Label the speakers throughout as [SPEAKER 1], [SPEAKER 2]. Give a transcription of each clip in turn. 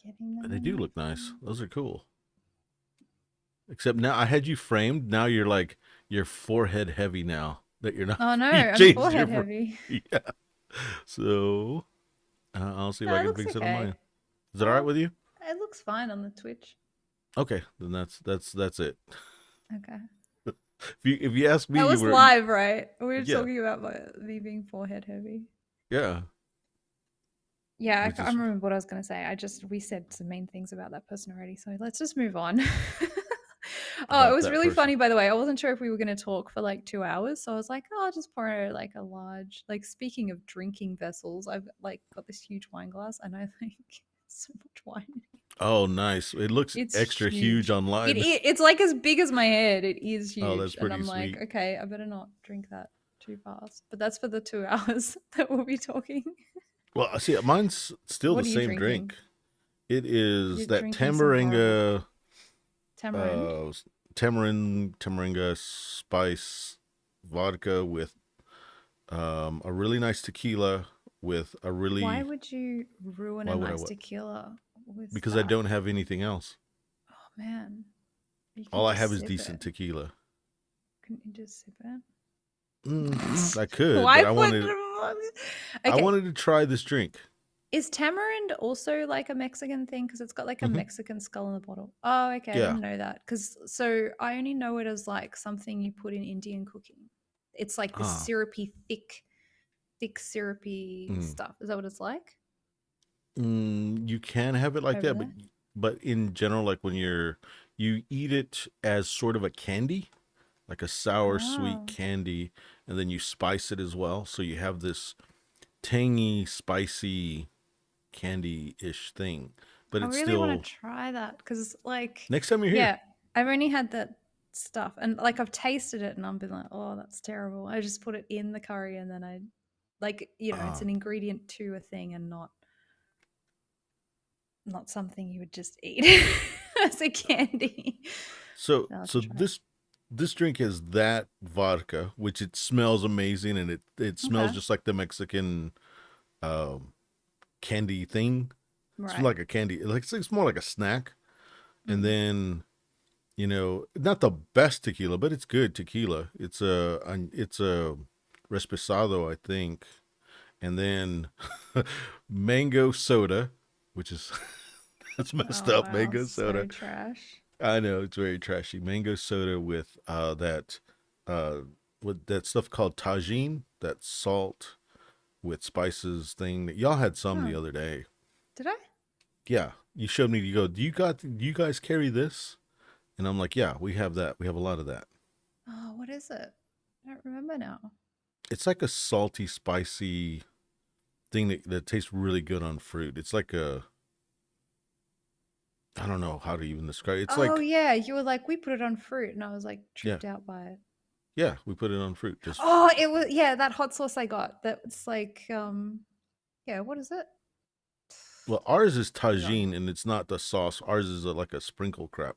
[SPEAKER 1] Getting them
[SPEAKER 2] They
[SPEAKER 1] in
[SPEAKER 2] do
[SPEAKER 1] my
[SPEAKER 2] look nice.
[SPEAKER 1] phone.
[SPEAKER 2] Those are cool. Except now I had you framed. Now you're like you're forehead heavy now that you're not.
[SPEAKER 1] Oh no,
[SPEAKER 2] You
[SPEAKER 1] I'm
[SPEAKER 2] changed your
[SPEAKER 1] forehead heavy.
[SPEAKER 2] yeah. So I'll see if
[SPEAKER 1] No,
[SPEAKER 2] I
[SPEAKER 1] it
[SPEAKER 2] can
[SPEAKER 1] looks
[SPEAKER 2] fix it on
[SPEAKER 1] okay.
[SPEAKER 2] mine. Is that all right
[SPEAKER 1] Oh,
[SPEAKER 2] with you?
[SPEAKER 1] it looks fine on the Twitch.
[SPEAKER 2] Okay, then that's it.
[SPEAKER 1] Okay.
[SPEAKER 2] If you ask me,
[SPEAKER 1] That
[SPEAKER 2] you
[SPEAKER 1] was
[SPEAKER 2] were
[SPEAKER 1] live, right? We were
[SPEAKER 2] yeah
[SPEAKER 1] talking about me being forehead heavy.
[SPEAKER 2] yeah.
[SPEAKER 1] Yeah,
[SPEAKER 2] We
[SPEAKER 1] I can't
[SPEAKER 2] just
[SPEAKER 1] remember what I was going to say. We said some mean things about that person already. So let's just move on. Oh, it
[SPEAKER 2] about
[SPEAKER 1] was
[SPEAKER 2] that
[SPEAKER 1] really
[SPEAKER 2] person.
[SPEAKER 1] funny, by the way. I wasn't sure if we were going to talk for like 2 hours. So I was like, oh, I'll just pour like a large, like speaking of drinking vessels, I've like got this huge wine glass and I like so much wine.
[SPEAKER 2] Oh, nice. It looks
[SPEAKER 1] It's
[SPEAKER 2] extra huge
[SPEAKER 1] huge.
[SPEAKER 2] online.
[SPEAKER 1] It's like as big as my head. It is
[SPEAKER 2] Oh, that's
[SPEAKER 1] huge. And
[SPEAKER 2] pretty
[SPEAKER 1] I'm like,
[SPEAKER 2] sweet.
[SPEAKER 1] okay, I better not drink that too fast. But that's for the 2 hours that we'll be talking.
[SPEAKER 2] Well, I see. Mine's still the
[SPEAKER 1] What are you
[SPEAKER 2] same
[SPEAKER 1] drinking?
[SPEAKER 2] drink. It is
[SPEAKER 1] You're
[SPEAKER 2] that
[SPEAKER 1] drinking some horrible tamarind.
[SPEAKER 2] uh, tamaringa spice vodka with a really nice tequila with a
[SPEAKER 1] Why
[SPEAKER 2] really
[SPEAKER 1] would you ruin
[SPEAKER 2] why
[SPEAKER 1] a
[SPEAKER 2] would I
[SPEAKER 1] nice
[SPEAKER 2] what?
[SPEAKER 1] tequila with
[SPEAKER 2] Because I
[SPEAKER 1] that?
[SPEAKER 2] don't have anything else.
[SPEAKER 1] Oh man, you
[SPEAKER 2] All
[SPEAKER 1] could
[SPEAKER 2] I have
[SPEAKER 1] just
[SPEAKER 2] is
[SPEAKER 1] sip it.
[SPEAKER 2] decent tequila.
[SPEAKER 1] Couldn't you just sip it?
[SPEAKER 2] I could, but
[SPEAKER 1] Why
[SPEAKER 2] I
[SPEAKER 1] put?
[SPEAKER 2] wanted I
[SPEAKER 1] Okay,
[SPEAKER 2] wanted to try this drink.
[SPEAKER 1] is tamarind also like a Mexican thing? Because it's got like a
[SPEAKER 2] Hmm.
[SPEAKER 1] Mexican skull in the bottle. Oh, okay, I
[SPEAKER 2] Yeah.
[SPEAKER 1] didn't know that. Because so I only know it as like something you put in Indian cooking. It's like this
[SPEAKER 2] Ah.
[SPEAKER 1] syrupy, thick syrupy
[SPEAKER 2] Mm.
[SPEAKER 1] stuff. Is that what it's like
[SPEAKER 2] You can have it like
[SPEAKER 1] over
[SPEAKER 2] that, but
[SPEAKER 1] there?
[SPEAKER 2] in general, like when you eat it as sort of a candy, like a sour sweet
[SPEAKER 1] Oh,
[SPEAKER 2] candy, and then you spice it as well, so you have this tangy, spicy candy-ish thing. But
[SPEAKER 1] I
[SPEAKER 2] it's
[SPEAKER 1] really want
[SPEAKER 2] still
[SPEAKER 1] to try that because, like,
[SPEAKER 2] next time you're here.
[SPEAKER 1] yeah, I've only had that stuff and like I've tasted it and I've been like, oh, that's terrible. I just put it in the curry and then it's
[SPEAKER 2] Uh,
[SPEAKER 1] an ingredient to a thing and not something you would just eat as a candy.
[SPEAKER 2] so
[SPEAKER 1] I'll have to
[SPEAKER 2] so
[SPEAKER 1] try it.
[SPEAKER 2] this drink is that vodka, which it smells amazing, and it smells
[SPEAKER 1] Okay,
[SPEAKER 2] just like the Mexican um, candy thing. It's
[SPEAKER 1] right.
[SPEAKER 2] like a candy. It's more like a snack. And
[SPEAKER 1] Mm.
[SPEAKER 2] then not the best tequila, but it's good tequila. It's a Resposado, I think. And then mango soda, which is that's messed
[SPEAKER 1] Oh
[SPEAKER 2] up.
[SPEAKER 1] wow,
[SPEAKER 2] Mango
[SPEAKER 1] so
[SPEAKER 2] soda.
[SPEAKER 1] trash.
[SPEAKER 2] I know it's very trashy. Mango soda with uh with that stuff called tagine, that salt with spices thing that y'all had some
[SPEAKER 1] Huh?
[SPEAKER 2] the other day.
[SPEAKER 1] Did I?
[SPEAKER 2] Yeah, you showed me. You go, do you guys carry this? And I'm like, yeah, we have that. We have a lot of that.
[SPEAKER 1] Oh, what is it? I don't remember now.
[SPEAKER 2] It's like a salty, spicy thing that tastes really good on fruit. It's like I don't know how to even describe it. It's
[SPEAKER 1] Oh
[SPEAKER 2] like,
[SPEAKER 1] yeah, you were like, we put it on fruit, and I was like
[SPEAKER 2] yeah,
[SPEAKER 1] tripped out by it.
[SPEAKER 2] yeah, we put it on fruit. Just,
[SPEAKER 1] Oh, it was yeah, that hot sauce I got. That's like yeah, what is it?
[SPEAKER 2] well, ours is
[SPEAKER 1] Forgot.
[SPEAKER 2] tagine and it's not the sauce. Ours is like a sprinkle crap.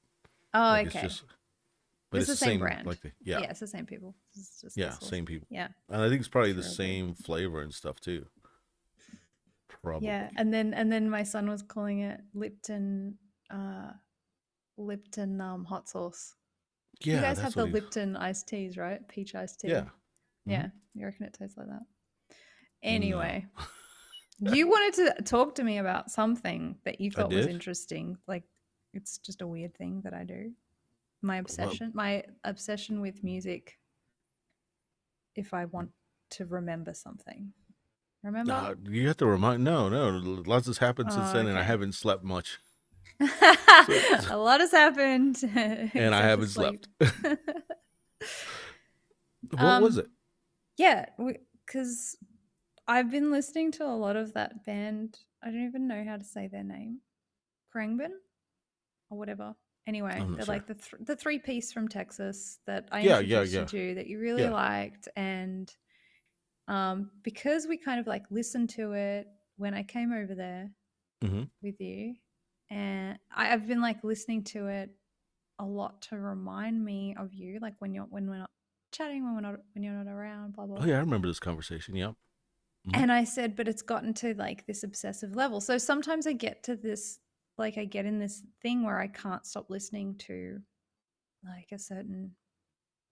[SPEAKER 1] Oh,
[SPEAKER 2] Like it's
[SPEAKER 1] okay.
[SPEAKER 2] just, but
[SPEAKER 1] It's
[SPEAKER 2] it's
[SPEAKER 1] the
[SPEAKER 2] the
[SPEAKER 1] same
[SPEAKER 2] same,
[SPEAKER 1] brand.
[SPEAKER 2] like yeah,
[SPEAKER 1] Yeah, it's the same people. It's just the
[SPEAKER 2] yeah,
[SPEAKER 1] sauce.
[SPEAKER 2] same people.
[SPEAKER 1] Yeah,
[SPEAKER 2] And I think it's probably
[SPEAKER 1] it's
[SPEAKER 2] the
[SPEAKER 1] real good.
[SPEAKER 2] same flavor and stuff too.
[SPEAKER 1] Yeah,
[SPEAKER 2] Probably.
[SPEAKER 1] and then my son was calling it uh Lipton hot sauce. You
[SPEAKER 2] Yeah,
[SPEAKER 1] guys
[SPEAKER 2] that's
[SPEAKER 1] have
[SPEAKER 2] what
[SPEAKER 1] the
[SPEAKER 2] he,
[SPEAKER 1] Lipton iced teas, right? Peach iced
[SPEAKER 2] yeah.
[SPEAKER 1] tea.
[SPEAKER 2] Hmm.
[SPEAKER 1] Yeah, you reckon it tastes like that?
[SPEAKER 2] No,
[SPEAKER 1] Anyway, you wanted to talk to me about something that you
[SPEAKER 2] I
[SPEAKER 1] thought was
[SPEAKER 2] did.
[SPEAKER 1] interesting. Like it's just a weird thing that I do.
[SPEAKER 2] Well,
[SPEAKER 1] My obsession with music if I want to remember something. Remember?
[SPEAKER 2] you have to remind. No, no, lots has happened since
[SPEAKER 1] Oh,
[SPEAKER 2] then, and I
[SPEAKER 1] okay.
[SPEAKER 2] haven't slept much. So,
[SPEAKER 1] A lot has happened
[SPEAKER 2] and I
[SPEAKER 1] except for
[SPEAKER 2] haven't
[SPEAKER 1] sleep.
[SPEAKER 2] slept. What was
[SPEAKER 1] um,
[SPEAKER 2] it?
[SPEAKER 1] yeah, because I've been listening to a lot of that band. I don't even know how to say their name. Krangbin or whatever. Anyway,
[SPEAKER 2] I'm not
[SPEAKER 1] they're
[SPEAKER 2] sure.
[SPEAKER 1] like the three piece from Texas that I
[SPEAKER 2] Yeah, yeah,
[SPEAKER 1] introduced you
[SPEAKER 2] yeah,
[SPEAKER 1] to that you really
[SPEAKER 2] yeah.
[SPEAKER 1] liked, and because we kind of like listened to it when I came over there
[SPEAKER 2] Hmm.
[SPEAKER 1] with you, and I've been like listening to it a lot to remind me of you, like when we're not chatting, when you're not around, blah blah.
[SPEAKER 2] Oh yeah, I remember this conversation. Yep. Hmm.
[SPEAKER 1] And I said, but it's gotten to like this obsessive level. So sometimes I get to this. like I get in this thing where I can't stop listening to like a certain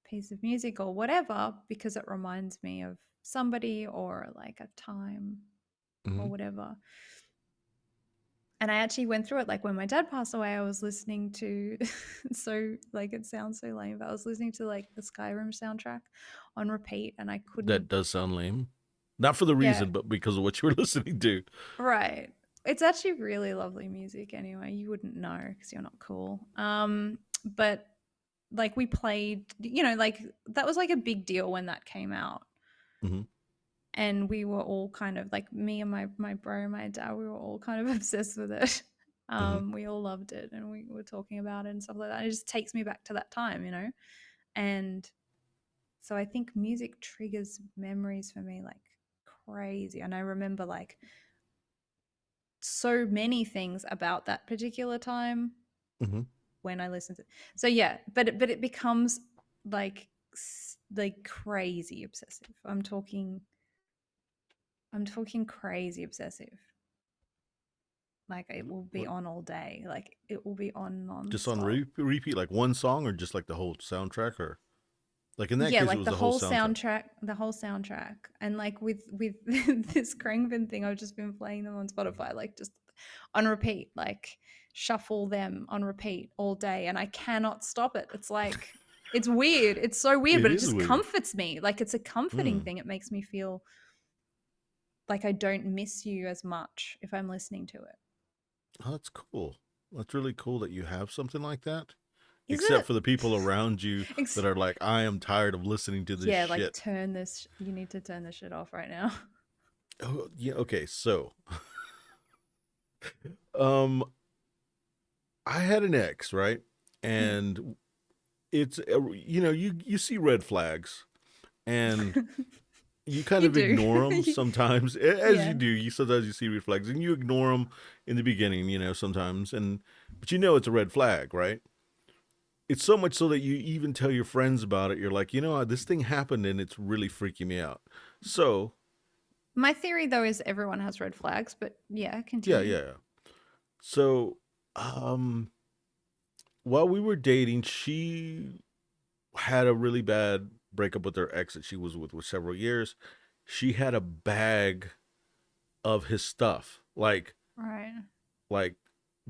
[SPEAKER 1] piece of music or whatever because it reminds me of somebody or like a time or
[SPEAKER 2] Mm-hmm.
[SPEAKER 1] whatever. And I actually went through it like when my dad passed away, I was listening to so like it sounds so lame, but I was listening to like the Skyrim soundtrack on repeat and I
[SPEAKER 2] That
[SPEAKER 1] couldn't.
[SPEAKER 2] does sound lame. Not for the
[SPEAKER 1] Yeah,
[SPEAKER 2] reason, but because of what you were listening to.
[SPEAKER 1] right. It's actually really lovely music anyway. You wouldn't know because you're not cool. But like we played, like that was like a big deal when that came out.
[SPEAKER 2] Mm-hmm.
[SPEAKER 1] And we were all kind of like me and my bro and my dad, we were all kind of obsessed with it.
[SPEAKER 2] Mm-hmm.
[SPEAKER 1] We all loved it and we were talking about it and stuff like that. It just takes me back to that time. And so I think music triggers memories for me like crazy. And I remember like so many things about that particular time
[SPEAKER 2] Mm-hmm.
[SPEAKER 1] when I listen to. So yeah, but it becomes like like crazy obsessive. I'm talking crazy obsessive. Like it will be
[SPEAKER 2] What?
[SPEAKER 1] on all day. Like it will be on
[SPEAKER 2] Just on
[SPEAKER 1] nonstop.
[SPEAKER 2] repeat, like one song, or just like the whole soundtrack, or like in that
[SPEAKER 1] Yeah,
[SPEAKER 2] case, it
[SPEAKER 1] like
[SPEAKER 2] was the whole soundtrack.
[SPEAKER 1] the whole soundtrack, and like with this Krangvin thing, I've just been playing them on Spotify, like just on repeat, like shuffle them on repeat all day, and I cannot stop it. It's like it's weird. It's so weird,
[SPEAKER 2] It
[SPEAKER 1] but it
[SPEAKER 2] is
[SPEAKER 1] just
[SPEAKER 2] weird.
[SPEAKER 1] comforts me. Like it's a comforting
[SPEAKER 2] Mm.
[SPEAKER 1] thing. It makes me feel like I don't miss you as much if I'm listening to it.
[SPEAKER 2] Oh, that's cool. That's really cool that you have something like that.
[SPEAKER 1] Is
[SPEAKER 2] Except
[SPEAKER 1] it?
[SPEAKER 2] for the people around you that are like, I am tired of listening to this
[SPEAKER 1] Yeah, like
[SPEAKER 2] shit.
[SPEAKER 1] turn this. You need to turn this shit off right now.
[SPEAKER 2] Oh, yeah. Okay. So, um, I had an ex, right? And it's, you see red flags and you kind
[SPEAKER 1] You
[SPEAKER 2] of
[SPEAKER 1] do.
[SPEAKER 2] ignore them sometimes, as you
[SPEAKER 1] Yeah.
[SPEAKER 2] do. You sometimes you see red flags and you ignore them in the beginning, sometimes, but it's a red flag, right? It's so much so that you even tell your friends about it. You're like, this thing happened and it's really freaking me out. So,
[SPEAKER 1] My theory though is everyone has red flags, but yeah,
[SPEAKER 2] yeah,
[SPEAKER 1] continue.
[SPEAKER 2] yeah. So, um, while we were dating, she had a really bad breakup with her ex that she was with several years. She had a bag of his stuff,
[SPEAKER 1] Right.
[SPEAKER 2] like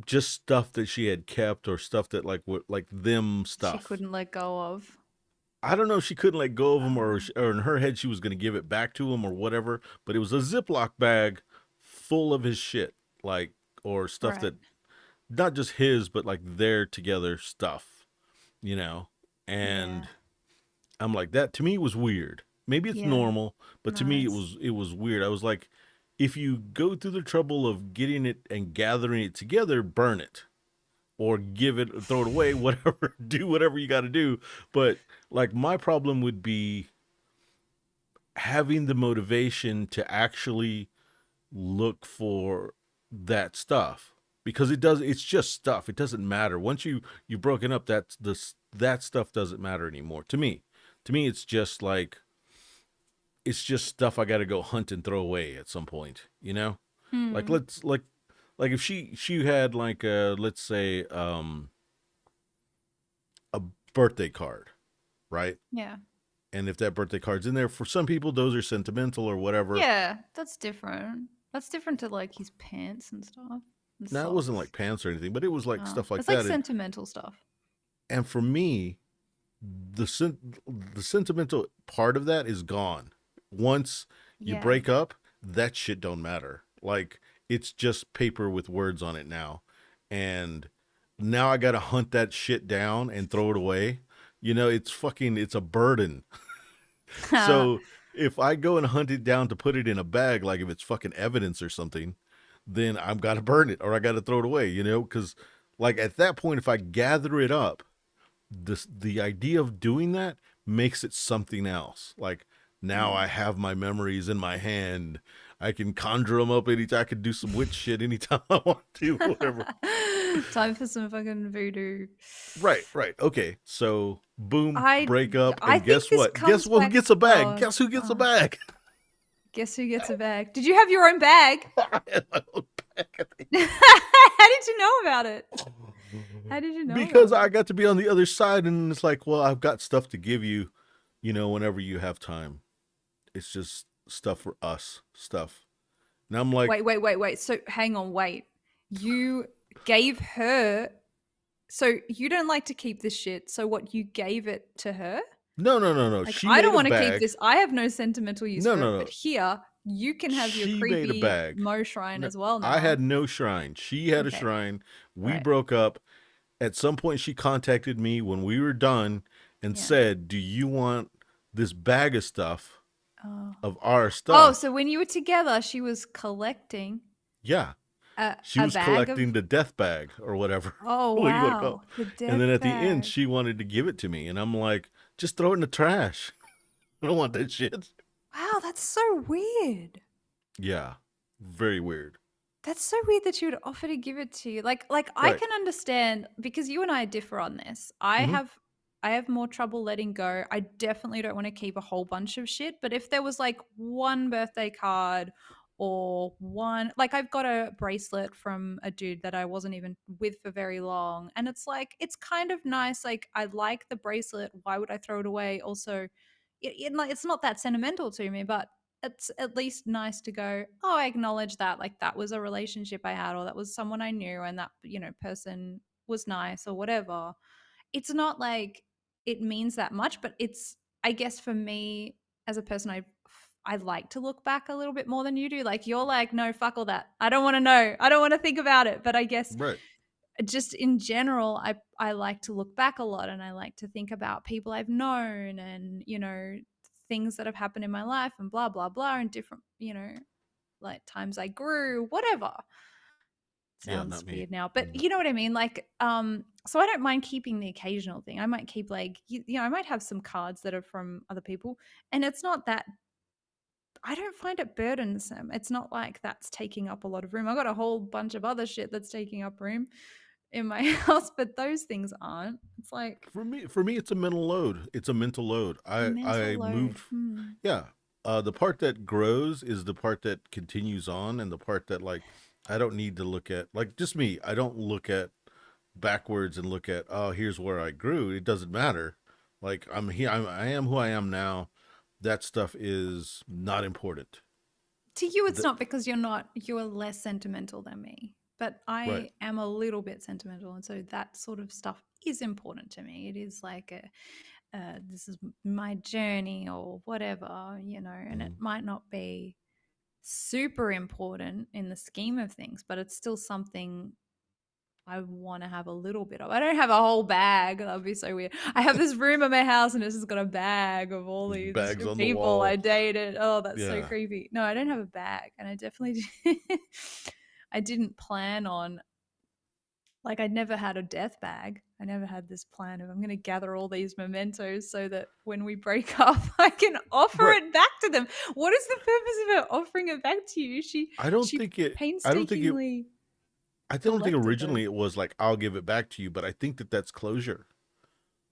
[SPEAKER 2] just stuff that she had kept, or stuff that like them
[SPEAKER 1] She
[SPEAKER 2] stuff.
[SPEAKER 1] couldn't let go of.
[SPEAKER 2] I don't know if she couldn't let go of him, or
[SPEAKER 1] Uh,
[SPEAKER 2] or in her head she was going to give it back to him or whatever. But it was a Ziploc bag full of his shit, like, or stuff
[SPEAKER 1] right.
[SPEAKER 2] that not just his, but like their together stuff, you know.
[SPEAKER 1] Yeah.
[SPEAKER 2] And I'm like, that to me was weird. Maybe it's
[SPEAKER 1] Yeah.
[SPEAKER 2] normal, but to me
[SPEAKER 1] Nice.
[SPEAKER 2] it was weird. I was like, if you go through the trouble of getting it and gathering it together, burn it or give it, throw it away, whatever, do whatever you got to do. But like my problem would be having the motivation to actually look for that stuff, because it's just stuff. It doesn't matter once you've broken up. That stuff doesn't matter anymore to me. To me, it's just stuff I got to go hunt and throw away at some point. Like
[SPEAKER 1] Hmm.
[SPEAKER 2] let's like if she had like let's say a birthday card, right?
[SPEAKER 1] Yeah.
[SPEAKER 2] And if that birthday card's in there, for some people those are sentimental or whatever.
[SPEAKER 1] Yeah. That's different. That's different to like his pants and stuff and
[SPEAKER 2] Now it wasn't
[SPEAKER 1] socks.
[SPEAKER 2] like pants or anything, but it was like stuff like
[SPEAKER 1] It's like
[SPEAKER 2] that.
[SPEAKER 1] sentimental stuff.
[SPEAKER 2] And for me, the sentimental part of that is gone. Once you
[SPEAKER 1] Yeah.
[SPEAKER 2] break up, that shit don't matter. Like it's just paper with words on it now. And now I got to hunt that shit down and throw it away. It's a burden. So if I go and hunt it down to put it in a bag, like if it's fucking evidence or something, then I've got to burn it or I got to throw it away, because like at that point, if I gather it up, the idea of doing that makes it something else. Like now I
[SPEAKER 1] Hmm.
[SPEAKER 2] have my memories in my hand. I can conjure them up anytime. I can do some witch shit anytime I want to, whatever.
[SPEAKER 1] Time for some fucking voodoo.
[SPEAKER 2] Right, right. Okay. So boom,
[SPEAKER 1] I
[SPEAKER 2] break up,
[SPEAKER 1] I
[SPEAKER 2] and
[SPEAKER 1] think
[SPEAKER 2] guess
[SPEAKER 1] this
[SPEAKER 2] what? Guess
[SPEAKER 1] comes
[SPEAKER 2] what? Who
[SPEAKER 1] back.
[SPEAKER 2] gets a bag?
[SPEAKER 1] Oh,
[SPEAKER 2] Guess who gets a
[SPEAKER 1] oh,
[SPEAKER 2] bag?
[SPEAKER 1] guess who gets a bag? Did you have your own bag?
[SPEAKER 2] I had my own
[SPEAKER 1] How did you know about it? How did you know
[SPEAKER 2] Because
[SPEAKER 1] about
[SPEAKER 2] I
[SPEAKER 1] it?
[SPEAKER 2] got to be on the other side, and it's like, well, I've got stuff to give you, whenever you have time. It's just stuff for us, stuff. And I'm like,
[SPEAKER 1] Wait. So hang on, wait. You gave her. So you don't like to keep this shit. So what? You gave it to her?
[SPEAKER 2] no, no, no, no.
[SPEAKER 1] Like
[SPEAKER 2] She
[SPEAKER 1] I don't
[SPEAKER 2] made a
[SPEAKER 1] want to keep
[SPEAKER 2] bag.
[SPEAKER 1] this. I have no sentimental use
[SPEAKER 2] No,
[SPEAKER 1] for
[SPEAKER 2] no,
[SPEAKER 1] it. But
[SPEAKER 2] no.
[SPEAKER 1] here, you can have your
[SPEAKER 2] She made a
[SPEAKER 1] creepy
[SPEAKER 2] bag.
[SPEAKER 1] Mo shrine
[SPEAKER 2] No,
[SPEAKER 1] as well
[SPEAKER 2] I had
[SPEAKER 1] now.
[SPEAKER 2] no shrine. She had a
[SPEAKER 1] Okay,
[SPEAKER 2] shrine. We
[SPEAKER 1] right.
[SPEAKER 2] broke up. At some point, she contacted me when we were done and
[SPEAKER 1] Yeah.
[SPEAKER 2] said, "Do you want this bag of stuff
[SPEAKER 1] Oh.
[SPEAKER 2] of our
[SPEAKER 1] Oh,
[SPEAKER 2] stuff?"
[SPEAKER 1] so when you were together, she was collecting
[SPEAKER 2] Yeah. She
[SPEAKER 1] a
[SPEAKER 2] was
[SPEAKER 1] bag of.
[SPEAKER 2] collecting the death bag or whatever.
[SPEAKER 1] Oh
[SPEAKER 2] What you want to call
[SPEAKER 1] wow,
[SPEAKER 2] it.
[SPEAKER 1] the
[SPEAKER 2] And then
[SPEAKER 1] death
[SPEAKER 2] at the end,
[SPEAKER 1] bag.
[SPEAKER 2] she wanted to give it to me. And I'm like, just throw it in the trash. I don't want that shit.
[SPEAKER 1] Wow, that's so weird.
[SPEAKER 2] Yeah. Very weird.
[SPEAKER 1] That's so weird that she would offer to give it to you. Like I
[SPEAKER 2] Right.
[SPEAKER 1] can understand because you and I differ on this.
[SPEAKER 2] Mm-hmm.
[SPEAKER 1] I have more trouble letting go. I definitely don't want to keep a whole bunch of shit, but if there was like one birthday card or one like I've got a bracelet from a dude that I wasn't even with for very long and it's like it's kind of nice like I like the bracelet. Why would I throw it away? Also, it's not that sentimental to me, but it's at least nice to go, oh, I acknowledge that. Like that was a relationship I had, or that was someone I knew, and that, person was nice or whatever. It's not like it means that much, but I guess for me as a person, I like to look back a little bit more than you do. Like you're like, no, fuck all that. I don't want to know. I don't want to think about it. But I guess
[SPEAKER 2] Right.
[SPEAKER 1] just in general, I like to look back a lot and I like to think about people I've known and, things that have happened in my life and blah, blah, blah, and different, like times I grew, whatever.
[SPEAKER 2] Yeah, not
[SPEAKER 1] Sounds
[SPEAKER 2] me.
[SPEAKER 1] weird now, but
[SPEAKER 2] Mm.
[SPEAKER 1] you know what I mean? Like, so I don't mind keeping the occasional thing. I might keep like, I might have some cards that are from other people and it's not that I don't find it burdensome. It's not like that's taking up a lot of room. I got a whole bunch of other shit that's taking up room in my house, but those things aren't. It's like
[SPEAKER 2] For me, it's a mental load. It's a mental load.
[SPEAKER 1] a
[SPEAKER 2] I
[SPEAKER 1] mental load.
[SPEAKER 2] moved.
[SPEAKER 1] Hmm.
[SPEAKER 2] Yeah. The part that grows is the part that continues on, and the part that like I don't need to look at. Like just me, I don't look at backwards and look at, oh, here's where I grew. It doesn't matter. Like I'm here. I am who I am now. That stuff is not important.
[SPEAKER 1] To you, it's
[SPEAKER 2] The,
[SPEAKER 1] not because you're less sentimental than me, but
[SPEAKER 2] right.
[SPEAKER 1] I am a little bit sentimental. And so that sort of stuff is important to me. It is like this is my journey or whatever, and it
[SPEAKER 2] Mm.
[SPEAKER 1] might not be super important in the scheme of things, but it's still something I want to have a little bit of. I don't have a whole bag. That would be so weird. I have this room in my house and it's just got a bag of all
[SPEAKER 2] There's
[SPEAKER 1] these
[SPEAKER 2] bags on the
[SPEAKER 1] people I
[SPEAKER 2] wall.
[SPEAKER 1] dated. Oh, that's so
[SPEAKER 2] Yeah.
[SPEAKER 1] creepy. No, I don't have a bag. And I definitely I didn't plan on like I never had a death bag. I never had this plan of I'm going to gather all these mementos so that when we break up, I can offer
[SPEAKER 2] Right.
[SPEAKER 1] it back to them. What is the purpose of her offering it back to you? She
[SPEAKER 2] I don't
[SPEAKER 1] she
[SPEAKER 2] think it. I don't think it.
[SPEAKER 1] painstakingly
[SPEAKER 2] I don't think
[SPEAKER 1] collected
[SPEAKER 2] originally
[SPEAKER 1] them.
[SPEAKER 2] it was like I'll give it back to you, but I think that that's closure.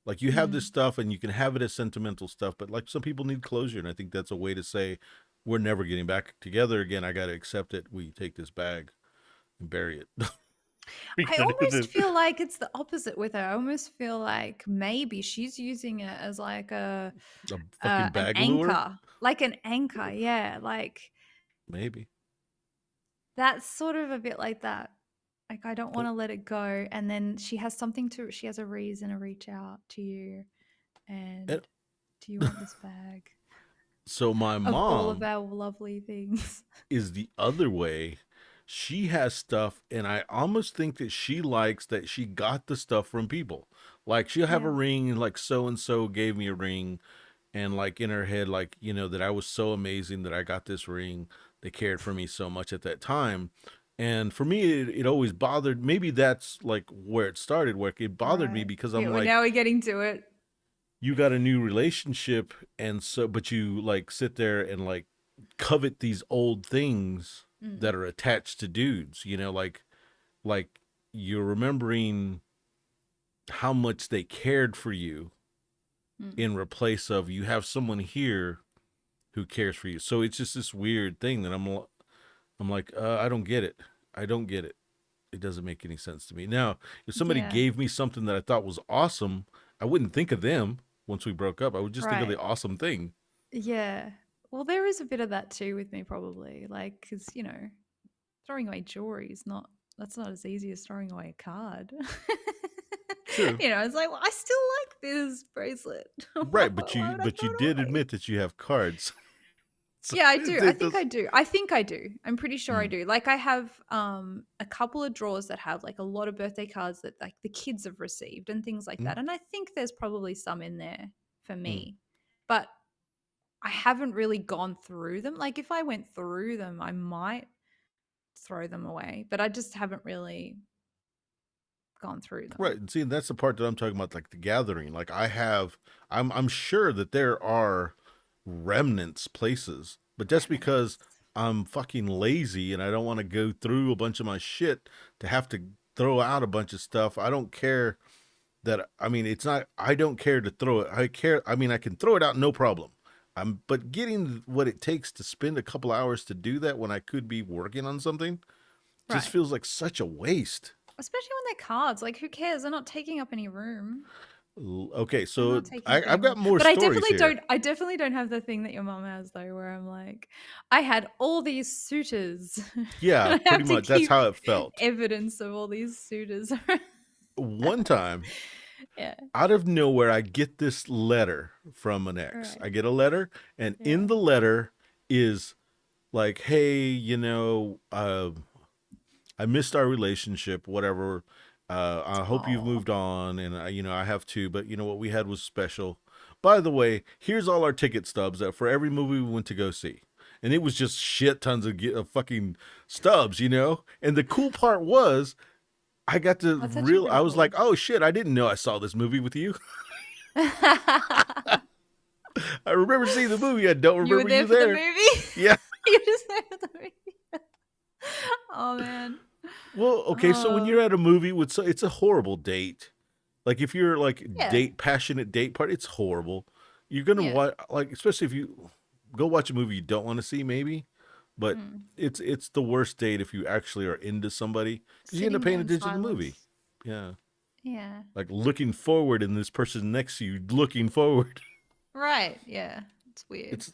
[SPEAKER 2] Like you have this
[SPEAKER 1] Mm.
[SPEAKER 2] stuff and you can have it as sentimental stuff, but like some people need closure, and I think that's a way to say we're never getting back together again. I got to accept it. We take this bag and bury it.
[SPEAKER 1] I almost feel like it's the opposite with her. I almost feel like maybe she's using it as like
[SPEAKER 2] A fucking
[SPEAKER 1] an
[SPEAKER 2] bag lure,
[SPEAKER 1] anchor, like an anchor. Yeah, like
[SPEAKER 2] maybe.
[SPEAKER 1] that's sort of a bit like that. Like I don't want
[SPEAKER 2] Oh,
[SPEAKER 1] to let it go, and then she has a reason to reach out to you.
[SPEAKER 2] and
[SPEAKER 1] And do you want this bag
[SPEAKER 2] so my
[SPEAKER 1] of all of
[SPEAKER 2] mom
[SPEAKER 1] our lovely things?
[SPEAKER 2] is the other way. She has stuff, and I almost think that she likes that she got the stuff from people. Like she'll have a
[SPEAKER 1] Yeah.
[SPEAKER 2] ring, and like so and so gave me a ring, and like in her head, like that I was so amazing that I got this ring. They cared for me so much at that time, and for me, it always bothered. Maybe that's like where it started. Where it bothered me
[SPEAKER 1] Right.
[SPEAKER 2] because
[SPEAKER 1] Yeah.
[SPEAKER 2] I'm
[SPEAKER 1] Well,
[SPEAKER 2] like,
[SPEAKER 1] now we're getting to it.
[SPEAKER 2] you got a new relationship, and so but you like sit there and like covet these old things
[SPEAKER 1] Mm,
[SPEAKER 2] that are attached to dudes, like you're remembering how much they cared for you
[SPEAKER 1] mm.
[SPEAKER 2] in replace of you have someone here who cares for you. So it's just this weird thing that I'm like, I don't get it. I don't get it. It doesn't make any sense to me. Now, if somebody
[SPEAKER 1] Yeah.
[SPEAKER 2] gave me something that I thought was awesome, I wouldn't think of them once we broke up. I would just think of
[SPEAKER 1] Right.
[SPEAKER 2] the awesome thing.
[SPEAKER 1] Yeah. Well, there is a bit of that too with me, probably. Like, because, throwing away jewelry is not, that's not as easy as throwing away a card.
[SPEAKER 2] True.
[SPEAKER 1] It's like, well, I still like this bracelet. Why
[SPEAKER 2] Right, but
[SPEAKER 1] would I
[SPEAKER 2] you
[SPEAKER 1] throw it
[SPEAKER 2] did
[SPEAKER 1] away?
[SPEAKER 2] admit that you have cards. So
[SPEAKER 1] Yeah, I do. I
[SPEAKER 2] it
[SPEAKER 1] think
[SPEAKER 2] does.
[SPEAKER 1] I do. I think I do. I'm pretty sure I
[SPEAKER 2] Mm,
[SPEAKER 1] do. Like I have a couple of drawers that have like a lot of birthday cards that like the kids have received and things like
[SPEAKER 2] mm,
[SPEAKER 1] that. And I think there's probably some in there for
[SPEAKER 2] mm.
[SPEAKER 1] me. But I haven't really gone through them. Like if I went through them, I might throw them away, but I just haven't really gone through
[SPEAKER 2] Right,
[SPEAKER 1] them.
[SPEAKER 2] and see, and that's the part that I'm talking about, like the gathering. Like I'm sure that there are remnants places, but just because
[SPEAKER 1] Remnants.
[SPEAKER 2] I'm fucking lazy and I don't want to go through a bunch of my shit to have to throw out a bunch of stuff, I don't care that. I mean, it's not. I don't care to throw it. I care. I mean, I can throw it out, no problem. But getting what it takes to spend a couple hours to do that when I could be working on something just
[SPEAKER 1] Right.
[SPEAKER 2] feels like such a waste.
[SPEAKER 1] Especially when they're cards. Like who cares? They're not taking up any room.
[SPEAKER 2] Okay,
[SPEAKER 1] They're
[SPEAKER 2] so
[SPEAKER 1] not taking up any
[SPEAKER 2] I've
[SPEAKER 1] room.
[SPEAKER 2] got more
[SPEAKER 1] But I
[SPEAKER 2] stories
[SPEAKER 1] definitely
[SPEAKER 2] here.
[SPEAKER 1] don't I definitely don't have the thing that your mom has though, where I'm like, I had all these suitors
[SPEAKER 2] Yeah,
[SPEAKER 1] and I
[SPEAKER 2] pretty
[SPEAKER 1] have to
[SPEAKER 2] much. That's
[SPEAKER 1] keep
[SPEAKER 2] how it felt.
[SPEAKER 1] evidence of all these suitors.
[SPEAKER 2] One time,
[SPEAKER 1] Yeah.
[SPEAKER 2] out of nowhere, I get this letter from an ex. I
[SPEAKER 1] Right.
[SPEAKER 2] get a letter, and in
[SPEAKER 1] Yeah.
[SPEAKER 2] the letter is like, "Hey, I missed our relationship. Whatever. I hope you've
[SPEAKER 1] Oh.
[SPEAKER 2] moved on, and I have too. But what we had was special. By the way, here's all our ticket stubs that for every movie we went to go see." And it was just shit tons of fucking stubs, And the cool part was I got to
[SPEAKER 1] That's actually
[SPEAKER 2] I
[SPEAKER 1] pretty
[SPEAKER 2] was like,
[SPEAKER 1] cool.
[SPEAKER 2] oh shit, I didn't know I saw this movie with you. I remember seeing the movie. I don't
[SPEAKER 1] You were
[SPEAKER 2] remember
[SPEAKER 1] there
[SPEAKER 2] you
[SPEAKER 1] for the
[SPEAKER 2] there.
[SPEAKER 1] movie?
[SPEAKER 2] Yeah.
[SPEAKER 1] You were just there for the movie. Oh man.
[SPEAKER 2] Well, okay, so when
[SPEAKER 1] Oh
[SPEAKER 2] you're at a movie with it's a horrible date. Like if you're like
[SPEAKER 1] yeah.
[SPEAKER 2] passionate date part, it's horrible. You're gonna
[SPEAKER 1] Yeah.
[SPEAKER 2] watch, like, especially if you go watch a movie you don't want to see, maybe. But
[SPEAKER 1] Mm.
[SPEAKER 2] it's the worst date if you actually are into somebody because you end up
[SPEAKER 1] Sitting there
[SPEAKER 2] paying
[SPEAKER 1] in
[SPEAKER 2] attention to the movie.
[SPEAKER 1] silence.
[SPEAKER 2] Yeah,
[SPEAKER 1] Yeah.
[SPEAKER 2] like looking forward, and this person next to you looking forward.
[SPEAKER 1] Right. Yeah. It's weird.
[SPEAKER 2] It's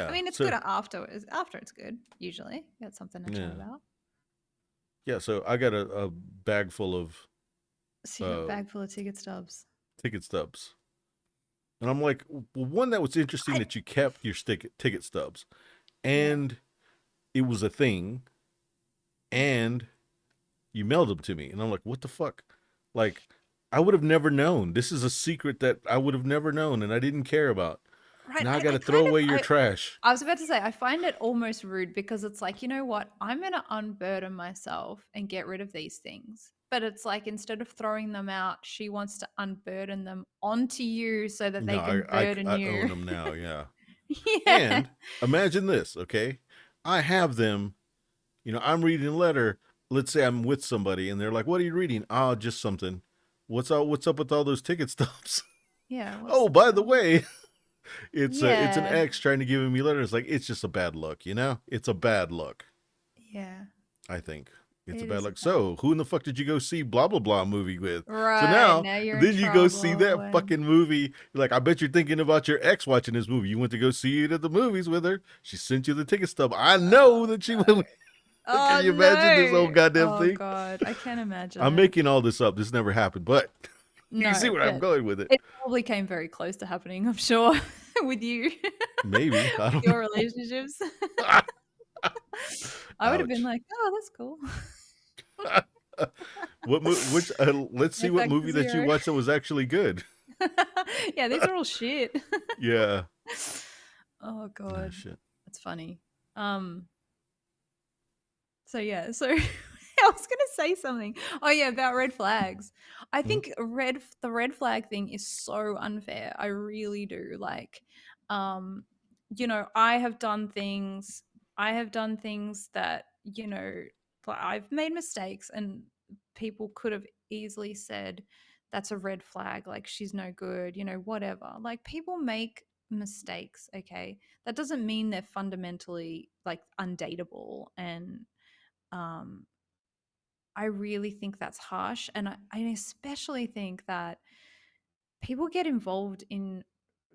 [SPEAKER 1] I
[SPEAKER 2] yeah.
[SPEAKER 1] mean, it's good
[SPEAKER 2] So
[SPEAKER 1] afterwards. After it's good, usually. Got something to chat
[SPEAKER 2] yeah,
[SPEAKER 1] about.
[SPEAKER 2] yeah. So I got a bag full of
[SPEAKER 1] So you got a
[SPEAKER 2] uh
[SPEAKER 1] bag full of ticket stubs.
[SPEAKER 2] ticket stubs, and I'm like, well, one that was interesting
[SPEAKER 1] I
[SPEAKER 2] that you kept your ticket stubs,
[SPEAKER 1] yeah.
[SPEAKER 2] and it was a thing, and you mailed them to me, and I'm like, what the fuck? Like, I would have never known. This is a secret that I would have never known, and I didn't care about.
[SPEAKER 1] Right.
[SPEAKER 2] Now I got
[SPEAKER 1] I
[SPEAKER 2] to throw
[SPEAKER 1] kind of
[SPEAKER 2] away your trash.
[SPEAKER 1] I was about to say I find it almost rude because it's like, you know what? I'm gonna unburden myself and get rid of these things. But it's like instead of throwing them out, she wants to unburden them onto you so that
[SPEAKER 2] No,
[SPEAKER 1] they can burden
[SPEAKER 2] I own
[SPEAKER 1] you.
[SPEAKER 2] them now. Yeah,
[SPEAKER 1] Yeah.
[SPEAKER 2] and imagine this. Okay, I have them. I'm reading a letter. Let's say I'm with somebody, and they're like, "What are you reading?" "Oh, just something." What's up with all those ticket stubs?
[SPEAKER 1] Yeah. What's
[SPEAKER 2] Oh,
[SPEAKER 1] the
[SPEAKER 2] by the
[SPEAKER 1] deal?
[SPEAKER 2] way, it's an
[SPEAKER 1] Yeah.
[SPEAKER 2] ex trying to give me letters. Like, it's just a bad look, It's a bad look.
[SPEAKER 1] Yeah.
[SPEAKER 2] I think it's a
[SPEAKER 1] It
[SPEAKER 2] bad
[SPEAKER 1] is a
[SPEAKER 2] look.
[SPEAKER 1] bad.
[SPEAKER 2] So, who in the fuck did you go see blah blah blah movie with? So
[SPEAKER 1] Right,
[SPEAKER 2] now,
[SPEAKER 1] now you're in
[SPEAKER 2] then you go see
[SPEAKER 1] trouble
[SPEAKER 2] that
[SPEAKER 1] and
[SPEAKER 2] fucking movie. Like, I bet you're thinking about your ex watching this movie. You went to go see it at the movies with her. She sent you the ticket stub. I know
[SPEAKER 1] oh
[SPEAKER 2] that she
[SPEAKER 1] god.
[SPEAKER 2] went. Can
[SPEAKER 1] Oh
[SPEAKER 2] you imagine this whole
[SPEAKER 1] no.
[SPEAKER 2] goddamn
[SPEAKER 1] Oh
[SPEAKER 2] thing?
[SPEAKER 1] god. I can't imagine
[SPEAKER 2] I'm
[SPEAKER 1] it.
[SPEAKER 2] making all this up. This never happened, but you see
[SPEAKER 1] No,
[SPEAKER 2] where I'm
[SPEAKER 1] but
[SPEAKER 2] going with it.
[SPEAKER 1] it probably came very close to happening, I'm sure, with you,
[SPEAKER 2] Maybe I
[SPEAKER 1] with
[SPEAKER 2] don't
[SPEAKER 1] your
[SPEAKER 2] know.
[SPEAKER 1] relationships. I would have been
[SPEAKER 2] Ouch.
[SPEAKER 1] like, "Oh, that's cool."
[SPEAKER 2] Which let's see
[SPEAKER 1] Right
[SPEAKER 2] what
[SPEAKER 1] back to
[SPEAKER 2] movie that you
[SPEAKER 1] 0.
[SPEAKER 2] watched that was actually good.
[SPEAKER 1] Yeah, these are all shit.
[SPEAKER 2] Yeah.
[SPEAKER 1] Oh
[SPEAKER 2] Ah,
[SPEAKER 1] god.
[SPEAKER 2] shit.
[SPEAKER 1] That's funny. Um, so yeah, so I was gonna say something. Oh yeah, about red flags. I
[SPEAKER 2] Hmm?
[SPEAKER 1] think the red flag thing is so unfair. I really do. Like, um, I have done things. I have done things that like, I've made mistakes, and people could have easily said, "That's a red flag. Like she's no good." Whatever. Like people make mistakes. Okay, that doesn't mean they're fundamentally like undateable and I really think that's harsh. And I especially think that people get involved in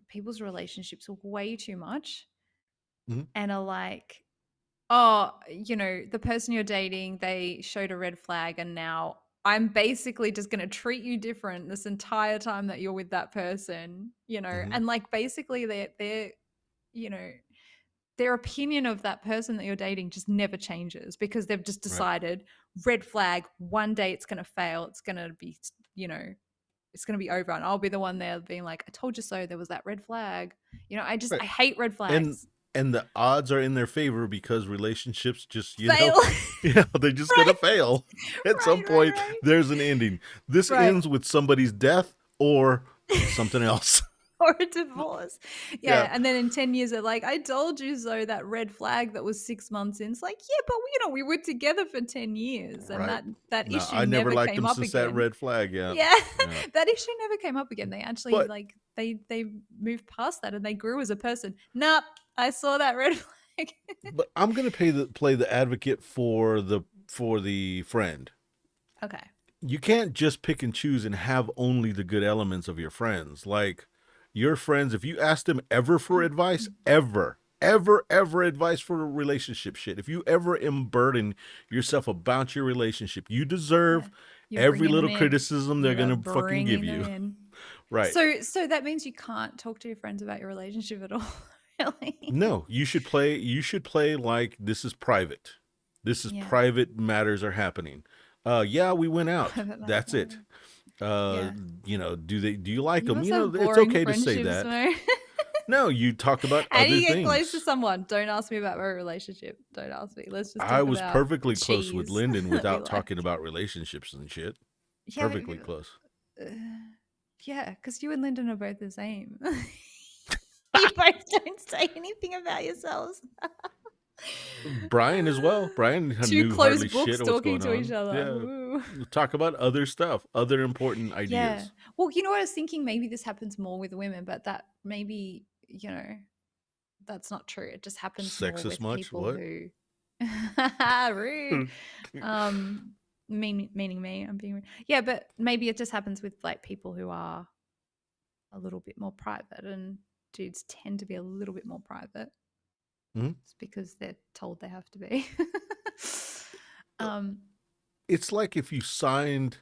[SPEAKER 1] people's relationships way too much
[SPEAKER 2] Mhm.
[SPEAKER 1] and are like, oh, the person you're dating, they showed a red flag, and now I'm basically just going to treat you different this entire time that you're with that person,
[SPEAKER 2] Mhm.
[SPEAKER 1] and like basically you know, their opinion of that person that you're dating just never changes because they've just
[SPEAKER 2] Right.
[SPEAKER 1] decided red flag, one day it's going to fail. It's going to be, you know, it's going to be over and I'll be the one there being like, I told you so. There was that red flag.
[SPEAKER 2] Right.
[SPEAKER 1] I hate red
[SPEAKER 2] And
[SPEAKER 1] flags.
[SPEAKER 2] and the odds are in their favor because relationships just,
[SPEAKER 1] Fail.
[SPEAKER 2] they're just
[SPEAKER 1] Right.
[SPEAKER 2] gonna fail. At some
[SPEAKER 1] Right.
[SPEAKER 2] point, there's an ending. This
[SPEAKER 1] Right.
[SPEAKER 2] ends with somebody's death or something else.
[SPEAKER 1] Or a divorce.
[SPEAKER 2] Yeah.
[SPEAKER 1] Yeah. And then in 10 years, they're like, I told you so. That red flag that was 6 months in. It's like, yeah, but we were together for 10 years and
[SPEAKER 2] Right.
[SPEAKER 1] that
[SPEAKER 2] No,
[SPEAKER 1] issue
[SPEAKER 2] I never
[SPEAKER 1] never
[SPEAKER 2] liked
[SPEAKER 1] came
[SPEAKER 2] them
[SPEAKER 1] up
[SPEAKER 2] since that
[SPEAKER 1] again.
[SPEAKER 2] red flag. Yeah.
[SPEAKER 1] Yeah.
[SPEAKER 2] Yeah.
[SPEAKER 1] That issue never came up again. They actually
[SPEAKER 2] But
[SPEAKER 1] like they moved past that and they grew as a person. Nope. I saw that red flag.
[SPEAKER 2] but I'm gonna play the advocate for the friend.
[SPEAKER 1] Okay.
[SPEAKER 2] You can't just pick and choose and have only the good elements of your friends. Like your friends, if you ask them ever for advice, ever advice for relationship shit, if you ever unburden yourself about your relationship, you
[SPEAKER 1] Yeah.
[SPEAKER 2] deserve
[SPEAKER 1] You're
[SPEAKER 2] every
[SPEAKER 1] bringing them
[SPEAKER 2] little
[SPEAKER 1] in.
[SPEAKER 2] criticism they're
[SPEAKER 1] You are
[SPEAKER 2] gonna fucking give
[SPEAKER 1] bringing them
[SPEAKER 2] you.
[SPEAKER 1] in.
[SPEAKER 2] Right.
[SPEAKER 1] So that means you can't talk to your friends about your relationship at all, really.
[SPEAKER 2] No, you should play like this is private. This is
[SPEAKER 1] Yeah.
[SPEAKER 2] private matters are happening. Yeah, we went out.
[SPEAKER 1] Private
[SPEAKER 2] That's
[SPEAKER 1] matter.
[SPEAKER 2] it.
[SPEAKER 1] Yeah.
[SPEAKER 2] Do you like
[SPEAKER 1] You
[SPEAKER 2] them?
[SPEAKER 1] must have
[SPEAKER 2] It's
[SPEAKER 1] boring
[SPEAKER 2] okay to say
[SPEAKER 1] friendships,
[SPEAKER 2] that.
[SPEAKER 1] Mo.
[SPEAKER 2] No, you talked about
[SPEAKER 1] How do
[SPEAKER 2] other
[SPEAKER 1] you get close to
[SPEAKER 2] things.
[SPEAKER 1] someone? Don't ask me about my relationship. Don't ask me. Let's just
[SPEAKER 2] I
[SPEAKER 1] talk
[SPEAKER 2] was
[SPEAKER 1] about
[SPEAKER 2] perfectly close with
[SPEAKER 1] cheese
[SPEAKER 2] Lyndon
[SPEAKER 1] that we
[SPEAKER 2] without
[SPEAKER 1] like.
[SPEAKER 2] talking about relationships and shit.
[SPEAKER 1] Yeah,
[SPEAKER 2] Perfectly close.
[SPEAKER 1] uh, yeah, because you and Lyndon are both the same. You both don't say anything about yourselves.
[SPEAKER 2] Brian as well. Brian
[SPEAKER 1] Two
[SPEAKER 2] knew
[SPEAKER 1] closed
[SPEAKER 2] hardly
[SPEAKER 1] books
[SPEAKER 2] shit of what's
[SPEAKER 1] talking
[SPEAKER 2] going
[SPEAKER 1] to each
[SPEAKER 2] on.
[SPEAKER 1] other.
[SPEAKER 2] Yeah.
[SPEAKER 1] Ooh.
[SPEAKER 2] Talk about other stuff, other important
[SPEAKER 1] Yeah.
[SPEAKER 2] ideas.
[SPEAKER 1] Well, you know what I was thinking? Maybe this happens more with women, but that maybe, that's not true. It just happens more
[SPEAKER 2] Sexist
[SPEAKER 1] with
[SPEAKER 2] much?
[SPEAKER 1] people
[SPEAKER 2] What?
[SPEAKER 1] who rude. Meaning me. I'm being rude. Yeah, but maybe it just happens with like people who are a little bit more private, and dudes tend to be a little bit more private.
[SPEAKER 2] Mhm.
[SPEAKER 1] It's because they're told they have to be. um,
[SPEAKER 2] It's like if you signed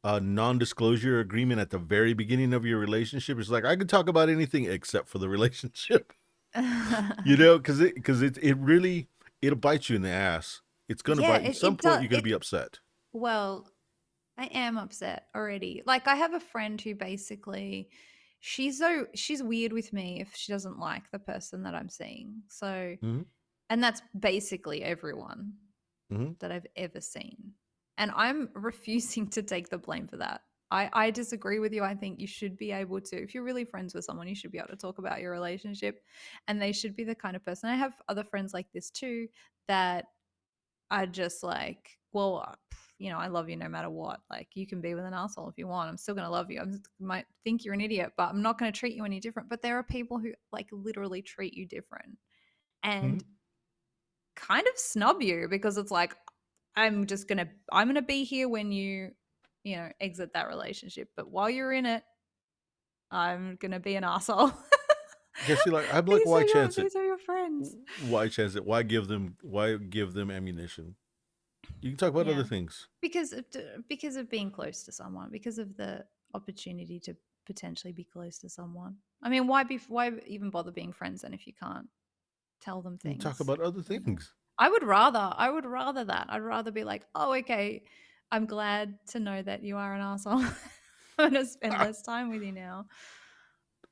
[SPEAKER 2] a non-disclosure agreement at the very beginning of your relationship. It's like I can talk about anything except for the relationship. Because it really it'll bite you in the ass. It's gonna
[SPEAKER 1] yeah,
[SPEAKER 2] bite you. At
[SPEAKER 1] it,
[SPEAKER 2] some
[SPEAKER 1] it
[SPEAKER 2] point
[SPEAKER 1] does.
[SPEAKER 2] you're gonna be upset.
[SPEAKER 1] Well, I am upset already. Like I have a friend who basically she's weird with me if she doesn't like the person that I'm seeing. So,
[SPEAKER 2] Hmm.
[SPEAKER 1] and that's basically everyone
[SPEAKER 2] Hmm.
[SPEAKER 1] that I've ever seen. And I'm refusing to take the blame for that. I disagree with you. I think you should be able to, if you're really friends with someone, you should be able to talk about your relationship. And they should be the kind of person. I have other friends like this too that are just like, well, I love you no matter what. Like, you can be with an asshole if you want. I'm still going to love you. I might think you're an idiot, but I'm not going to treat you any different. But there are people who like literally treat you different
[SPEAKER 2] Hmm.
[SPEAKER 1] and kind of snub you because it's like, I'm gonna be here when you exit that relationship. But while you're in it, I'm gonna be an asshole.
[SPEAKER 2] Yeah, see, like I'm like, why chance it?
[SPEAKER 1] These are your friends.
[SPEAKER 2] Why chance it? Why give them ammunition? You can talk about other
[SPEAKER 1] Yeah,
[SPEAKER 2] things.
[SPEAKER 1] because of being close to someone, because of the opportunity to potentially be close to someone. I mean, why even bother being friends then if you can't tell them
[SPEAKER 2] You can talk
[SPEAKER 1] things?
[SPEAKER 2] about other
[SPEAKER 1] You know,
[SPEAKER 2] things.
[SPEAKER 1] I would rather that. I'd rather be like, oh, okay, I'm glad to know that you are an asshole. I'm gonna spend less time with you now.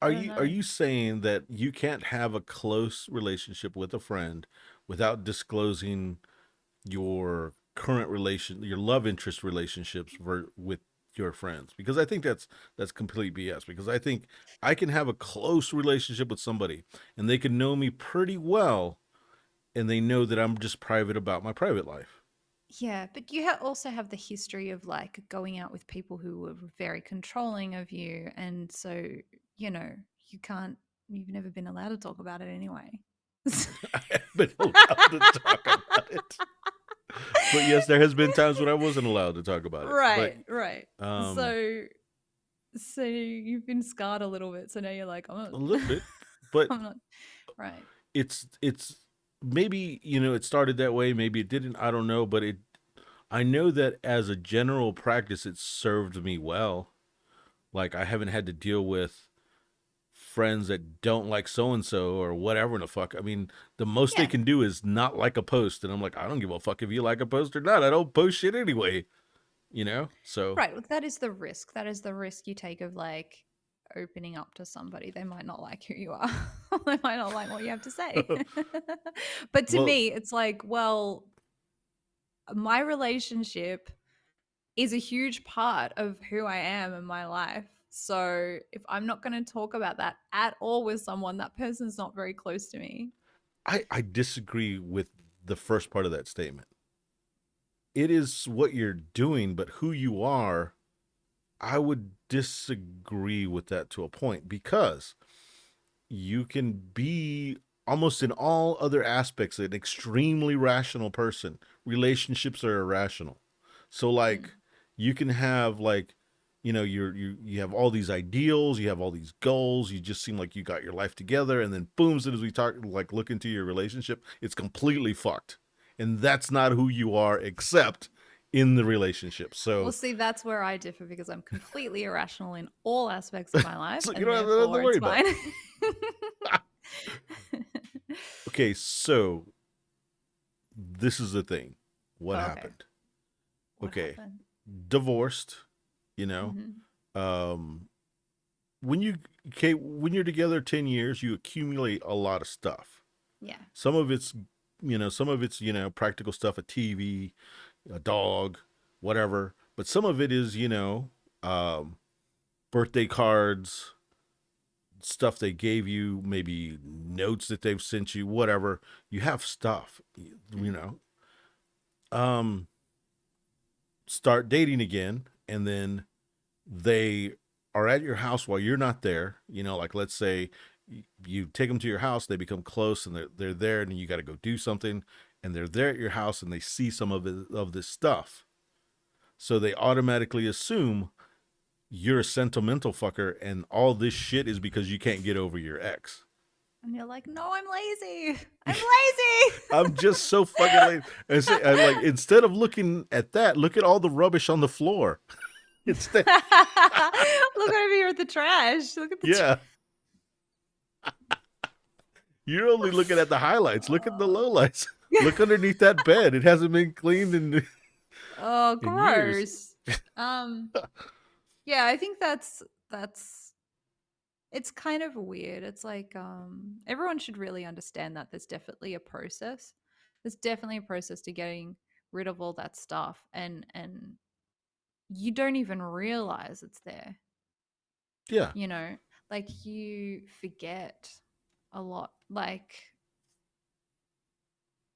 [SPEAKER 1] I don't
[SPEAKER 2] Are
[SPEAKER 1] know.
[SPEAKER 2] you saying that you can't have a close relationship with a friend without disclosing your current your love interest relationships with your friends? Because I think that's complete BS. Because I think I can have a close relationship with somebody and they can know me pretty well, and they know that I'm just private about my private life.
[SPEAKER 1] Yeah, but you also have the history of like going out with people who were very controlling of you, and so you know you can't. You've never been allowed to talk about it anyway.
[SPEAKER 2] I have been allowed to talk about it. But yes, there has been times when I wasn't allowed to talk about it. But
[SPEAKER 1] Right, right.
[SPEAKER 2] um,
[SPEAKER 1] So you've been scarred a little bit. So now you're like,
[SPEAKER 2] a
[SPEAKER 1] I'm
[SPEAKER 2] little
[SPEAKER 1] not,
[SPEAKER 2] bit. But
[SPEAKER 1] I'm not right.
[SPEAKER 2] it's maybe it started that way. Maybe it didn't. I don't know. But I know that as a general practice, it served me well. Like I haven't had to deal with friends that don't like so and so or whatever in the fuck. I mean, the most they
[SPEAKER 1] Yeah.
[SPEAKER 2] can do is not like a post, and I'm like, I don't give a fuck if you like a post or not. I don't post shit anyway. So
[SPEAKER 1] Right. Well, that is the risk. That is the risk you take of like opening up to somebody. They might not like who you are. They might not like what you have to say. But to
[SPEAKER 2] well,
[SPEAKER 1] me, it's like, well, my relationship is a huge part of who I am in my life. So if I'm not going to talk about that at all with someone, that person's not very close to me.
[SPEAKER 2] I disagree with the first part of that statement. It is what you're doing, but who you are, I would disagree with that to a point because you can be almost in all other aspects an extremely rational person. Relationships are irrational. So like
[SPEAKER 1] Mm.
[SPEAKER 2] you can have like you have all these ideals, you have all these goals, you just seem like you got your life together, and then boom, as soon as we talk like look into your relationship, it's completely fucked. And that's not who you are except in the relationship.
[SPEAKER 1] Well,
[SPEAKER 2] So
[SPEAKER 1] see, that's where I differ because I'm completely irrational in all aspects of my life,
[SPEAKER 2] so you
[SPEAKER 1] and
[SPEAKER 2] don't have nothing to
[SPEAKER 1] therefore
[SPEAKER 2] worry
[SPEAKER 1] it's
[SPEAKER 2] about.
[SPEAKER 1] fine.
[SPEAKER 2] Okay, so this is the thing. What
[SPEAKER 1] Okay.
[SPEAKER 2] happened?
[SPEAKER 1] What
[SPEAKER 2] Okay,
[SPEAKER 1] happened?
[SPEAKER 2] divorced. You know,
[SPEAKER 1] Hmm.
[SPEAKER 2] um, when you okay, when you're together 10 years, you accumulate a lot of stuff.
[SPEAKER 1] Yeah.
[SPEAKER 2] Some of it's some of it's practical stuff, a TV, a dog, whatever. But some of it is um, birthday cards, stuff they gave you, maybe notes that they've sent you, whatever. You have stuff, you
[SPEAKER 1] Mm.
[SPEAKER 2] know. Um, Start dating again, and then they are at your house while you're not there. Like let's say you take them to your house, they become close, and they're there, and you got to go do something, and they're there at your house, and they see some of this stuff, so they automatically assume you're a sentimental fucker, and all this shit is because you can't get over your ex.
[SPEAKER 1] And you're like, no, I'm lazy. I'm lazy.
[SPEAKER 2] I'm just so fucking late. And say, I, like instead of looking at that, look at all the rubbish on the floor. Instead,
[SPEAKER 1] Look over here at the trash. Look at the trash.
[SPEAKER 2] yeah, you're only looking at the highlights. Look at the lowlights. Look underneath that bed. It hasn't been cleaned
[SPEAKER 1] Oh,
[SPEAKER 2] in years.
[SPEAKER 1] gross. Um, yeah, I think that's it's kind of weird. It's like everyone should really understand that there's definitely a process. There's definitely a process to getting rid of all that stuff and you don't even realize it's there.
[SPEAKER 2] Yeah.
[SPEAKER 1] You know, like you forget a lot. Like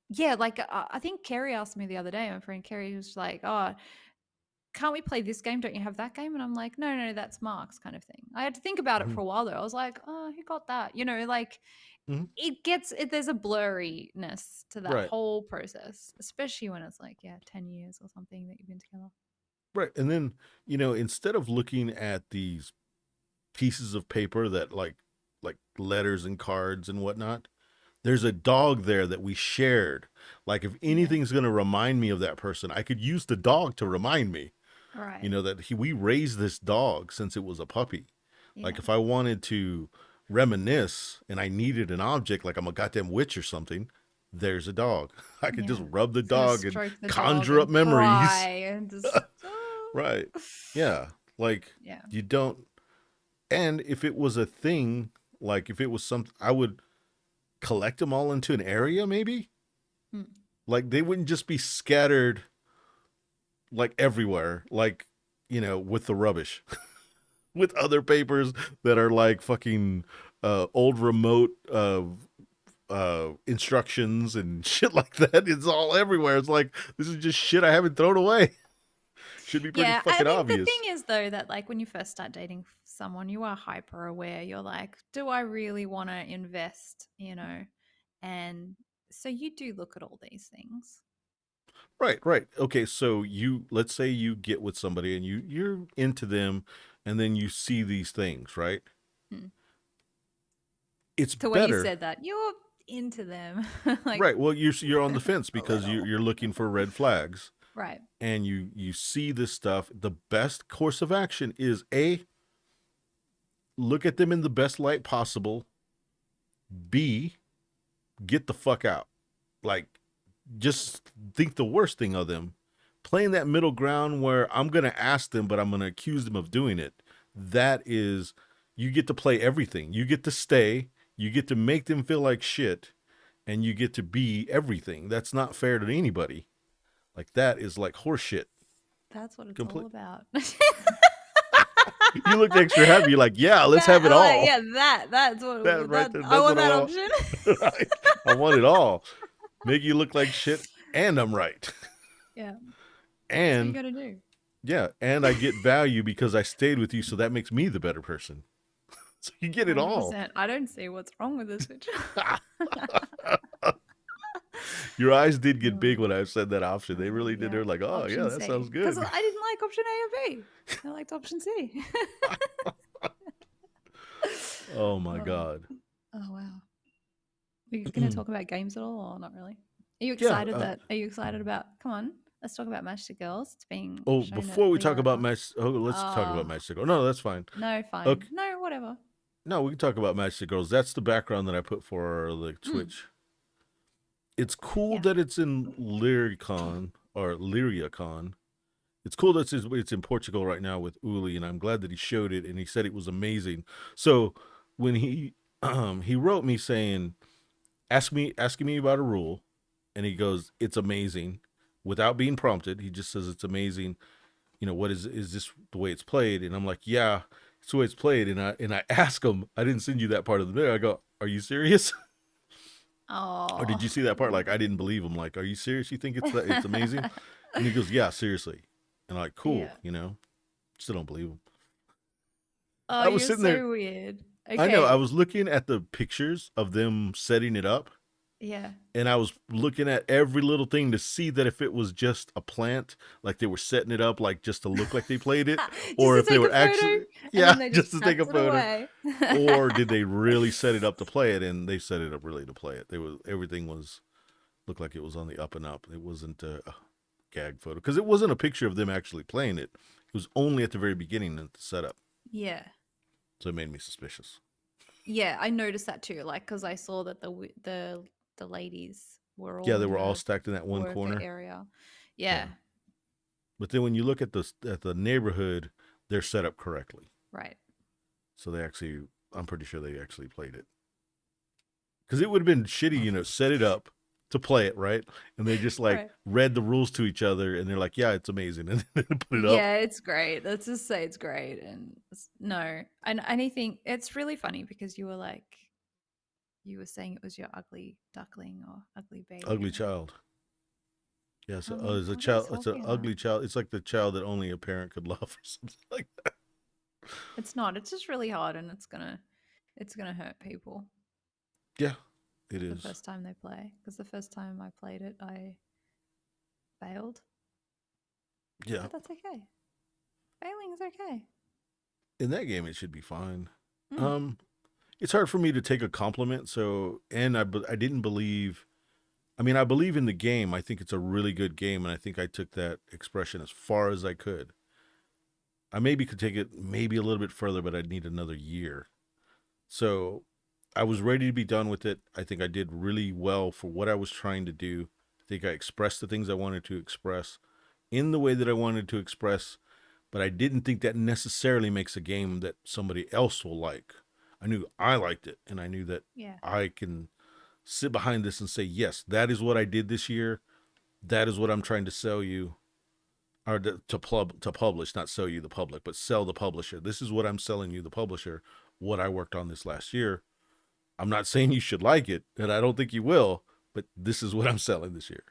[SPEAKER 1] yeah, like I think Kerry asked me the other day, my friend Kerry was like, "Oh, can't we play this game? Don't you have that game?" And I'm like, no, no, that's Mark's kind of thing. I had to think about it
[SPEAKER 2] Mhm.
[SPEAKER 1] for a while though. I was like, oh, who got that? Like
[SPEAKER 2] Mhm.
[SPEAKER 1] there's a blurriness to that
[SPEAKER 2] Right.
[SPEAKER 1] whole process, especially when it's like, yeah, 10 years or something that you've been together.
[SPEAKER 2] Right. And then, instead of looking at these pieces of paper that like letters and cards and whatnot, there's a dog there that we shared. Like if
[SPEAKER 1] Yeah.
[SPEAKER 2] anything's going to remind me of that person, I could use the dog to remind me.
[SPEAKER 1] Right.
[SPEAKER 2] That we raised this dog since it was a puppy. Like
[SPEAKER 1] Yeah.
[SPEAKER 2] if I wanted to reminisce and I needed an object, like I'm a goddamn witch or something, there's a dog. I could just
[SPEAKER 1] Yeah.
[SPEAKER 2] rub the
[SPEAKER 1] It's gonna
[SPEAKER 2] dog and
[SPEAKER 1] stroke the dog
[SPEAKER 2] conjure up
[SPEAKER 1] and cry
[SPEAKER 2] memories.
[SPEAKER 1] and just oh.
[SPEAKER 2] Right. Yeah. Like
[SPEAKER 1] Yeah.
[SPEAKER 2] you don't. And if it was a thing, like if it was something, I would collect them all into an area, maybe.
[SPEAKER 1] Mm.
[SPEAKER 2] Like they wouldn't just be scattered like everywhere, like with the rubbish, with other papers that are like fucking old remote instructions and shit like that. It's all everywhere. It's like this is just shit I haven't thrown away. Should be pretty
[SPEAKER 1] Yeah, I
[SPEAKER 2] fucking
[SPEAKER 1] mean, the thing
[SPEAKER 2] obvious.
[SPEAKER 1] is though that like when you first start dating someone, you are hyper aware. You're like, do I really want to invest, And so you do look at all these things.
[SPEAKER 2] Right, right. Okay, so let's say you get with somebody and you're into them, and then you see these things, right?
[SPEAKER 1] Hmm.
[SPEAKER 2] It's
[SPEAKER 1] The way you
[SPEAKER 2] better.
[SPEAKER 1] said that, you're into them, like
[SPEAKER 2] Right. Well, you're on the fence
[SPEAKER 1] a
[SPEAKER 2] because
[SPEAKER 1] little,
[SPEAKER 2] you're looking for red flags,
[SPEAKER 1] right?
[SPEAKER 2] and you see this stuff. The best course of action is A, look at them in the best light possible. B, get the fuck out. Like, just think the worst thing of them. Playing that middle ground where I'm going to ask them, but I'm going to accuse them of doing it. That is, you get to play everything. You get to stay. You get to make them feel like shit, and you get to be everything. That's not fair to anybody. Like, that is like horse shit.
[SPEAKER 1] That's what it's all
[SPEAKER 2] Complete.
[SPEAKER 1] about.
[SPEAKER 2] You look extra happy. You're like, yeah, let's
[SPEAKER 1] That
[SPEAKER 2] have it
[SPEAKER 1] I like,
[SPEAKER 2] all.
[SPEAKER 1] yeah, that's
[SPEAKER 2] That
[SPEAKER 1] what
[SPEAKER 2] right
[SPEAKER 1] that
[SPEAKER 2] there.
[SPEAKER 1] I
[SPEAKER 2] That's
[SPEAKER 1] want
[SPEAKER 2] what I
[SPEAKER 1] that
[SPEAKER 2] want.
[SPEAKER 1] option.
[SPEAKER 2] I want it all. Make you look like shit, and I'm right.
[SPEAKER 1] Yeah, that's what you
[SPEAKER 2] And
[SPEAKER 1] got to do.
[SPEAKER 2] yeah, and I get value because I stayed with you, so that makes me the better person. So you get it all.
[SPEAKER 1] 100%. I don't see what's wrong with this picture.
[SPEAKER 2] Your eyes did get
[SPEAKER 1] Oh,
[SPEAKER 2] big when I said that option. They really did.
[SPEAKER 1] yeah,
[SPEAKER 2] They're like, oh yeah,
[SPEAKER 1] option
[SPEAKER 2] that sounds
[SPEAKER 1] C. Because
[SPEAKER 2] good.
[SPEAKER 1] I didn't like option A or B. I liked option C.
[SPEAKER 2] Oh my
[SPEAKER 1] Oh,
[SPEAKER 2] god.
[SPEAKER 1] oh wow. Are you going to talk about games at all, or not really? Are you
[SPEAKER 2] Yeah.
[SPEAKER 1] excited Are you excited about? Come on, let's talk about Match the Girls. It's being
[SPEAKER 2] Oh,
[SPEAKER 1] shown at
[SPEAKER 2] before we talk
[SPEAKER 1] Leo
[SPEAKER 2] about
[SPEAKER 1] Con.
[SPEAKER 2] match, oh, let's talk about
[SPEAKER 1] Oh,
[SPEAKER 2] Match the Girl. No, that's fine.
[SPEAKER 1] no, fine.
[SPEAKER 2] Okay.
[SPEAKER 1] No, whatever.
[SPEAKER 2] No, we can talk about Match the Girls. That's the background that I put for the
[SPEAKER 1] Mm,
[SPEAKER 2] Twitch. It's cool
[SPEAKER 1] yeah.
[SPEAKER 2] that it's in Lyricon or Lyriacon. It's cool that it's in Portugal right now with Uli, and I'm glad that he showed it and he said it was amazing. So when he wrote me saying, asking me about a rule, and he goes, "It's amazing," without being prompted. He just says it's amazing. You know, what is this the way it's played? And I'm like, yeah, it's the way it's played. And I ask him, I didn't send you that part of the video. I go, are you serious? Or
[SPEAKER 1] Oh.
[SPEAKER 2] did you see that part? Like, I didn't believe him. Like, are you serious? You think it's amazing? And he goes, yeah, seriously. And I'm like, cool,
[SPEAKER 1] Yeah.
[SPEAKER 2] still don't believe him.
[SPEAKER 1] Oh,
[SPEAKER 2] I was
[SPEAKER 1] you're
[SPEAKER 2] sitting there.
[SPEAKER 1] so weird.
[SPEAKER 2] I know. I
[SPEAKER 1] Okay.
[SPEAKER 2] was looking at the pictures of them setting it up,
[SPEAKER 1] Yeah.
[SPEAKER 2] and I was looking at every little thing to see that if it was just a plant, like they were setting it up, like just to look like they played it,
[SPEAKER 1] Just
[SPEAKER 2] or
[SPEAKER 1] to
[SPEAKER 2] if they
[SPEAKER 1] take a
[SPEAKER 2] were
[SPEAKER 1] photo
[SPEAKER 2] actually,
[SPEAKER 1] and
[SPEAKER 2] yeah,
[SPEAKER 1] then they
[SPEAKER 2] just
[SPEAKER 1] just
[SPEAKER 2] to take a
[SPEAKER 1] snapped it
[SPEAKER 2] photo,
[SPEAKER 1] away.
[SPEAKER 2] or did they really set it up to play it? And they set it up really to play it. They was everything was looked like it was on the up and up. It wasn't a gag photo because it wasn't a picture of them actually playing it. It was only at the very beginning at the setup,
[SPEAKER 1] Yeah.
[SPEAKER 2] so it made me suspicious.
[SPEAKER 1] Yeah, I noticed that too. Like, because I saw that the ladies were
[SPEAKER 2] Yeah,
[SPEAKER 1] all
[SPEAKER 2] they
[SPEAKER 1] in
[SPEAKER 2] were all
[SPEAKER 1] the
[SPEAKER 2] stacked in that one
[SPEAKER 1] worker
[SPEAKER 2] corner.
[SPEAKER 1] area.
[SPEAKER 2] Yeah,
[SPEAKER 1] Yeah.
[SPEAKER 2] but then when you look at the neighborhood, they're set up correctly.
[SPEAKER 1] Right.
[SPEAKER 2] So they actually, I'm pretty sure they actually played it. Because it would have been shitty, set it up to play it, right? And they just like
[SPEAKER 1] Right.
[SPEAKER 2] read the rules to each other and they're like, yeah, it's amazing. And then put it up.
[SPEAKER 1] Yeah, it's great. Let's just say it's great. And no, and anything. It's really funny because you were like, you were saying it was your ugly duckling or ugly baby,
[SPEAKER 2] Ugly
[SPEAKER 1] and I'm like,
[SPEAKER 2] child. Yeah, so
[SPEAKER 1] I'm like,
[SPEAKER 2] it's a
[SPEAKER 1] what are you
[SPEAKER 2] child. It's an
[SPEAKER 1] talking about?
[SPEAKER 2] ugly child. It's like the child that only a parent could love, or something like that.
[SPEAKER 1] It's not. It's just really hard, and it's gonna hurt people
[SPEAKER 2] Yeah, it
[SPEAKER 1] the
[SPEAKER 2] is.
[SPEAKER 1] first time they play. Because the first time I played it, I failed,
[SPEAKER 2] Yeah,
[SPEAKER 1] but that's okay. Failing is okay.
[SPEAKER 2] in that game it should be fine.
[SPEAKER 1] Mm.
[SPEAKER 2] Um, it's hard for me to take a compliment. So, and I didn't believe. I mean, I believe in the game. I think it's a really good game, and I think I took that expression as far as I could. I maybe could take it maybe a little bit further, but I'd need another year. So I was ready to be done with it. I think I did really well for what I was trying to do. I think I expressed the things I wanted to express in the way that I wanted to express, but I didn't think that necessarily makes a game that somebody else will like. I knew I liked it, and I knew that
[SPEAKER 1] Yeah.
[SPEAKER 2] I can sit behind this and say, yes, that is what I did this year. That is what I'm trying to sell you, or to publish, not sell you the public, but sell the publisher. This is what I'm selling you, the publisher, what I worked on this last year. I'm not saying you should like it, and I don't think you will, but this is what I'm selling this year.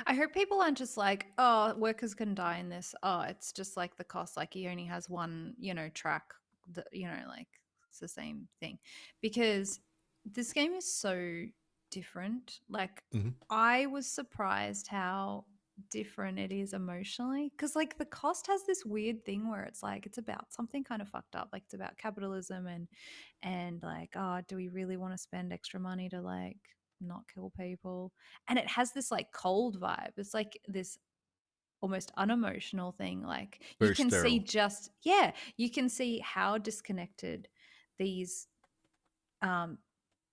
[SPEAKER 1] I hope people aren't just like, oh, workers can die in this. Oh, it's just like the cost. Like he only has one, track. Like it's the same thing, because this game is so different. Like
[SPEAKER 2] Mm-hmm.
[SPEAKER 1] I was surprised how different it is emotionally, because like the cost has this weird thing where it's like it's about something kind of fucked up, like it's about capitalism and like, oh, do we really want to spend extra money to like not kill people? And it has this like cold vibe. It's like this almost unemotional thing. Like you
[SPEAKER 2] Very
[SPEAKER 1] can see
[SPEAKER 2] sterile.
[SPEAKER 1] just, yeah, you can see how disconnected these um,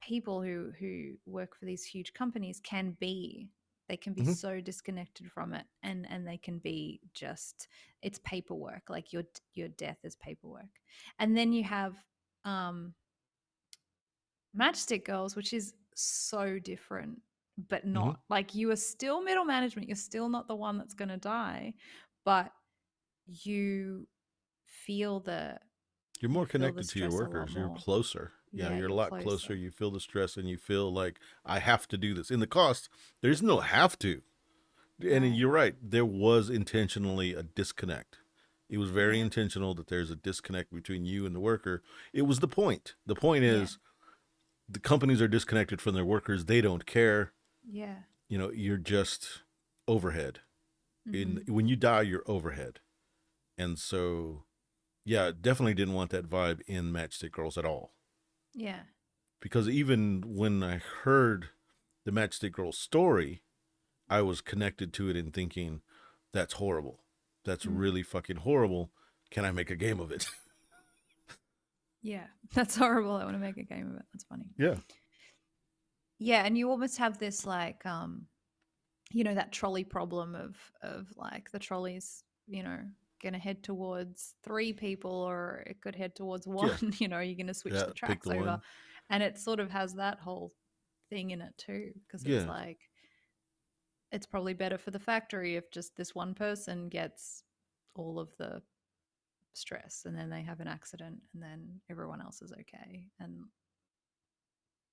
[SPEAKER 1] people who work for these huge companies can be. They can be
[SPEAKER 2] Hmm.
[SPEAKER 1] so disconnected from it, and they can be just, it's paperwork. Like your death is paperwork. And then you have um, Matchstick Girls, which is so different, but
[SPEAKER 2] Hmm.
[SPEAKER 1] not like, you are still middle management. You're still not the one that's going to die, but you feel the
[SPEAKER 2] You're
[SPEAKER 1] you
[SPEAKER 2] more
[SPEAKER 1] feel the
[SPEAKER 2] connected to your
[SPEAKER 1] stress a lot
[SPEAKER 2] workers. You're
[SPEAKER 1] more.
[SPEAKER 2] closer. Yeah,
[SPEAKER 1] Yeah,
[SPEAKER 2] you're a
[SPEAKER 1] you're
[SPEAKER 2] lot closer.
[SPEAKER 1] closer.
[SPEAKER 2] You feel the stress and you feel like I have to do this. In the cost, there's no have to. And
[SPEAKER 1] Right.
[SPEAKER 2] you're right. There was intentionally a disconnect. It was very
[SPEAKER 1] Yeah.
[SPEAKER 2] intentional that there's a disconnect between you and the worker. It was the point. The point
[SPEAKER 1] Yeah.
[SPEAKER 2] is the companies are disconnected from their workers. They don't care.
[SPEAKER 1] Yeah.
[SPEAKER 2] You're just overhead. In
[SPEAKER 1] Mhm.
[SPEAKER 2] when you die, you're overhead. And so, yeah, definitely didn't want that vibe in Matchstick Girls at all.
[SPEAKER 1] Yeah.
[SPEAKER 2] Because even when I heard the Matchstick Girls story, I was connected to it and thinking, that's horrible. That's
[SPEAKER 1] Mm.
[SPEAKER 2] really fucking horrible. Can I make a game of it?
[SPEAKER 1] Yeah. That's horrible. I want to make a game of it. That's funny.
[SPEAKER 2] Yeah.
[SPEAKER 1] Yeah, and you almost have this like that trolley problem of like the trolley's, going to head towards three people, or it could head towards one.
[SPEAKER 2] Yeah.
[SPEAKER 1] You're going to switch
[SPEAKER 2] Yeah.
[SPEAKER 1] the
[SPEAKER 2] Pick
[SPEAKER 1] tracks
[SPEAKER 2] the
[SPEAKER 1] over.
[SPEAKER 2] one.
[SPEAKER 1] And it sort of has that whole thing in it too, because it's
[SPEAKER 2] Yeah.
[SPEAKER 1] like it's probably better for the factory if just this one person gets all of the stress, and then they have an accident, and then everyone else is okay. And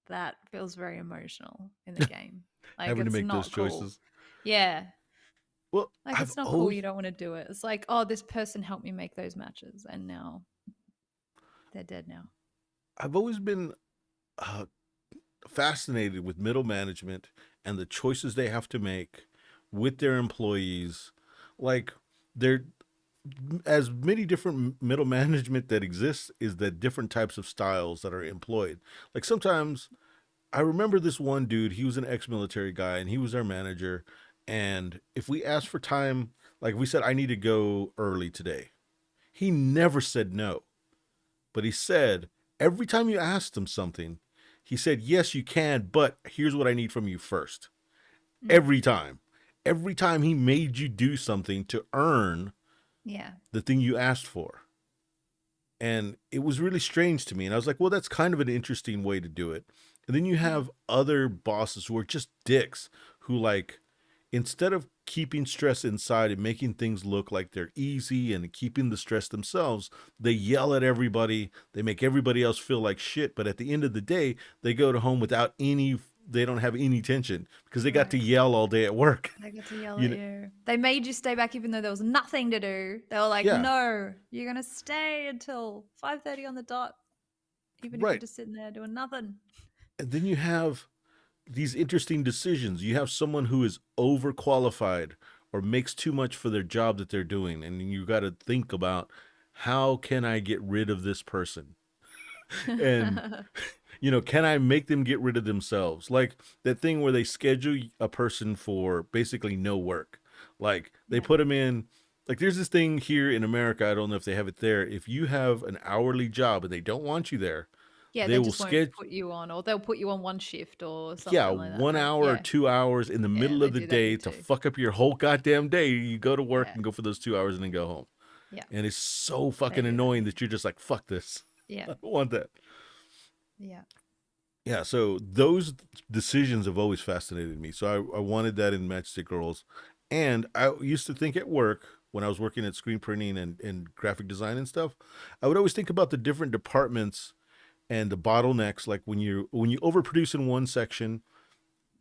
[SPEAKER 1] that feels very emotional in the game. Like
[SPEAKER 2] Having to
[SPEAKER 1] it's
[SPEAKER 2] make those
[SPEAKER 1] not cool.
[SPEAKER 2] choices.
[SPEAKER 1] Yeah.
[SPEAKER 2] Well,
[SPEAKER 1] Like it's not cool. You don't want to do it. It's like, oh, this person helped me make those matches, and now they're dead now.
[SPEAKER 2] I've always been uh, fascinated with middle management and the choices they have to make with their employees. Like, there, as many different middle management that exists, is that different types of styles that are employed. Like sometimes I remember this one dude, he was an ex-military guy and he was our manager. And if we asked for time, like we said, I need to go early today, he never said no. But he said, every time you asked him something, he said, yes, you can, but here's what I need from you first.
[SPEAKER 1] Mm.
[SPEAKER 2] Every time. Every time he made you do something to earn
[SPEAKER 1] Yeah.
[SPEAKER 2] the thing you asked for. And it was really strange to me. And I was like, well, that's kind of an interesting way to do it. And then you
[SPEAKER 1] Yeah.
[SPEAKER 2] have other bosses who are just dicks who, like, instead of keeping stress inside and making things look like they're easy and keeping the stress themselves, they yell at everybody. They make everybody else feel like shit. But at the end of the day, they go to home without any, they don't have any tension because they got to
[SPEAKER 1] Right.
[SPEAKER 2] yell all day at work.
[SPEAKER 1] They get to yell
[SPEAKER 2] You
[SPEAKER 1] at
[SPEAKER 2] know,
[SPEAKER 1] you. They made you stay back even though there was nothing to do. They were like,
[SPEAKER 2] yeah,
[SPEAKER 1] no, you're gonna stay until 5:30 on the dot, even if you're
[SPEAKER 2] right.
[SPEAKER 1] just sitting there doing nothing.
[SPEAKER 2] And then you have these interesting decisions. You have someone who is overqualified or makes too much for their job that they're doing, and you got to think about how can I get rid of this person? And can I make them get rid of themselves? Like that thing where they schedule a person for basically no work. Like they
[SPEAKER 1] Yeah.
[SPEAKER 2] put them in. Like there's this thing here in America. I don't know if they have it there. If you have an hourly job and they don't want you there,
[SPEAKER 1] Yeah,
[SPEAKER 2] they
[SPEAKER 1] they
[SPEAKER 2] will
[SPEAKER 1] just won't
[SPEAKER 2] schedule,
[SPEAKER 1] put you on, or they'll put you on one shift or
[SPEAKER 2] yeah,
[SPEAKER 1] something like that,
[SPEAKER 2] one
[SPEAKER 1] right?
[SPEAKER 2] hour or
[SPEAKER 1] Yeah.
[SPEAKER 2] 2 hours in the
[SPEAKER 1] Yeah,
[SPEAKER 2] middle
[SPEAKER 1] they
[SPEAKER 2] of the
[SPEAKER 1] do that
[SPEAKER 2] day
[SPEAKER 1] here
[SPEAKER 2] to
[SPEAKER 1] too.
[SPEAKER 2] fuck up your whole goddamn day. You go to work
[SPEAKER 1] Yeah.
[SPEAKER 2] and go for those 2 hours and then go home.
[SPEAKER 1] Yeah.
[SPEAKER 2] And it's so
[SPEAKER 1] They
[SPEAKER 2] fucking
[SPEAKER 1] do that
[SPEAKER 2] annoying
[SPEAKER 1] here.
[SPEAKER 2] that you're just like, fuck this.
[SPEAKER 1] Yeah.
[SPEAKER 2] I don't want that.
[SPEAKER 1] Yeah.
[SPEAKER 2] Yeah, so those decisions have always fascinated me. So I wanted that in Matchstick Girls. And I used to think at work, when I was working at screen printing and graphic design and stuff, I would always think about the different departments and the bottlenecks, like when you overproduce in one section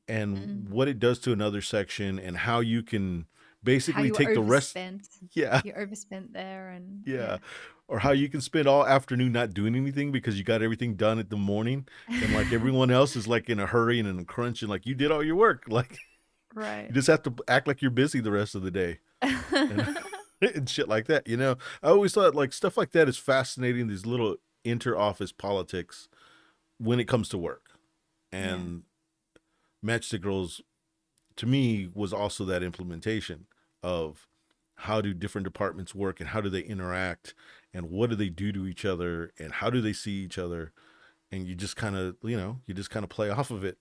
[SPEAKER 1] Mm.
[SPEAKER 2] and what it does to another section and how you can
[SPEAKER 1] How
[SPEAKER 2] basically
[SPEAKER 1] you were
[SPEAKER 2] take the rest.
[SPEAKER 1] overspent.
[SPEAKER 2] Yeah.
[SPEAKER 1] You overspent there, and
[SPEAKER 2] Yeah.
[SPEAKER 1] yeah.
[SPEAKER 2] Or how you can spend all afternoon not doing anything because you got everything done at the morning and like everyone else is like in a hurry and in a crunch and like you did all your work. Like
[SPEAKER 1] Right.
[SPEAKER 2] You just have to act like you're busy the rest of the day and and shit like that. I always thought like stuff like that is fascinating. These little inter-office politics when it comes to work,
[SPEAKER 1] Yeah.
[SPEAKER 2] and Matchstick Girls to me was also that implementation of how do different departments work and how do they interact and what do they do to each other and how do they see each other, and you just kind of play off of it.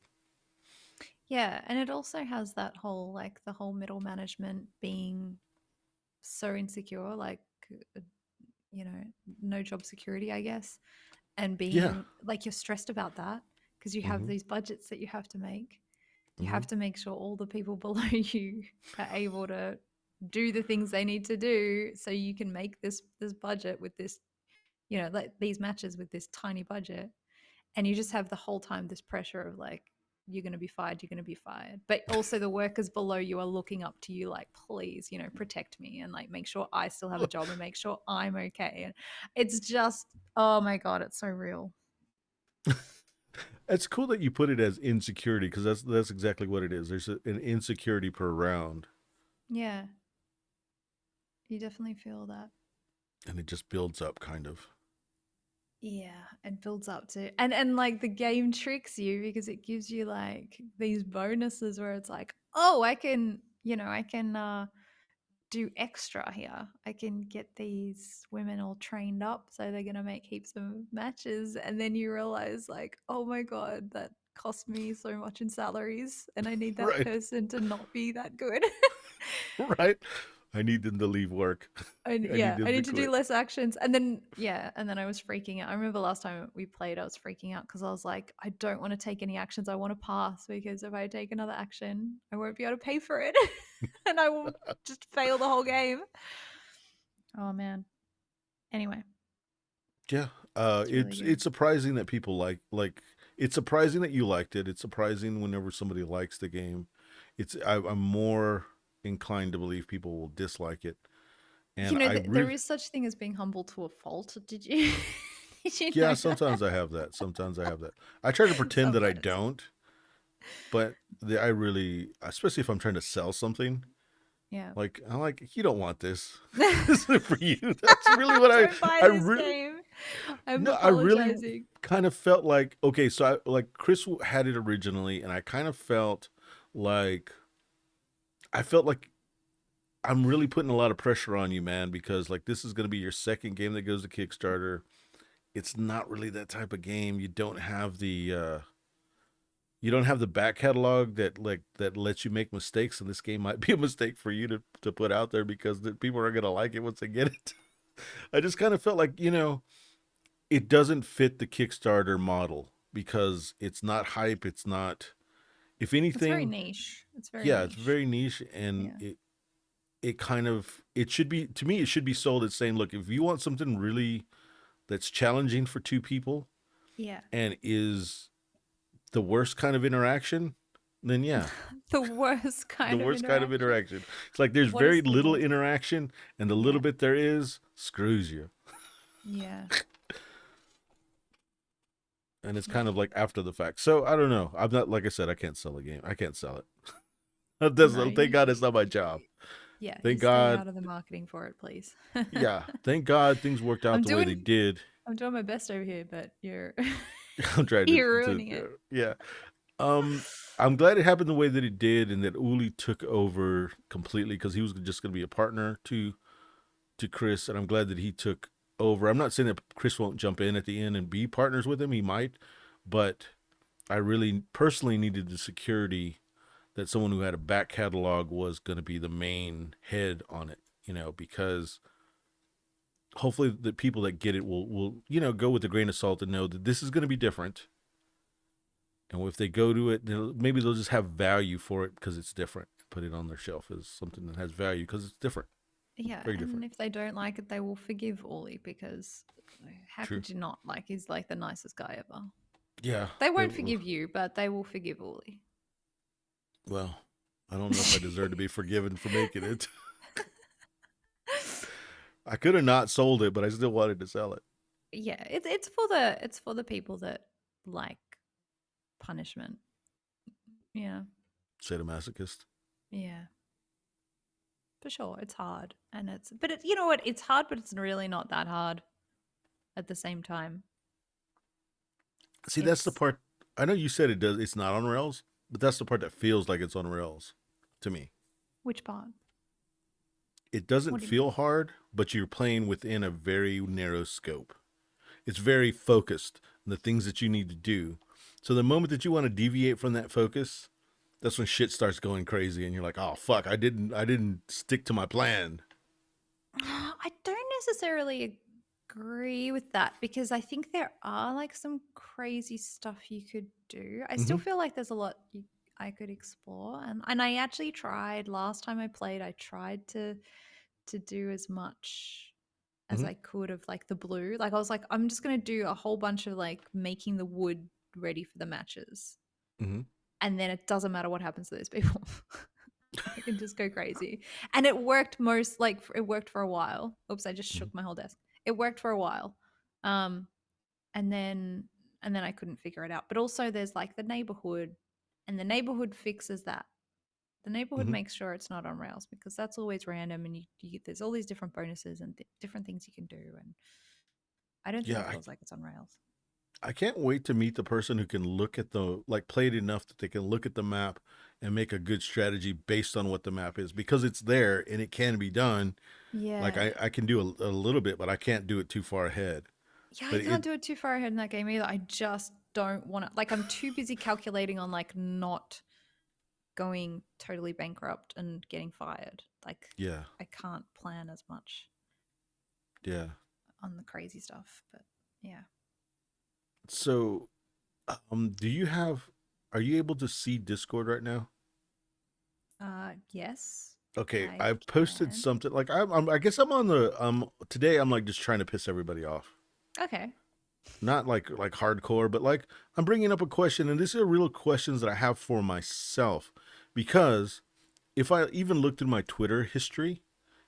[SPEAKER 1] Yeah, and it also has that whole like the whole middle management being so insecure, like uh, you know, no job security, I guess, and
[SPEAKER 2] Yeah.
[SPEAKER 1] being like you're stressed about that because you have
[SPEAKER 2] Mm-hmm.
[SPEAKER 1] these budgets that you have to make. You
[SPEAKER 2] Mm-hmm.
[SPEAKER 1] have to make sure all the people below you are able to do the things they need to do so you can make this budget with this, like these matches with this tiny budget. And you just have the whole time this pressure of like you're going to be fired, you're going to be fired, but also the workers below you are looking up to you like, please, protect me and like make sure I still have a job and make sure I'm okay. And it's just, oh my god, it's so real.
[SPEAKER 2] It's cool that you put it as insecurity because that's exactly what it is. There's an insecurity per round,
[SPEAKER 1] Yeah, you definitely feel that.
[SPEAKER 2] and it just builds up, kind of.
[SPEAKER 1] Yeah, and builds up to, and like the game tricks you because it gives you like these bonuses where it's like, oh, I can do extra here. I can get these women all trained up so they're gonna make heaps of matches, and then you realize like, oh my god, that cost me so much in salaries, and I need that
[SPEAKER 2] Right.
[SPEAKER 1] person to not be that good.
[SPEAKER 2] Right. I need them to leave work.
[SPEAKER 1] And
[SPEAKER 2] I need
[SPEAKER 1] yeah, I
[SPEAKER 2] them to
[SPEAKER 1] need to do
[SPEAKER 2] quit.
[SPEAKER 1] less actions. And then yeah, and then I was freaking out. I remember last time we played, I was freaking out because I was like, I don't want to take any actions. I want to pass because if I take another action, I won't be able to pay for it, and I will just fail the whole game. Oh man. Anyway,
[SPEAKER 2] Yeah.
[SPEAKER 1] it's really
[SPEAKER 2] It's
[SPEAKER 1] good.
[SPEAKER 2] surprising that people like it's surprising that you liked it. It's surprising whenever somebody likes the game. I'm more inclined to believe people will dislike it. And I
[SPEAKER 1] There
[SPEAKER 2] really
[SPEAKER 1] is such thing as being humble to a fault. Did you did you
[SPEAKER 2] yeah,
[SPEAKER 1] know
[SPEAKER 2] sometimes I
[SPEAKER 1] that?
[SPEAKER 2] have that. Sometimes I have that. I try to pretend that I
[SPEAKER 1] Sometimes.
[SPEAKER 2] don't, but I really, especially if I'm trying to sell something,
[SPEAKER 1] Yeah.
[SPEAKER 2] like I'm like, you don't want this. This isn't for you. That's really what
[SPEAKER 1] Don't buy
[SPEAKER 2] I
[SPEAKER 1] this
[SPEAKER 2] really
[SPEAKER 1] game. I'm
[SPEAKER 2] no, I really
[SPEAKER 1] apologizing.
[SPEAKER 2] kind of felt like okay, so like Chris had it originally, and I kind of felt like I felt like I'm really putting a lot of pressure on you, man, because like this is going to be your second game that goes to Kickstarter. It's not really that type of game. You don't have the back catalog that lets you make mistakes, and this game might be a mistake for you to put out there because people are gonna like it once they get it. I just kind of felt like it doesn't fit the Kickstarter model because it's not hype. It's not. If
[SPEAKER 1] It's very
[SPEAKER 2] anything,
[SPEAKER 1] niche. It's very
[SPEAKER 2] yeah, it's
[SPEAKER 1] niche.
[SPEAKER 2] very niche, and
[SPEAKER 1] Yeah.
[SPEAKER 2] it kind of it should be to me. It should be sold as saying, look, if you want something really that's challenging for two people
[SPEAKER 1] Yeah.
[SPEAKER 2] and is the worst kind of interaction, then yeah,
[SPEAKER 1] The worst
[SPEAKER 2] the
[SPEAKER 1] kind of
[SPEAKER 2] worst kind of
[SPEAKER 1] interaction.
[SPEAKER 2] interaction. It's like there's
[SPEAKER 1] What is
[SPEAKER 2] very
[SPEAKER 1] the
[SPEAKER 2] little
[SPEAKER 1] worst?
[SPEAKER 2] interaction, and the little
[SPEAKER 1] Yeah.
[SPEAKER 2] bit there is screws you.
[SPEAKER 1] Yeah.
[SPEAKER 2] And it's kind
[SPEAKER 1] Yeah.
[SPEAKER 2] of like after the fact. So I don't know. I'm not like I said. I can't sell a game. I can't sell it.
[SPEAKER 1] No,
[SPEAKER 2] Thank God it's not my job.
[SPEAKER 1] yeah, you
[SPEAKER 2] Thank
[SPEAKER 1] stay
[SPEAKER 2] God.
[SPEAKER 1] out of the marketing for it, please.
[SPEAKER 2] Yeah. Thank God things worked out
[SPEAKER 1] I'm
[SPEAKER 2] the way they
[SPEAKER 1] doing
[SPEAKER 2] did.
[SPEAKER 1] I'm doing my best over here, but you're
[SPEAKER 2] I'm trying
[SPEAKER 1] you're
[SPEAKER 2] to
[SPEAKER 1] ruining it.
[SPEAKER 2] yeah. Um, I'm glad it happened the way that it did, and that Uli took over completely because he was just going to be a partner to Chris, and I'm glad that he took over. I'm not saying that Chris won't jump in at the end and be partners with him. He might, but I really personally needed the security that someone who had a back catalog was going to be the main head on it. Because hopefully the people that get it will go with a grain of salt and know that this is going to be different. And if they go to it, maybe they'll just have value for it because it's different. Put it on their shelf as something that has value because it's different,
[SPEAKER 1] Yeah,
[SPEAKER 2] very
[SPEAKER 1] and
[SPEAKER 2] different.
[SPEAKER 1] if they don't like it, they will forgive Uli because how
[SPEAKER 2] True.
[SPEAKER 1] could you not? Like, he's like the nicest guy ever.
[SPEAKER 2] Yeah.
[SPEAKER 1] They won't forgive you, but they will forgive Uli.
[SPEAKER 2] Well, I don't know if I deserve to be forgiven for making it. I could have not sold it, but I still wanted to sell it.
[SPEAKER 1] Yeah, it's for the people that like punishment. Yeah.
[SPEAKER 2] Sadomasochist.
[SPEAKER 1] Yeah, for sure. It's hard. And but you know what? It's hard, but it's really not that hard at the same time.
[SPEAKER 2] See, that's the
[SPEAKER 1] It's
[SPEAKER 2] part. I know you said it does. It's not on rails, but that's the part that feels like it's on rails to me.
[SPEAKER 1] which part?
[SPEAKER 2] It doesn't
[SPEAKER 1] What do you mean?
[SPEAKER 2] feel hard, but you're playing within a very narrow scope. It's very focused on the things that you need to do. So the moment that you want to deviate from that focus, that's when shit starts going crazy, and you're like, "Oh fuck, I didn't stick to my plan."
[SPEAKER 1] I don't necessarily agree with that because I think there are like some crazy stuff you could do. I still
[SPEAKER 2] Mm-hmm.
[SPEAKER 1] feel like there's a lot I could explore, and I actually tried last time I played. I tried to do as much as
[SPEAKER 2] Mm-hmm.
[SPEAKER 1] I could of like the blue. Like I was like, I'm just gonna do a whole bunch of like making the wood ready for the matches,
[SPEAKER 2] Mm-hmm.
[SPEAKER 1] and then it doesn't matter what happens to those people. I can just go crazy. And it worked it worked for a while. Oops, I just
[SPEAKER 2] Mm-hmm.
[SPEAKER 1] shook my whole desk. It worked for a while. Um and then I couldn't figure it out. But also there's like the neighborhood and the neighborhood fixes that. The neighborhood
[SPEAKER 2] Mm-hmm.
[SPEAKER 1] makes sure it's not on rails because that's always random and there's all these different bonuses and different things you can do and I don't think
[SPEAKER 2] Yeah,
[SPEAKER 1] it feels like it's on rails.
[SPEAKER 2] I can't wait to meet the person who can look at the like play it enough that they can look at the map and make a good strategy based on what the map is because it's there and it can be done. Like
[SPEAKER 1] Yeah.
[SPEAKER 2] I can do a little bit, but I can't do it too far ahead.
[SPEAKER 1] Yeah, I
[SPEAKER 2] But
[SPEAKER 1] can't
[SPEAKER 2] it
[SPEAKER 1] do it too far ahead in that game either. I just don't want to. Like, I'm too busy calculating on like not going totally bankrupt and getting fired. Like,
[SPEAKER 2] yeah,
[SPEAKER 1] I can't plan as much
[SPEAKER 2] yeah.
[SPEAKER 1] on the crazy stuff. But yeah,
[SPEAKER 2] So do you have are you able to see Discord right now?
[SPEAKER 1] yes,
[SPEAKER 2] Okay,
[SPEAKER 1] I
[SPEAKER 2] I've posted
[SPEAKER 1] can.
[SPEAKER 2] something like I guess I'm on the today I'm like just trying to piss everybody off.
[SPEAKER 1] Okay.
[SPEAKER 2] Not like hardcore, but like I'm bringing up a question, and these are real questions that I have for myself because if I even looked at my Twitter history,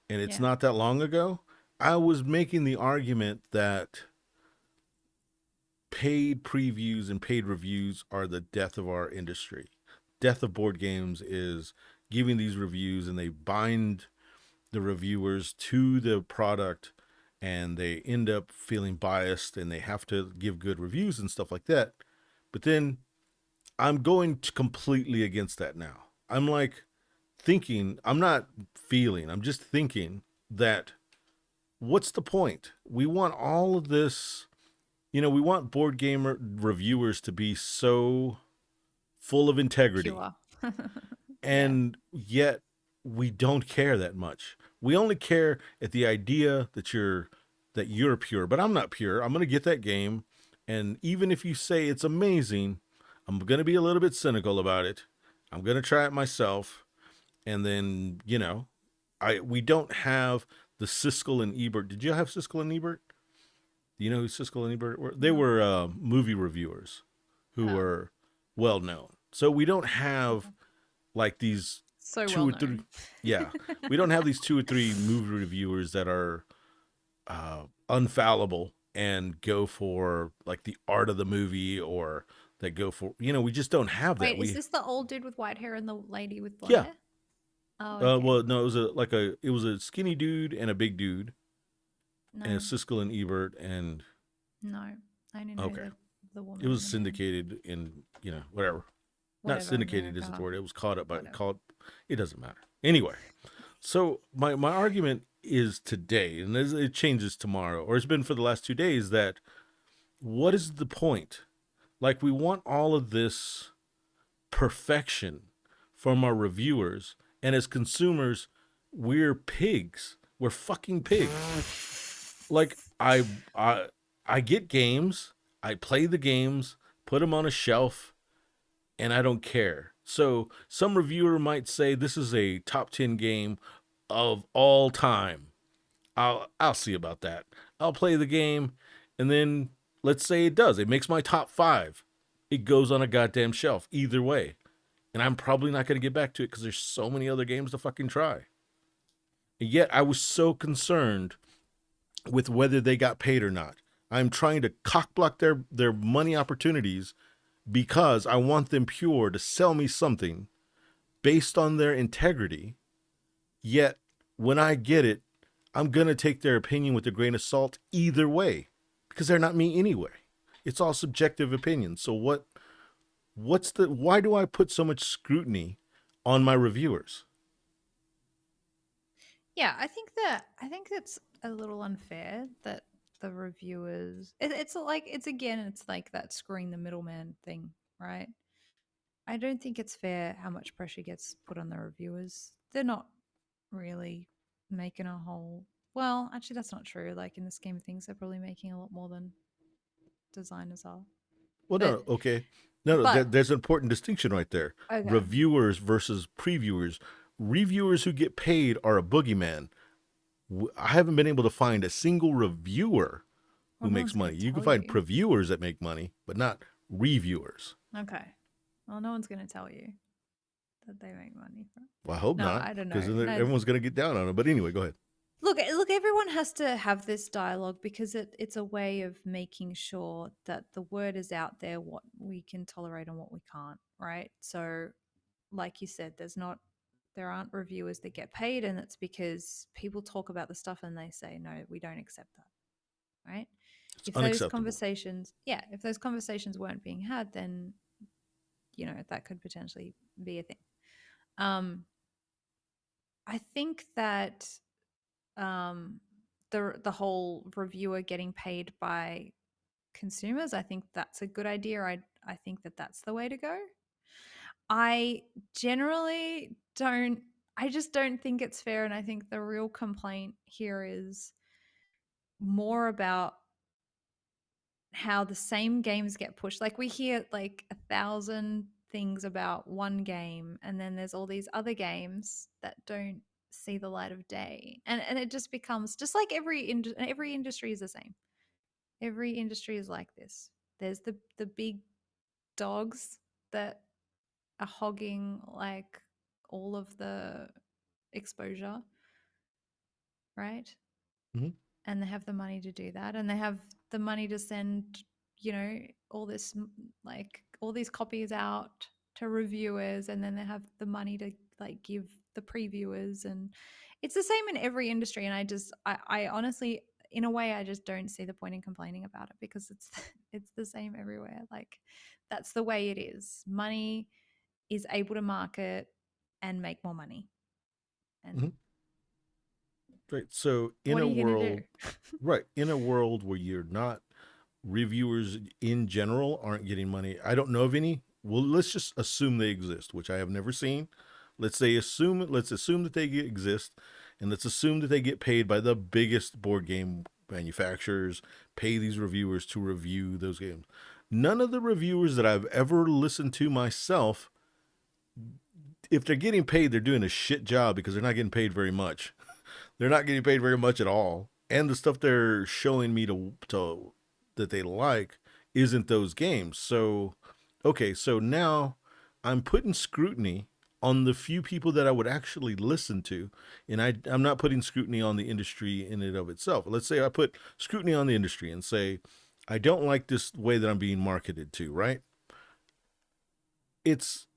[SPEAKER 2] and it's
[SPEAKER 1] Yeah.
[SPEAKER 2] not that long ago, I was making the argument that paid previews and paid reviews are the death of our industry. Death of board games is giving these reviews, and they bind the reviewers to the product, and they end up feeling biased, and they have to give good reviews and stuff like that. But then I'm going to completely against that now. I'm like thinking, I'm not feeling, I'm just thinking that what's the point? We want all of this, we want board gamer reviewers to be so full of integrity,
[SPEAKER 1] Pure. Yeah.
[SPEAKER 2] and yet we don't care that much. We only care at the idea that you're pure, but I'm not pure. I'm going to get that game, and even if you say it's amazing, I'm going to be a little bit cynical about it. I'm going to try it myself, and then, I we don't have the Siskel and Ebert. Did you have Siskel and Ebert? Do you know who Siskel and Ebert were? They
[SPEAKER 1] No.
[SPEAKER 2] were movie reviewers who
[SPEAKER 1] Oh.
[SPEAKER 2] were well known. So we don't have
[SPEAKER 1] Okay.
[SPEAKER 2] like these
[SPEAKER 1] So well
[SPEAKER 2] two or three.
[SPEAKER 1] known.
[SPEAKER 2] Yeah, we don't have these two or three movie reviewers that are unfallible and go for like the art of the movie, or that go for we just don't have that.
[SPEAKER 1] Wait, is
[SPEAKER 2] We
[SPEAKER 1] this the old dude with white hair and the lady with blonde
[SPEAKER 2] Yeah.
[SPEAKER 1] hair? Oh, okay.
[SPEAKER 2] Well, no, it was a skinny dude and a big dude, and
[SPEAKER 1] No,
[SPEAKER 2] Siskel and Ebert, and
[SPEAKER 1] no. I only know
[SPEAKER 2] okay,
[SPEAKER 1] the
[SPEAKER 2] it
[SPEAKER 1] woman
[SPEAKER 2] was
[SPEAKER 1] and the man.
[SPEAKER 2] syndicated in whatever. Not
[SPEAKER 1] Whatever,
[SPEAKER 2] syndicated isn't the
[SPEAKER 1] America.
[SPEAKER 2] word. It was caught up by
[SPEAKER 1] Whatever.
[SPEAKER 2] caught. It doesn't matter. Anyway, so my argument is today, and it changes tomorrow, or it's been for the last 2 days, that what is the point? Like, we want all of this perfection from our reviewers, and as consumers, we're pigs. We're fucking pigs. Like, I get games, I play the games, put them on a shelf, and I don't care. So some reviewer might say this is a top 10 game of all time. I'll see about that. I'll play the game, and then let's say it does. It makes my top 5. It goes on a goddamn shelf either way. And I'm probably not going to get back to it because there's so many other games to fucking try. And yet I was so concerned with whether they got paid or not. I'm trying to cockblock their money opportunities because I want them pure to sell me something, based on their integrity. Yet when I get it, I'm going to take their opinion with a grain of salt either way because they're not me anyway. It's all subjective opinion. So why do I put so much scrutiny on my reviewers?
[SPEAKER 1] Yeah, I think it's a little unfair that the reviewers it's like it's like that screwing the middleman thing, right? I don't think it's fair how much pressure gets put on the reviewers. They're not really making a whole well, actually that's not true. Like in the scheme of things, they're probably making a lot more than designers are.
[SPEAKER 2] Well,
[SPEAKER 1] But
[SPEAKER 2] no, okay. No,
[SPEAKER 1] but
[SPEAKER 2] there's an important distinction right there.
[SPEAKER 1] okay.
[SPEAKER 2] Reviewers versus previewers. Reviewers who get paid are a boogeyman. I haven't been able to find a single reviewer
[SPEAKER 1] Well,
[SPEAKER 2] who
[SPEAKER 1] no
[SPEAKER 2] makes
[SPEAKER 1] one's going
[SPEAKER 2] money.
[SPEAKER 1] to
[SPEAKER 2] You can
[SPEAKER 1] tell
[SPEAKER 2] find
[SPEAKER 1] you.
[SPEAKER 2] previewers that make money, but not reviewers.
[SPEAKER 1] Okay. Well, no one's going to tell you that they make money from.
[SPEAKER 2] Well, I hope
[SPEAKER 1] No,
[SPEAKER 2] not,
[SPEAKER 1] I don't
[SPEAKER 2] because
[SPEAKER 1] know.
[SPEAKER 2] then
[SPEAKER 1] No,
[SPEAKER 2] everyone's going to get down on it. But anyway, go ahead.
[SPEAKER 1] look, everyone has to have this dialogue because it's a way of making sure that the word is out there what we can tolerate and what we can't, right? So, like you said, there aren't reviewers that get paid, and it's because people talk about the stuff and they say no, we don't accept that, right?
[SPEAKER 2] It's
[SPEAKER 1] If those
[SPEAKER 2] unacceptable.
[SPEAKER 1] conversations, yeah, if those conversations weren't being had, then that could potentially be a thing. Um, I think that um, the whole reviewer getting paid by consumers, I think that's a good idea. I think that that's the way to go. I generally don't. I just don't think it's fair, and I think the real complaint here is more about how the same games get pushed. Like we hear like 1,000 things about one game, and then there's all these other games that don't see the light of day, and it just becomes just like every industry is the same. Every industry is like this. There's the big dogs that are hogging like all of the exposure, right?
[SPEAKER 2] Mm-hmm.
[SPEAKER 1] And they have the money to do that, and they have the money to send all this like all these copies out to reviewers, and then they have the money to like give the previewers, and it's the same in every industry. And I honestly, in a way, I just don't see the point in complaining about it because it's the same everywhere. Like that's the way it is. Money is able to market and make more money,
[SPEAKER 2] Mm-hmm.
[SPEAKER 1] and
[SPEAKER 2] Right. So
[SPEAKER 1] what are you going to do?
[SPEAKER 2] in a world where you're not reviewers in general aren't getting money. I don't know of any. Well, let's just assume they exist, which I have never seen. Let's assume that they exist, and let's assume that they get paid by the biggest board game manufacturers, pay these reviewers to review those games. None of the reviewers that I've ever listened to myself, if they're getting paid, they're doing a shit job because they're not getting paid very much. They're not getting paid very much at all. And the stuff they're showing me to that they like isn't those games. So, okay, so now I'm putting scrutiny on the few people that I would actually listen to, and I'm not putting scrutiny on the industry in and of itself. Let's say I put scrutiny on the industry and say, I don't like this way that I'm being marketed to, right? It's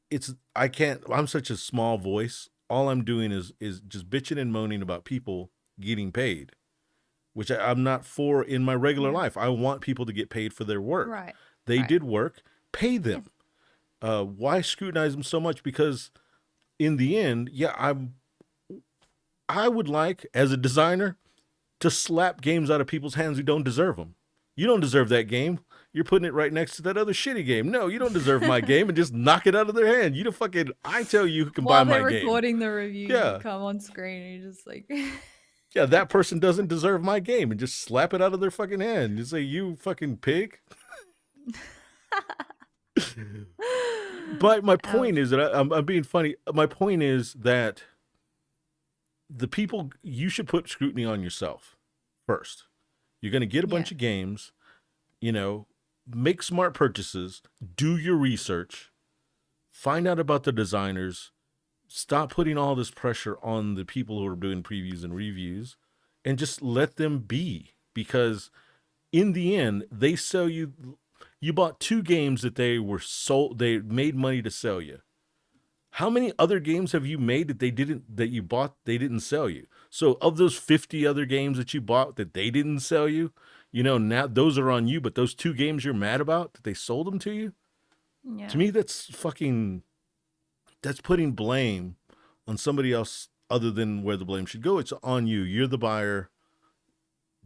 [SPEAKER 2] I can't, I'm such a small voice. All I'm doing is just bitching and moaning about people getting paid, which I'm not for in my regular
[SPEAKER 1] Yeah,
[SPEAKER 2] life. I want people to get paid for their work.
[SPEAKER 1] right,
[SPEAKER 2] They
[SPEAKER 1] right.
[SPEAKER 2] did work, pay
[SPEAKER 1] Yeah.
[SPEAKER 2] them. Why scrutinize them so much? Because in the end, yeah, I would like as a designer to slap games out of people's hands who don't deserve them. You don't deserve that game. You're putting it right next to that other shitty game. No, you don't deserve my game, and just knock it out of their hand. You don't fucking. I tell you who can buy
[SPEAKER 1] While
[SPEAKER 2] my
[SPEAKER 1] they're
[SPEAKER 2] game.
[SPEAKER 1] recording the review, you
[SPEAKER 2] Yeah,
[SPEAKER 1] come on screen and you're just like,
[SPEAKER 2] yeah, that person doesn't deserve my game, and just slap it out of their fucking hand. You say, you fucking pig. But my point is
[SPEAKER 1] ouch.
[SPEAKER 2] that I'm being funny. My point is that the people, you should put scrutiny on yourself first. You're going to get a
[SPEAKER 1] Yeah,
[SPEAKER 2] bunch of games, you know, make smart purchases, do your research, find out about the designers, stop putting all this pressure on the people who are doing previews and reviews, and just let them be. Because in the end, they sell you. You bought two games that they made money to sell you. How many other games have you made that you bought they didn't sell you? So of those 50 other games that you bought that they didn't sell you, now those are on you, but those two games you're mad about that they sold them to you, to
[SPEAKER 1] Yeah.
[SPEAKER 2] me that's putting blame on somebody else other than where the blame should go. It's on you. You're the buyer.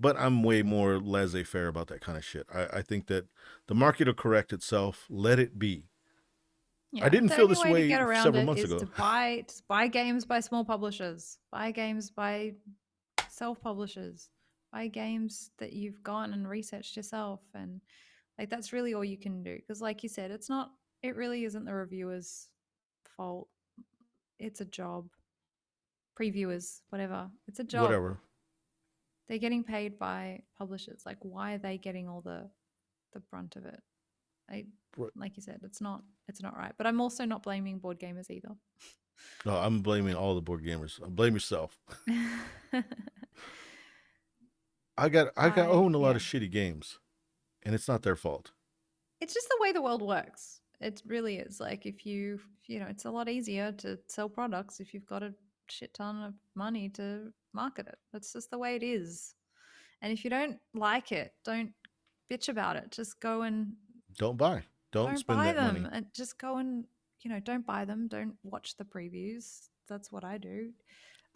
[SPEAKER 2] But I'm way more laissez-faire about that kind of shit. I think that the market will correct itself. Let it be. I
[SPEAKER 1] Yeah.
[SPEAKER 2] didn't
[SPEAKER 1] The
[SPEAKER 2] feel
[SPEAKER 1] only
[SPEAKER 2] this
[SPEAKER 1] way to
[SPEAKER 2] way
[SPEAKER 1] get around
[SPEAKER 2] several
[SPEAKER 1] it
[SPEAKER 2] months
[SPEAKER 1] is
[SPEAKER 2] ago.
[SPEAKER 1] to buy games by small publishers, buy games by self publishers, buy games that you've gone and researched yourself, and like that's really all you can do. Because, like you said, it really isn't the reviewer's fault. It's a job. Previewers, whatever. It's a job.
[SPEAKER 2] Whatever.
[SPEAKER 1] They're getting paid by publishers. Like, why are they getting all the brunt of it? I like you said, it's not right. But I'm also not blaming board gamers either.
[SPEAKER 2] No, I'm blaming all the board gamers. Blame yourself. I own a lot
[SPEAKER 1] Yeah.
[SPEAKER 2] of shitty games, and it's not their fault.
[SPEAKER 1] It's just the way the world works. It really is. Like it's a lot easier to sell products if you've got a shit ton of money to market it. That's just the way it is. And if you don't like it, don't bitch about it. Just go and
[SPEAKER 2] Don't buy. Don't
[SPEAKER 1] don't
[SPEAKER 2] spend
[SPEAKER 1] buy
[SPEAKER 2] that
[SPEAKER 1] them,
[SPEAKER 2] money.
[SPEAKER 1] and just go and don't buy them. Don't watch the previews. That's what I do.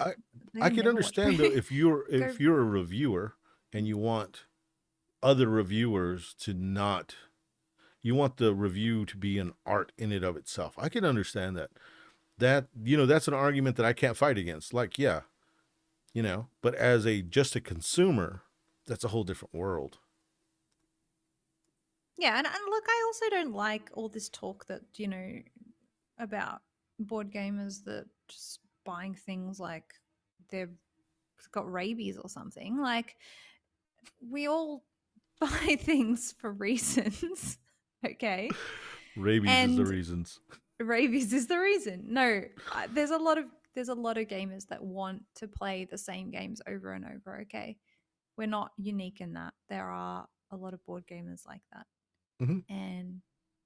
[SPEAKER 2] I
[SPEAKER 1] They
[SPEAKER 2] I can
[SPEAKER 1] never watch
[SPEAKER 2] understand though
[SPEAKER 1] previews.
[SPEAKER 2] if you're
[SPEAKER 1] Go,
[SPEAKER 2] if you're a reviewer and you want other reviewers to not you want the review to be an art in and of itself. I can understand that. That's an argument that I can't fight against. Like, yeah, but as just a consumer, that's a whole different world.
[SPEAKER 1] yeah, and look, I also don't like all this talk that about board gamers that just buying things like they've got rabies or something. Like, we all buy things for reasons, okay?
[SPEAKER 2] Rabies is the
[SPEAKER 1] And
[SPEAKER 2] reasons.
[SPEAKER 1] rabies is the reason. No, there's a lot of gamers that want to play the same games over and over, okay? We're not unique in that. There are a lot of board gamers like that.
[SPEAKER 2] Mm-hmm.
[SPEAKER 1] And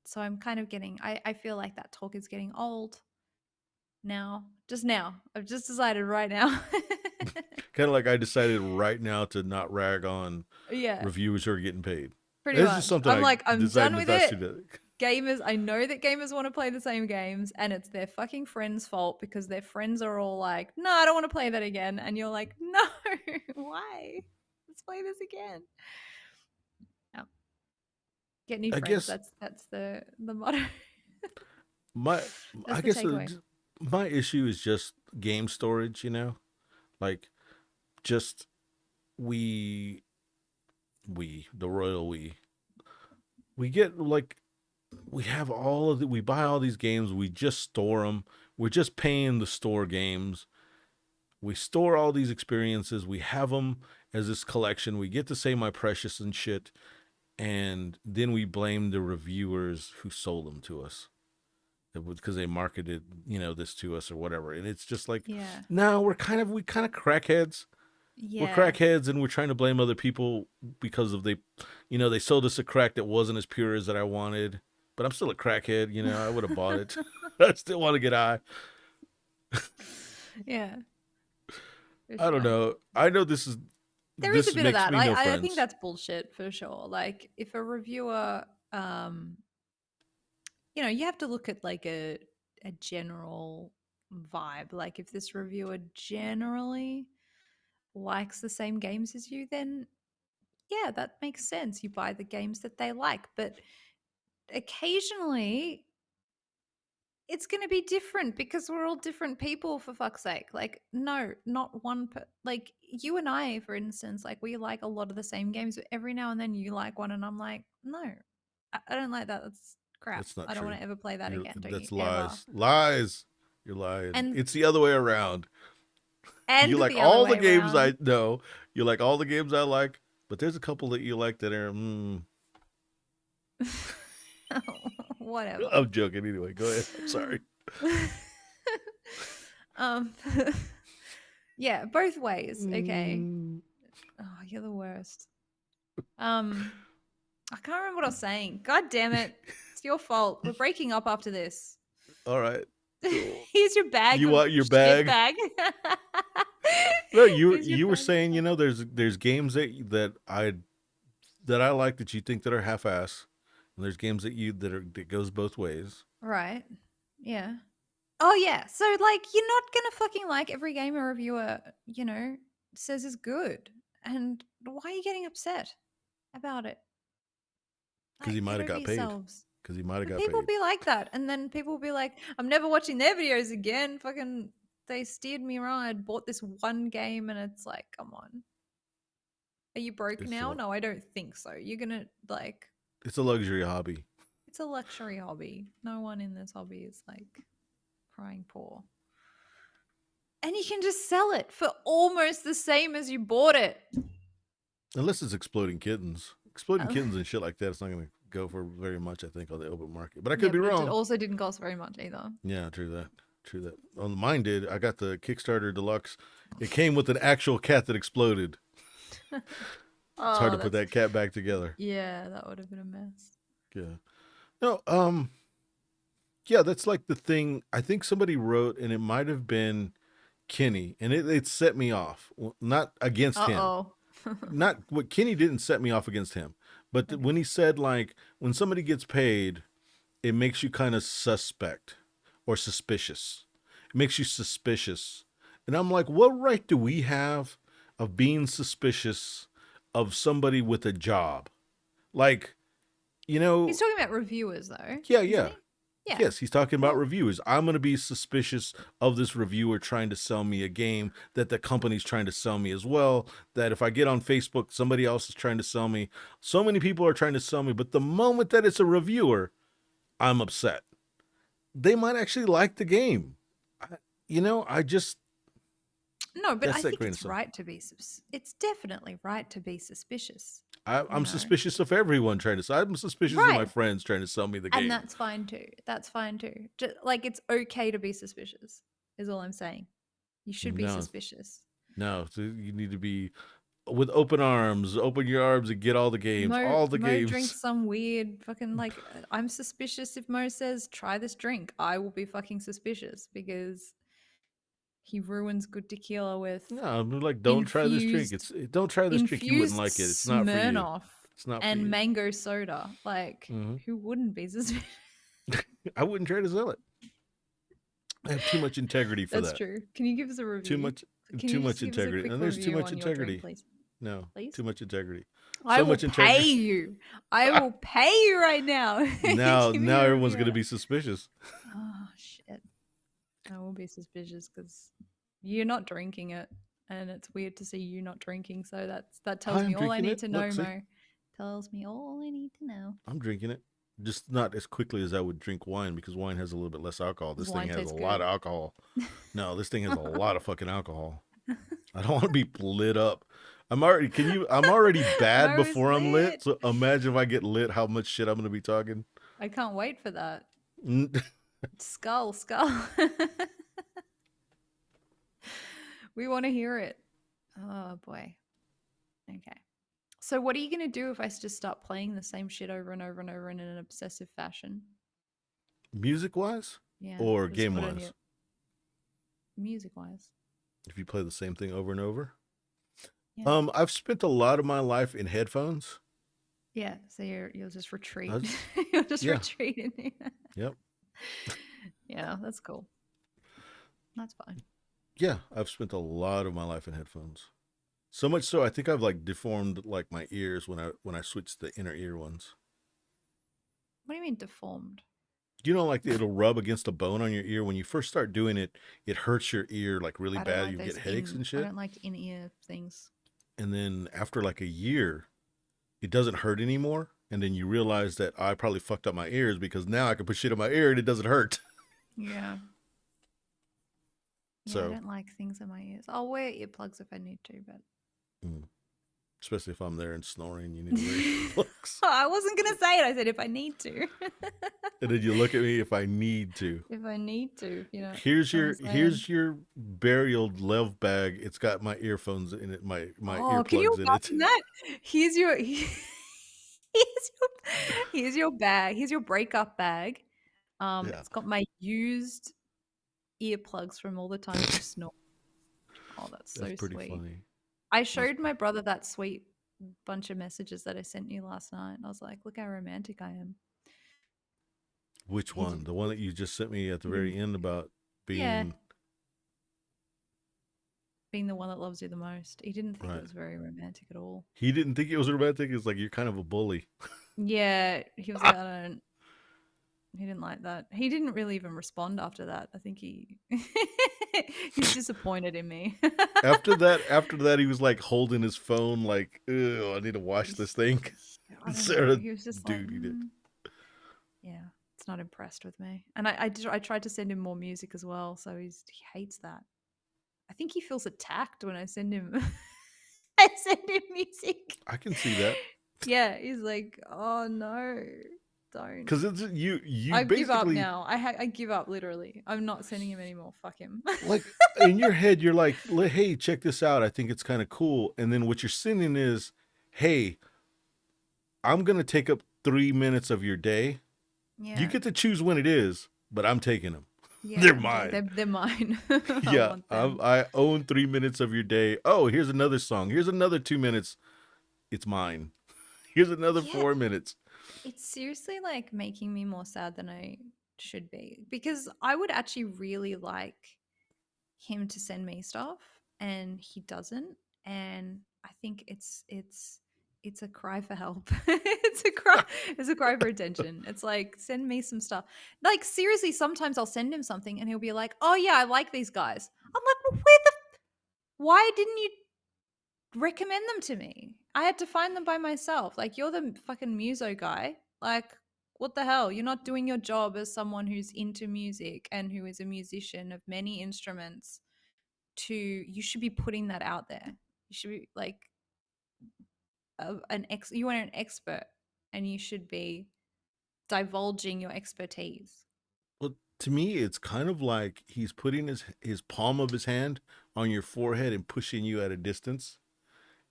[SPEAKER 1] so I'm kind of I feel like that talk is getting old now. Just now. I've just decided right now.
[SPEAKER 2] Kind of like I decided right now to not rag on
[SPEAKER 1] Yeah,
[SPEAKER 2] reviewers who are getting paid.
[SPEAKER 1] pretty
[SPEAKER 2] It's just
[SPEAKER 1] much.
[SPEAKER 2] something
[SPEAKER 1] I'm
[SPEAKER 2] I
[SPEAKER 1] like, I'm
[SPEAKER 2] decided
[SPEAKER 1] done
[SPEAKER 2] in the
[SPEAKER 1] with
[SPEAKER 2] past
[SPEAKER 1] it.
[SPEAKER 2] 2 days.
[SPEAKER 1] Gamers, I know that gamers want to play the same games, and it's their fucking friends' fault because their friends are all like, no, I don't want to play that again. And you're like, no, why? Let's play this again. Yeah. Get new
[SPEAKER 2] I
[SPEAKER 1] friends.
[SPEAKER 2] guess
[SPEAKER 1] That's the motto.
[SPEAKER 2] my
[SPEAKER 1] That's
[SPEAKER 2] I
[SPEAKER 1] the
[SPEAKER 2] guess
[SPEAKER 1] takeaway.
[SPEAKER 2] my issue is just game storage. Like just we the royal we get like we buy all these games, we just store them, we're just paying the store games, we store all these experiences, we have them as this collection, we get to say my precious and shit, and then we blame the reviewers who sold them to us because they marketed this to us or whatever, and it's just like,
[SPEAKER 1] Yeah.
[SPEAKER 2] no, we kind of crackheads. We're
[SPEAKER 1] Yeah.
[SPEAKER 2] crackheads, and we're trying to blame other people because they sold us a crack that wasn't as pure as that I wanted. But I'm still a crackhead. I would have bought it. I still want to get high.
[SPEAKER 1] Yeah. For
[SPEAKER 2] I don't
[SPEAKER 1] sure.
[SPEAKER 2] know. I know
[SPEAKER 1] There is a
[SPEAKER 2] this
[SPEAKER 1] bit of
[SPEAKER 2] makes
[SPEAKER 1] that.
[SPEAKER 2] me no
[SPEAKER 1] I think
[SPEAKER 2] friends.
[SPEAKER 1] that's bullshit for sure. Like, if a reviewer, um, you have to look at like a general vibe. Like, if this reviewer generally likes the same games as you, then yeah, that makes sense. You buy the games that they like. But occasionally it's going to be different because we're all different people, for fuck's sake. Like, no, not one like you and I, for instance, like we like a lot of the same games, but every now and then you like one and I'm like, no, I don't like that. That's crap.
[SPEAKER 2] That's not
[SPEAKER 1] I don't want
[SPEAKER 2] true.
[SPEAKER 1] to ever play that again. Don't you
[SPEAKER 2] That's
[SPEAKER 1] ever.
[SPEAKER 2] lies. Lies. You're lying.
[SPEAKER 1] And
[SPEAKER 2] It's the other way around. You like
[SPEAKER 1] the other
[SPEAKER 2] all the
[SPEAKER 1] way
[SPEAKER 2] games
[SPEAKER 1] around.
[SPEAKER 2] I know. You like all the games I like, but there's a couple that you like that are.
[SPEAKER 1] Whatever.
[SPEAKER 2] I'm joking. Anyway, go ahead. I'm sorry.
[SPEAKER 1] um yeah, both ways. Okay.
[SPEAKER 2] Mm,
[SPEAKER 1] Oh, you're the worst. um I can't remember what I was saying. God damn it. It's your fault. We're breaking up after this.
[SPEAKER 2] all right. Oh,
[SPEAKER 1] Here's your bag
[SPEAKER 2] you
[SPEAKER 1] of
[SPEAKER 2] want your
[SPEAKER 1] shit
[SPEAKER 2] bag?
[SPEAKER 1] bag.
[SPEAKER 2] No, you
[SPEAKER 1] Here's your
[SPEAKER 2] you were
[SPEAKER 1] bag of
[SPEAKER 2] saying,
[SPEAKER 1] shit.
[SPEAKER 2] there's games that I like that you think that are half-ass, and there's games that goes both ways.
[SPEAKER 1] Right. Yeah. Oh yeah. So like you're not gonna fucking like every game a reviewer, says is good. And why are you getting upset about it?
[SPEAKER 2] Because he
[SPEAKER 1] Like,
[SPEAKER 2] might
[SPEAKER 1] get
[SPEAKER 2] have
[SPEAKER 1] over
[SPEAKER 2] got paid.
[SPEAKER 1] yourselves.
[SPEAKER 2] Because he might have
[SPEAKER 1] But
[SPEAKER 2] got
[SPEAKER 1] people
[SPEAKER 2] paid.
[SPEAKER 1] be like that, and then people will be like, "I'm never watching their videos again." Fucking, they steered me right. Bought this one game, and it's like, come on, are you broke
[SPEAKER 2] It's
[SPEAKER 1] now?
[SPEAKER 2] a
[SPEAKER 1] No, I don't think so. You're gonna like,
[SPEAKER 2] it's a luxury hobby.
[SPEAKER 1] it's a luxury hobby. No one in this hobby is like crying poor, and you can just sell it for almost the same as you bought it.
[SPEAKER 2] Unless it's exploding kittens. Exploding
[SPEAKER 1] Uh,
[SPEAKER 2] kittens and shit like that, it's not going to go for very much, I think, on the open market. But I
[SPEAKER 1] yeah,
[SPEAKER 2] could be
[SPEAKER 1] but it
[SPEAKER 2] wrong.
[SPEAKER 1] also didn't cost very much either.
[SPEAKER 2] Yeah, true that. True that. On mine did. I got the Kickstarter Deluxe. It came with an actual cat that exploded. It's hard
[SPEAKER 1] Oh,
[SPEAKER 2] to put
[SPEAKER 1] that's
[SPEAKER 2] that cat back together.
[SPEAKER 1] yeah, that would have been a mess.
[SPEAKER 2] Yeah. No, yeah, that's like the thing. I think somebody wrote, and it might have been Kenny, and it set me off. Well, not against
[SPEAKER 1] Uh
[SPEAKER 2] him.
[SPEAKER 1] oh.
[SPEAKER 2] Not what Kenny didn't set me off against him. But
[SPEAKER 1] Okay.
[SPEAKER 2] when he said, like, when somebody gets paid, it makes you kind of suspect or suspicious. It makes you suspicious. And I'm like, what right do we have of being suspicious of somebody with a job? Like, you
[SPEAKER 1] He's
[SPEAKER 2] know,
[SPEAKER 1] talking about reviewers, though,
[SPEAKER 2] yeah,
[SPEAKER 1] isn't
[SPEAKER 2] yeah.
[SPEAKER 1] he? Yeah.
[SPEAKER 2] Yes, he's talking about
[SPEAKER 1] Well,
[SPEAKER 2] reviewers. I'm going to be suspicious of this reviewer trying to sell me a game that the company's trying to sell me as well. That if I get on Facebook, somebody else is trying to sell me. So many people are trying to sell me, but the moment that it's a reviewer, I'm upset. They might actually like the game. I, I just,
[SPEAKER 1] no, but I
[SPEAKER 2] that's that
[SPEAKER 1] think
[SPEAKER 2] grain of
[SPEAKER 1] it's
[SPEAKER 2] salt.
[SPEAKER 1] right to be. It's definitely right to be suspicious. You
[SPEAKER 2] I'm
[SPEAKER 1] know,
[SPEAKER 2] suspicious of everyone trying to sell. I'm suspicious of my
[SPEAKER 1] right?
[SPEAKER 2] friends trying to sell me the
[SPEAKER 1] And
[SPEAKER 2] game.
[SPEAKER 1] that's fine too. That's fine too. Just, like it's okay to be suspicious. Is all I'm saying. You should be
[SPEAKER 2] No,
[SPEAKER 1] suspicious.
[SPEAKER 2] no. So you need to be with open arms, open your arms and get all the games,
[SPEAKER 1] Mo
[SPEAKER 2] all the
[SPEAKER 1] Mo
[SPEAKER 2] games.
[SPEAKER 1] drinks some weird fucking like. I'm suspicious if Mo says try this drink. I will be fucking suspicious because he ruins good tequila with
[SPEAKER 2] No, I'm like, don't try this drink.
[SPEAKER 1] infused
[SPEAKER 2] Don't try this drink. You wouldn't
[SPEAKER 1] infused
[SPEAKER 2] like it. It's not for you.
[SPEAKER 1] Smirnoff
[SPEAKER 2] It's not for
[SPEAKER 1] and
[SPEAKER 2] you.
[SPEAKER 1] mango soda. Like,
[SPEAKER 2] Hmm.
[SPEAKER 1] who wouldn't be suspicious?
[SPEAKER 2] I wouldn't try to sell it. I have too much integrity for
[SPEAKER 1] That's
[SPEAKER 2] that.
[SPEAKER 1] true. Can you give us a
[SPEAKER 2] Too
[SPEAKER 1] review?
[SPEAKER 2] much,
[SPEAKER 1] Can
[SPEAKER 2] too
[SPEAKER 1] you just
[SPEAKER 2] much
[SPEAKER 1] give us a
[SPEAKER 2] integrity.
[SPEAKER 1] quick
[SPEAKER 2] And there's too
[SPEAKER 1] review
[SPEAKER 2] much
[SPEAKER 1] on your drink,
[SPEAKER 2] integrity.
[SPEAKER 1] please?
[SPEAKER 2] No,
[SPEAKER 1] Please?
[SPEAKER 2] too much integrity.
[SPEAKER 1] I
[SPEAKER 2] So
[SPEAKER 1] will
[SPEAKER 2] much
[SPEAKER 1] pay
[SPEAKER 2] integrity.
[SPEAKER 1] you. I will pay you right now.
[SPEAKER 2] Now,
[SPEAKER 1] Give me
[SPEAKER 2] now
[SPEAKER 1] a
[SPEAKER 2] everyone's
[SPEAKER 1] review
[SPEAKER 2] gonna
[SPEAKER 1] on it.
[SPEAKER 2] be suspicious.
[SPEAKER 1] Oh shit. I will be suspicious because you're not drinking it, and it's weird to see you not drinking. So that tells
[SPEAKER 2] I'm
[SPEAKER 1] me all I
[SPEAKER 2] drinking
[SPEAKER 1] need
[SPEAKER 2] it.
[SPEAKER 1] to
[SPEAKER 2] Look,
[SPEAKER 1] know,
[SPEAKER 2] see,
[SPEAKER 1] Mo. Tells me all I need to know.
[SPEAKER 2] I'm drinking it. Just not as quickly as I would drink wine because wine has a little bit less alcohol.
[SPEAKER 1] Does
[SPEAKER 2] This thing
[SPEAKER 1] wine
[SPEAKER 2] has a
[SPEAKER 1] taste
[SPEAKER 2] lot
[SPEAKER 1] good?
[SPEAKER 2] of alcohol. No, this thing has a lot of fucking alcohol. I don't want to be lit up. I'm already bad
[SPEAKER 1] Mo is
[SPEAKER 2] before I'm lit.
[SPEAKER 1] lit.
[SPEAKER 2] So imagine if I get lit, how much shit I'm going to be talking.
[SPEAKER 1] I can't wait for that.
[SPEAKER 2] Mm.
[SPEAKER 1] Skull, skull. We want to hear it. Oh boy. Okay. So what are you gonna do if I just start playing the same shit over and over and over in an obsessive fashion?
[SPEAKER 2] Music wise
[SPEAKER 1] Yeah.
[SPEAKER 2] or
[SPEAKER 1] Just
[SPEAKER 2] game
[SPEAKER 1] put on your
[SPEAKER 2] wise?
[SPEAKER 1] music wise.
[SPEAKER 2] If you play the same thing over and over.
[SPEAKER 1] Yeah.
[SPEAKER 2] I've spent a lot of my life in headphones.
[SPEAKER 1] Yeah. So you'll just retreat.
[SPEAKER 2] Just,
[SPEAKER 1] You'll just
[SPEAKER 2] yeah.
[SPEAKER 1] retreat in there.
[SPEAKER 2] Yep.
[SPEAKER 1] Yeah, that's cool. That's fine.
[SPEAKER 2] Yeah, I've spent a lot of my life in headphones. So much so I think I've like deformed like my ears when I switched the inner ear ones.
[SPEAKER 1] What do you mean deformed?
[SPEAKER 2] Like it'll rub against a bone on your ear when you first start doing it. It hurts your ear like really
[SPEAKER 1] I don't
[SPEAKER 2] bad.
[SPEAKER 1] like
[SPEAKER 2] You
[SPEAKER 1] those
[SPEAKER 2] get headaches and
[SPEAKER 1] I
[SPEAKER 2] shit.
[SPEAKER 1] don't like in-ear things.
[SPEAKER 2] And then after like a year, it doesn't hurt anymore. And then you realize that I probably fucked up my ears because now I can put shit in my ear and it doesn't hurt.
[SPEAKER 1] Yeah. Yeah, I
[SPEAKER 2] So,
[SPEAKER 1] don't like things in my ears. I'll wear earplugs if I need to, but
[SPEAKER 2] mm, especially if I'm there and snoring, you need to wear earplugs.
[SPEAKER 1] I wasn't gonna say it. I said if I need to.
[SPEAKER 2] And then you look at me if I need to.
[SPEAKER 1] If I need to,
[SPEAKER 2] Here's
[SPEAKER 1] what I'm
[SPEAKER 2] your
[SPEAKER 1] saying.
[SPEAKER 2] here's your burial love bag. It's got my earphones in it, my
[SPEAKER 1] Oh, can you
[SPEAKER 2] earplugs in it.
[SPEAKER 1] imagine that? Here's your here's your bag. Here's your breakup bag.
[SPEAKER 2] Yeah.
[SPEAKER 1] It's got my used. earplugs from all the times you snore. Oh, that's
[SPEAKER 2] That's
[SPEAKER 1] so
[SPEAKER 2] pretty
[SPEAKER 1] sweet.
[SPEAKER 2] funny.
[SPEAKER 1] I
[SPEAKER 2] That's
[SPEAKER 1] showed my brother that sweet bunch of messages that I sent you last night. I was like, look how romantic I am.
[SPEAKER 2] which
[SPEAKER 1] He
[SPEAKER 2] one?
[SPEAKER 1] did.
[SPEAKER 2] The one that you just sent me at the
[SPEAKER 1] He didn't.
[SPEAKER 2] very end about
[SPEAKER 1] Yeah,
[SPEAKER 2] being
[SPEAKER 1] being the one that loves you the most. He didn't think it
[SPEAKER 2] right.
[SPEAKER 1] was very romantic at all.
[SPEAKER 2] He didn't think it was romantic. It's like you're kind of a bully.
[SPEAKER 1] Yeah, he was like, I don't. He didn't like that. He didn't really even respond after that. I think he he's disappointed in me.
[SPEAKER 2] After that, he was like holding his phone, like, "Ew, I need to watch this thing."
[SPEAKER 1] I don't know.
[SPEAKER 2] Sarah,
[SPEAKER 1] He was just like,
[SPEAKER 2] dude, he did.
[SPEAKER 1] yeah, it's not impressed with me. And I tried to send him more music as well, so he hates that. I think he feels attacked when I send him I send him music.
[SPEAKER 2] I can see that
[SPEAKER 1] Yeah, he's like, oh no, don't.
[SPEAKER 2] because it's you
[SPEAKER 1] I give up
[SPEAKER 2] basically
[SPEAKER 1] now. I give up literally. I'm not sending him anymore. Fuck him.
[SPEAKER 2] like in your head you're like, "Hey, check this out. I think it's kind of cool." And then what you're sending is, "Hey, I'm gonna take up 3 minutes of your day. You
[SPEAKER 1] Yeah.
[SPEAKER 2] get to choose when it is, but I'm taking them.
[SPEAKER 1] Yeah,
[SPEAKER 2] They're mine."
[SPEAKER 1] they're mine. I
[SPEAKER 2] Yeah,
[SPEAKER 1] want them.
[SPEAKER 2] I own 3 minutes of your day. Oh, here's another song. Here's another 2 minutes. It's mine. Here's another
[SPEAKER 1] Yeah,
[SPEAKER 2] 4 minutes.
[SPEAKER 1] it's seriously like making me more sad than I should be because I would actually really like him to send me stuff and he doesn't, and I think it's a cry for help. It's a cry for attention. It's like send me some stuff. Like seriously, sometimes I'll send him something and he'll be like, "Oh yeah, I like these guys." I'm like, "Well, why didn't you recommend them to me? I had to find them by myself. Like you're the fucking muso guy. Like what the hell? You're not doing your job as someone who's into music and who is a musician of many instruments. To you should be putting that out there. You should be like you are an expert and you should be divulging your expertise."
[SPEAKER 2] Well, to me, it's kind of like he's putting his palm of his hand on your forehead and pushing you at a distance.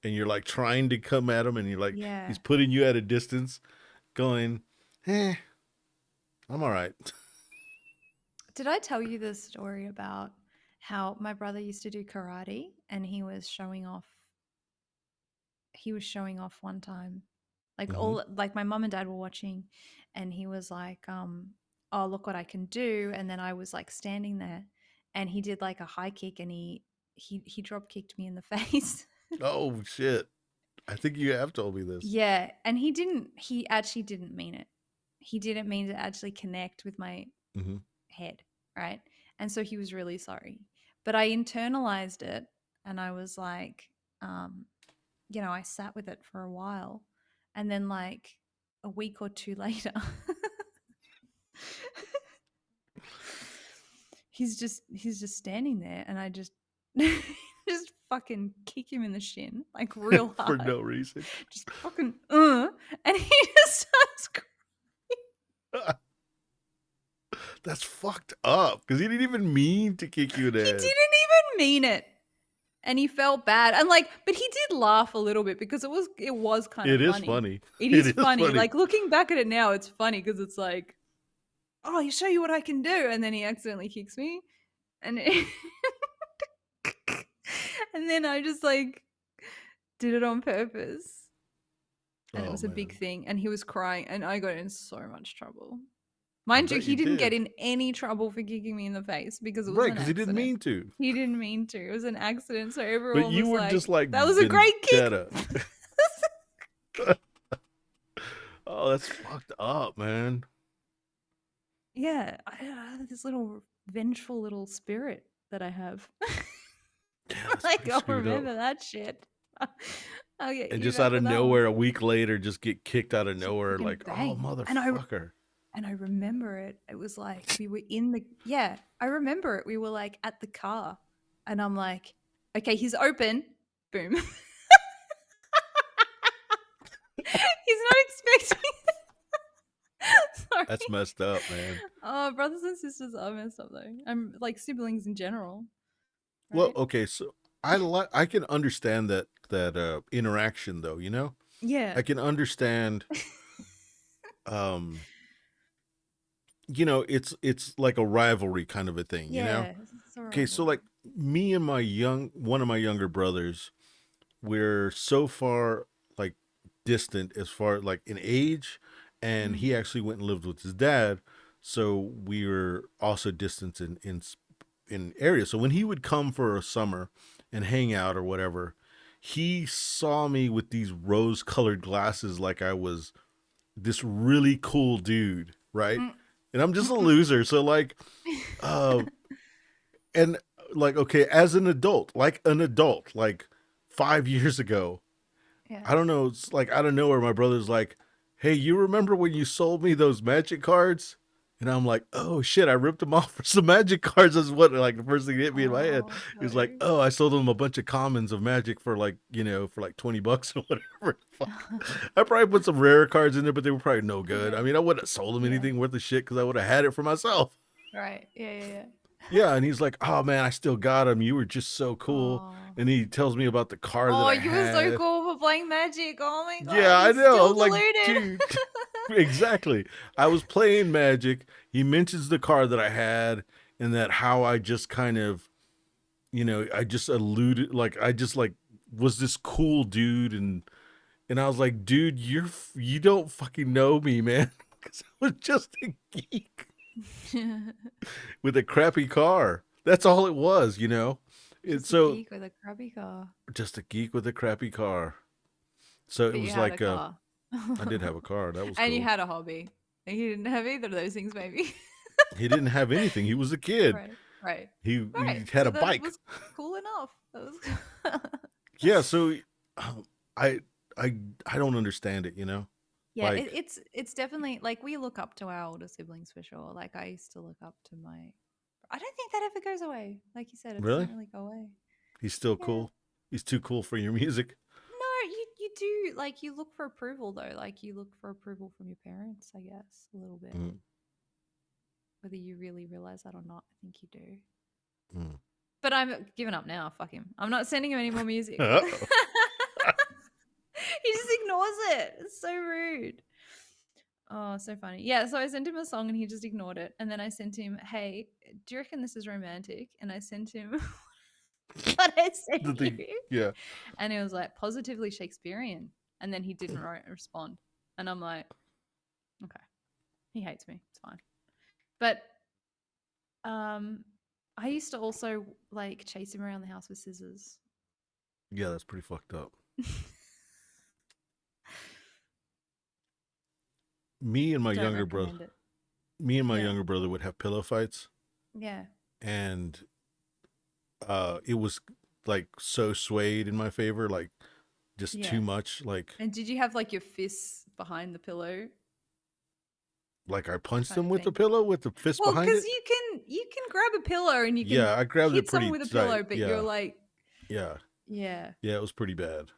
[SPEAKER 2] And you're like trying to come at him, and you're like,
[SPEAKER 1] Yeah.
[SPEAKER 2] he's putting you at a distance, going, I'm all right.
[SPEAKER 1] Did I tell you the story about how my brother used to do karate and he was showing off one time, like
[SPEAKER 2] Mm-hmm.
[SPEAKER 1] all like my mom and dad were watching and he was like oh look what I can do, and then I was like standing there and he did like a high kick and he drop kicked me in the face.
[SPEAKER 2] Oh, shit. I think you have told me this.
[SPEAKER 1] Yeah, and he actually didn't mean it. He didn't mean to actually connect with my
[SPEAKER 2] Mm-hmm.
[SPEAKER 1] head, right? And so he was really sorry, but I internalized it and I was like, um I sat with it for a while. And then, like, a week or two later, he's just standing there and I just just fucking kick him in the shin like real
[SPEAKER 2] For
[SPEAKER 1] hard.
[SPEAKER 2] no reason.
[SPEAKER 1] Just fucking and he just starts
[SPEAKER 2] That's fucked up because he didn't even mean to kick you in the
[SPEAKER 1] he
[SPEAKER 2] head.
[SPEAKER 1] didn't even mean it. And he felt bad. And like, but he did laugh a little bit because it was kind of
[SPEAKER 2] It is
[SPEAKER 1] funny.
[SPEAKER 2] funny.
[SPEAKER 1] It
[SPEAKER 2] It
[SPEAKER 1] is
[SPEAKER 2] is
[SPEAKER 1] funny.
[SPEAKER 2] funny.
[SPEAKER 1] Like looking back at it now, it's funny because it's like, oh, I'll show you what I can do. And then he accidentally kicks me. And and then I just like did it on purpose. And it
[SPEAKER 2] Oh,
[SPEAKER 1] was a big
[SPEAKER 2] man.
[SPEAKER 1] thing. And he was crying and I got in so much trouble.
[SPEAKER 2] I
[SPEAKER 1] Mind you,
[SPEAKER 2] bet
[SPEAKER 1] he
[SPEAKER 2] you
[SPEAKER 1] didn't get
[SPEAKER 2] did.
[SPEAKER 1] in any trouble for kicking me in the face because it was
[SPEAKER 2] Right,
[SPEAKER 1] an
[SPEAKER 2] because he didn't
[SPEAKER 1] accident.
[SPEAKER 2] mean to.
[SPEAKER 1] He didn't mean to. It was an accident. So
[SPEAKER 2] But
[SPEAKER 1] everyone
[SPEAKER 2] you
[SPEAKER 1] was
[SPEAKER 2] were
[SPEAKER 1] like,
[SPEAKER 2] just like
[SPEAKER 1] that was a great kick.
[SPEAKER 2] vendetta. Oh, that's fucked up, man.
[SPEAKER 1] Yeah, I have this little vengeful little spirit that I have.
[SPEAKER 2] Yeah, that's
[SPEAKER 1] Like,
[SPEAKER 2] pretty
[SPEAKER 1] I'll
[SPEAKER 2] screwed up.
[SPEAKER 1] remember that shit. I'll get
[SPEAKER 2] And
[SPEAKER 1] you
[SPEAKER 2] just
[SPEAKER 1] back
[SPEAKER 2] out
[SPEAKER 1] for
[SPEAKER 2] of
[SPEAKER 1] that one.
[SPEAKER 2] nowhere, a week later, just get kicked out of
[SPEAKER 1] Just
[SPEAKER 2] nowhere,
[SPEAKER 1] fucking
[SPEAKER 2] like, oh,
[SPEAKER 1] bang.
[SPEAKER 2] motherfucker.
[SPEAKER 1] And I remember it. It was like we were in the yeah, I remember it. We were like at the car. And I'm like, okay, he's open. Boom. He's not expecting. Sorry.
[SPEAKER 2] That's messed up, man.
[SPEAKER 1] Oh, brothers and sisters are messed up though. I'm like siblings in general,
[SPEAKER 2] Well,
[SPEAKER 1] right?
[SPEAKER 2] okay, so I can understand that interaction though, you know?
[SPEAKER 1] Yeah.
[SPEAKER 2] I can understand um it's like a rivalry kind of a thing, you know?
[SPEAKER 1] Yeah, it's a
[SPEAKER 2] Okay, so like
[SPEAKER 1] rivalry.
[SPEAKER 2] me and one of my younger brothers, we're so far like distant as far like in age, and
[SPEAKER 1] Mm,
[SPEAKER 2] he actually went and lived with his dad, so we were also distant in area. So when he would come for a summer and hang out or whatever, he saw me with these rose colored glasses like I was this really cool dude, right?
[SPEAKER 1] mm,
[SPEAKER 2] And I'm just
[SPEAKER 1] mm,
[SPEAKER 2] a
[SPEAKER 1] mm.
[SPEAKER 2] loser. So like uh and like okay, as an adult, like 5 years ago,
[SPEAKER 1] Yeah.
[SPEAKER 2] I don't know, it's like out of nowhere my brother's like, "Hey, you remember when you sold me those magic cards?" And I'm like, "Oh shit, I ripped them off for some magic cards." Is what like the first thing that hit me in my head.
[SPEAKER 1] Oh
[SPEAKER 2] He was like,
[SPEAKER 1] no.
[SPEAKER 2] "Oh, I sold them a bunch of commons of magic for like, for like $20 or whatever." Fuck. I probably put some rare cards in there, but they were probably no good.
[SPEAKER 1] Yeah.
[SPEAKER 2] I mean, I wouldn't have sold them
[SPEAKER 1] Yeah.
[SPEAKER 2] anything worth of shit because I would have had it for myself.
[SPEAKER 1] Right. Yeah. Yeah. Yeah.
[SPEAKER 2] Yeah, and he's like, "Oh man, I still got them. You were just so cool."
[SPEAKER 1] Oh.
[SPEAKER 2] And he tells me about the car that
[SPEAKER 1] Oh,
[SPEAKER 2] I
[SPEAKER 1] you were so
[SPEAKER 2] had.
[SPEAKER 1] cool for playing Magic. Oh my
[SPEAKER 2] Yeah,
[SPEAKER 1] god,
[SPEAKER 2] I
[SPEAKER 1] he's
[SPEAKER 2] know.
[SPEAKER 1] still
[SPEAKER 2] I'm like,
[SPEAKER 1] deluded.
[SPEAKER 2] dude, exactly. I was playing Magic. He mentions the car that I had, and that how I just kind of, I just alluded, like I just like was this cool dude, and I was like, dude, you don't fucking know me, man, because I was just a geek with a crappy car. That's all it was, you know. It's
[SPEAKER 1] Just a
[SPEAKER 2] so
[SPEAKER 1] geek with a crappy car.
[SPEAKER 2] just a geek with a crappy car. So it
[SPEAKER 1] But you
[SPEAKER 2] was
[SPEAKER 1] had a
[SPEAKER 2] like,
[SPEAKER 1] car.
[SPEAKER 2] I did have a car. That was
[SPEAKER 1] And you
[SPEAKER 2] cool.
[SPEAKER 1] had a hobby. And you didn't have either of those things, maybe.
[SPEAKER 2] He didn't have anything. He was a kid.
[SPEAKER 1] Right. Right.
[SPEAKER 2] He
[SPEAKER 1] Right.
[SPEAKER 2] had
[SPEAKER 1] So
[SPEAKER 2] a
[SPEAKER 1] that
[SPEAKER 2] bike.
[SPEAKER 1] was cool enough. That was
[SPEAKER 2] Yeah, so I I I don't understand it, you know?
[SPEAKER 1] Yeah,
[SPEAKER 2] Like,
[SPEAKER 1] it's definitely like we look up to our older siblings for sure. Like I used to look up to my I don't think that ever goes away. Like you said, it doesn't
[SPEAKER 2] really?
[SPEAKER 1] really go away.
[SPEAKER 2] He's still
[SPEAKER 1] Yeah.
[SPEAKER 2] cool. He's too cool for your music.
[SPEAKER 1] No, you do like you look for approval though. Like you look for approval from your parents, I guess, a little bit.
[SPEAKER 2] Mm,
[SPEAKER 1] Whether you really realize that or not, I think you do.
[SPEAKER 2] mm.
[SPEAKER 1] But I'm giving up now. Fuck him. I'm not sending him any more music.
[SPEAKER 2] Uh-oh.
[SPEAKER 1] He just ignores it. It's so rude. Oh, so funny. Yeah, so I sent him a song and he just ignored it. And then I sent him, "Hey, do you reckon this is romantic?" And I sent him what I
[SPEAKER 2] The
[SPEAKER 1] sent
[SPEAKER 2] thing,
[SPEAKER 1] you.
[SPEAKER 2] yeah.
[SPEAKER 1] And he was like, "Positively Shakespearean." And then he didn't respond. And I'm like, "Okay. He hates me. It's fine." But um I used to also like chase him around the house with scissors.
[SPEAKER 2] Yeah, that's pretty fucked up. Me and my
[SPEAKER 1] Don't
[SPEAKER 2] younger brother,
[SPEAKER 1] recommend it.
[SPEAKER 2] me and my
[SPEAKER 1] Yeah.
[SPEAKER 2] younger brother would have pillow fights,
[SPEAKER 1] Yeah.
[SPEAKER 2] and it was like so swayed in my favor, like just too
[SPEAKER 1] Yeah.
[SPEAKER 2] much,
[SPEAKER 1] And did you have like your fists behind the pillow
[SPEAKER 2] like I punched
[SPEAKER 1] kind
[SPEAKER 2] him
[SPEAKER 1] of
[SPEAKER 2] with the
[SPEAKER 1] thing?
[SPEAKER 2] pillow with the fist
[SPEAKER 1] Well,
[SPEAKER 2] behind
[SPEAKER 1] because
[SPEAKER 2] it.
[SPEAKER 1] you can grab a pillow and you can
[SPEAKER 2] Yeah, I grabbed it
[SPEAKER 1] hit someone
[SPEAKER 2] pretty
[SPEAKER 1] with a
[SPEAKER 2] tight.
[SPEAKER 1] pillow, but you're
[SPEAKER 2] Yeah,
[SPEAKER 1] like,
[SPEAKER 2] yeah,
[SPEAKER 1] yeah,
[SPEAKER 2] yeah. It was pretty bad.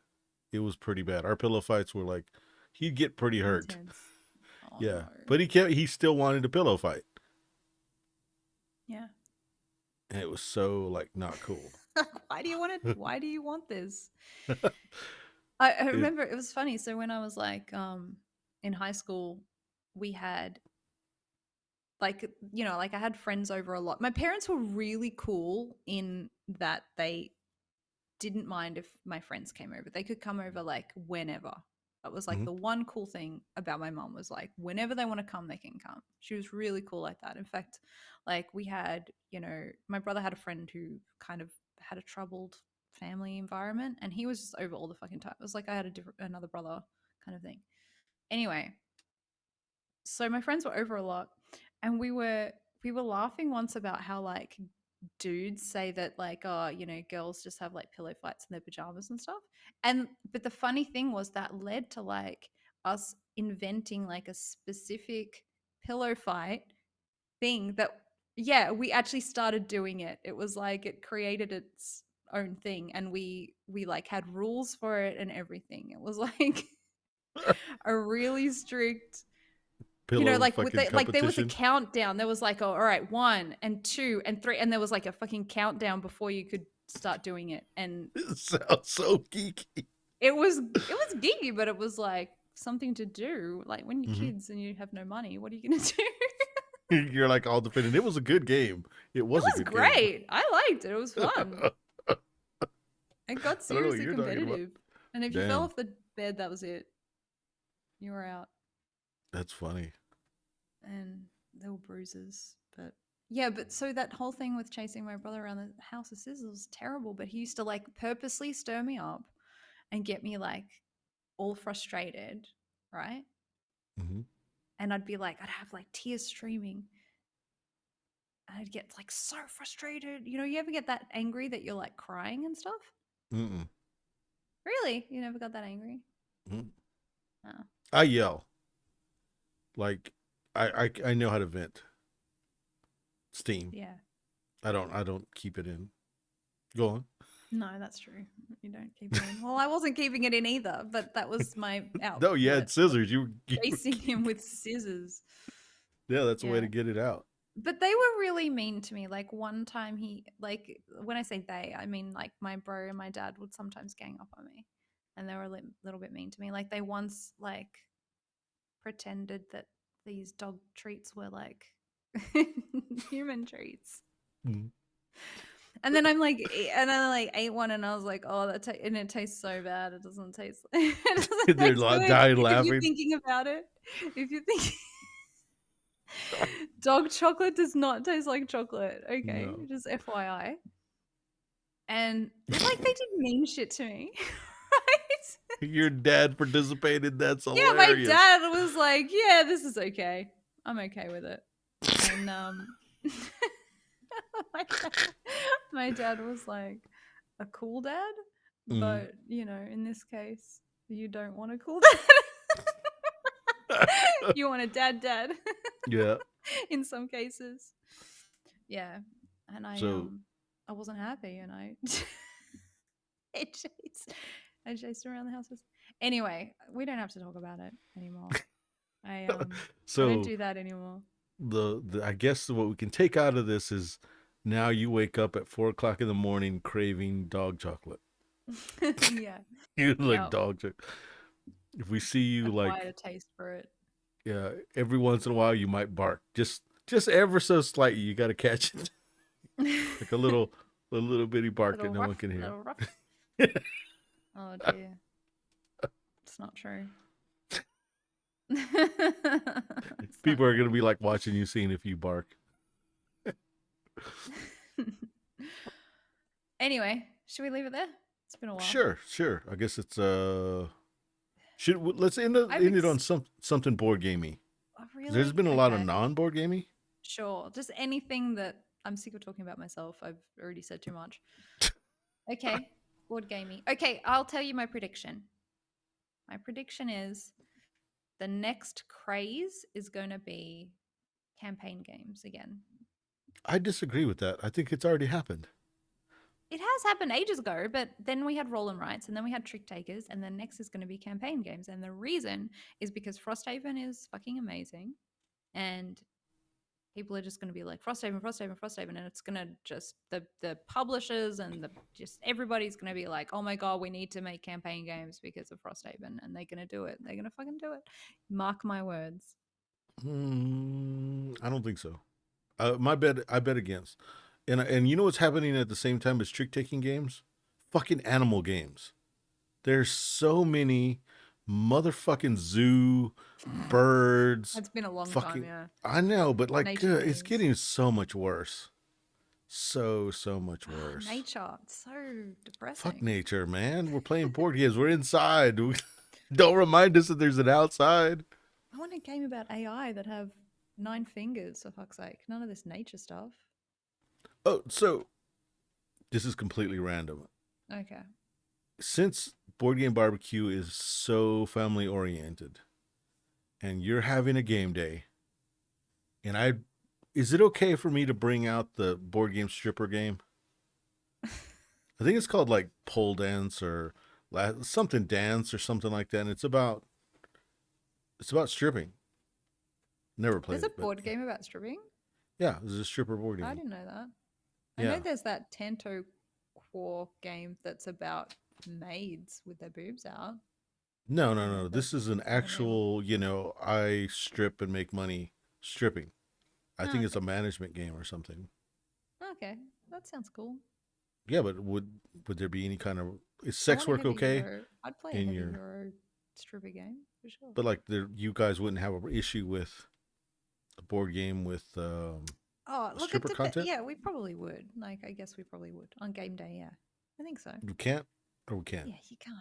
[SPEAKER 2] It was pretty bad. Our pillow fights were like, he'd get pretty hurt.
[SPEAKER 1] intense. Oh
[SPEAKER 2] Yeah,
[SPEAKER 1] no.
[SPEAKER 2] but he still wanted a pillow fight,
[SPEAKER 1] Yeah.
[SPEAKER 2] and it was so like not cool.
[SPEAKER 1] Why do you want it? Why do you want this? I
[SPEAKER 2] it,
[SPEAKER 1] remember it was funny. So when I was like in high school, we had like like I had friends over a lot. My parents were really cool in that they didn't mind if my friends came over. They could come over like whenever. That was like
[SPEAKER 2] mhm.
[SPEAKER 1] the one cool thing about my mom was like whenever they want to come, they can come. She was really cool like that. In fact, like we had, my brother had a friend who kind of had a troubled family environment and he was just over all the fucking time. It was like I had another brother kind of thing. Anyway, so my friends were over a lot and we were laughing once about how like dudes say that like oh girls just have like pillow fights in their pajamas and stuff, and but the funny thing was that led to like us inventing like a specific pillow fight thing that yeah we actually started doing it. It was like it created its own thing and we like had rules for it and everything. It was like a really strict
[SPEAKER 2] Pillow
[SPEAKER 1] like with
[SPEAKER 2] fucking
[SPEAKER 1] the, like there was a
[SPEAKER 2] competition.
[SPEAKER 1] countdown. There was like, oh, all right, 1 and 2 and 3, and there was like a fucking countdown before you could start doing it. And
[SPEAKER 2] It sounds so geeky.
[SPEAKER 1] it was geeky, but it was like something to do. Like when you're
[SPEAKER 2] Hmm.
[SPEAKER 1] kids and you have no money, what are you gonna do?
[SPEAKER 2] You're like all defending. It was a good game. It
[SPEAKER 1] It
[SPEAKER 2] was a
[SPEAKER 1] was
[SPEAKER 2] good game.
[SPEAKER 1] great. I liked it. It was fun.
[SPEAKER 2] I
[SPEAKER 1] It got
[SPEAKER 2] don't know what
[SPEAKER 1] seriously
[SPEAKER 2] you're talking about.
[SPEAKER 1] competitive. And if you fell
[SPEAKER 2] Damn,
[SPEAKER 1] off the bed, that was it. You were out.
[SPEAKER 2] that's funny.
[SPEAKER 1] And there were bruises. But yeah, but so that whole thing with chasing my brother around the house with scissors was terrible. But he used to like purposely stir me up and get me like all frustrated, right?
[SPEAKER 2] Hmm.
[SPEAKER 1] And I'd have like tears streaming. And I'd get like so frustrated. You know, you ever get that angry that you're like crying and stuff?
[SPEAKER 2] Mm-mm.
[SPEAKER 1] Really? You never got that angry?
[SPEAKER 2] Mm.
[SPEAKER 1] Oh,
[SPEAKER 2] I yell like I know how to vent steam.
[SPEAKER 1] yeah.
[SPEAKER 2] I don't keep it in. Go on.
[SPEAKER 1] No, that's true. You don't keep it in. Well, I wasn't keeping it in either, but that was my
[SPEAKER 2] No, you had
[SPEAKER 1] outlet of
[SPEAKER 2] scissors. You were
[SPEAKER 1] chasing him with scissors.
[SPEAKER 2] yeah, that's a way
[SPEAKER 1] Yeah.
[SPEAKER 2] to get it out.
[SPEAKER 1] But they were really mean to me. Like one time like when I say they, I mean like my bro and my dad would sometimes gang up on me. And they were a little bit mean to me. Like they once like pretended that these dog treats were like human treats.
[SPEAKER 2] Mm.
[SPEAKER 1] And then and then I like ate one and I was like, oh, and it tastes so bad. It doesn't taste, it doesn't
[SPEAKER 2] They're
[SPEAKER 1] taste good.
[SPEAKER 2] dying
[SPEAKER 1] If you're
[SPEAKER 2] laughing.
[SPEAKER 1] thinking about it, if you think dog chocolate does not taste like chocolate, okay,
[SPEAKER 2] No,
[SPEAKER 1] just FYI. And like they did mean shit to me, right?
[SPEAKER 2] your dad participated. That's
[SPEAKER 1] Yeah, my
[SPEAKER 2] hilarious.
[SPEAKER 1] dad was like, yeah, this is okay. I'm okay with it. And my dad, my dad was like a cool dad,
[SPEAKER 2] Mm.
[SPEAKER 1] but you know, in this case, you don't want a cool dad. You want a dad
[SPEAKER 2] Yeah.
[SPEAKER 1] in some cases. Yeah. And
[SPEAKER 2] So
[SPEAKER 1] I wasn't happy and I chased I chased around the houses. Anyway, we don't have to talk about it anymore. I don't
[SPEAKER 2] so
[SPEAKER 1] do that anymore.
[SPEAKER 2] the I guess what we can take out of this is now you wake up at 4 o'clock in the morning craving dog chocolate.
[SPEAKER 1] Yeah.
[SPEAKER 2] You like
[SPEAKER 1] Yep.
[SPEAKER 2] dog chocolate. If we see you
[SPEAKER 1] Acquired
[SPEAKER 2] like
[SPEAKER 1] a taste for it.
[SPEAKER 2] yeah, every once in a while you might bark. Just ever so slightly. You got to catch it. Like a little bitty bark that
[SPEAKER 1] Little
[SPEAKER 2] no one
[SPEAKER 1] rough,
[SPEAKER 2] can hear.
[SPEAKER 1] little rough. Oh dear. It's not true. It's not
[SPEAKER 2] People are
[SPEAKER 1] true.
[SPEAKER 2] gonna be like watching you, seeing if you bark.
[SPEAKER 1] Anyway, should we leave it there? It's been a while.
[SPEAKER 2] Sure, sure. I guess it's let's
[SPEAKER 1] I've
[SPEAKER 2] end it on something board gamey.
[SPEAKER 1] oh,
[SPEAKER 2] 'Cause there's
[SPEAKER 1] really?
[SPEAKER 2] been a lot of
[SPEAKER 1] Okay.
[SPEAKER 2] non board gamey.
[SPEAKER 1] Sure. Just anything that I'm sick of talking about myself. I've already said too much. Okay. Board gaming. Okay, I'll tell you my prediction. My prediction is the next craze is going to be campaign games again.
[SPEAKER 2] I disagree with that. I think it's already happened.
[SPEAKER 1] It has happened ages ago, but then we had roll and rights, and then we had trick takers, and then next is going to be campaign games. And the reason is because Frosthaven is fucking amazing, and people are just going to be like Frosthaven, Frosthaven, Frosthaven, and it's going to just the publishers and the just everybody's going to be like, oh my god, we need to make campaign games because of Frosthaven, and they're going to do it. They're going to fucking do it. Mark my words.
[SPEAKER 2] I don't think so. My bet, I bet against. And you know what's happening at the same time as trick taking games? Fucking animal games. There's so many motherfucking zoo birds.
[SPEAKER 1] It's been a long time,
[SPEAKER 2] Fucking,
[SPEAKER 1] yeah.
[SPEAKER 2] I know, but like,
[SPEAKER 1] Nature
[SPEAKER 2] it's
[SPEAKER 1] games.
[SPEAKER 2] getting so much worse. So much
[SPEAKER 1] Oh,
[SPEAKER 2] worse.
[SPEAKER 1] nature. It's so
[SPEAKER 2] Fuck
[SPEAKER 1] depressing.
[SPEAKER 2] nature, man. We're playing board games. We're inside. Don't remind us that there's an outside.
[SPEAKER 1] I want a game about AI that have 9 fingers, for fuck's sake. None of this nature stuff.
[SPEAKER 2] Oh, so this is completely random.
[SPEAKER 1] Okay.
[SPEAKER 2] Since Board Game BBQ is so family oriented and you're having a game day, and is it okay for me to bring out the board game stripper game? I think it's called like pole dance or something dance or something like that. And it's about stripping. Never
[SPEAKER 1] There's
[SPEAKER 2] played
[SPEAKER 1] a
[SPEAKER 2] it, but
[SPEAKER 1] board game about stripping?
[SPEAKER 2] yeah, it's a stripper board
[SPEAKER 1] I
[SPEAKER 2] game.
[SPEAKER 1] didn't know that. I know
[SPEAKER 2] Yeah.
[SPEAKER 1] there's that Tanto Core game that's about maids with their boobs out.
[SPEAKER 2] No,
[SPEAKER 1] I
[SPEAKER 2] no,
[SPEAKER 1] don't know
[SPEAKER 2] no.
[SPEAKER 1] the,
[SPEAKER 2] This is an
[SPEAKER 1] I don't know.
[SPEAKER 2] actual, I strip and make money stripping. I
[SPEAKER 1] Oh,
[SPEAKER 2] think it's
[SPEAKER 1] okay.
[SPEAKER 2] a management game or something.
[SPEAKER 1] Okay. That sounds cool.
[SPEAKER 2] Yeah, but would there be any kind of is
[SPEAKER 1] I
[SPEAKER 2] sex
[SPEAKER 1] want a
[SPEAKER 2] work
[SPEAKER 1] heavy
[SPEAKER 2] okay
[SPEAKER 1] hero. I'd play a
[SPEAKER 2] in
[SPEAKER 1] heavy
[SPEAKER 2] your?
[SPEAKER 1] hero stripper game for sure.
[SPEAKER 2] But like you guys wouldn't have an issue with a board game with
[SPEAKER 1] Oh, look at
[SPEAKER 2] stripper content.
[SPEAKER 1] yeah, we probably would. Like, I guess we probably would on game day. Yeah, I think so.
[SPEAKER 2] We can't or we can.
[SPEAKER 1] Yeah, you can't.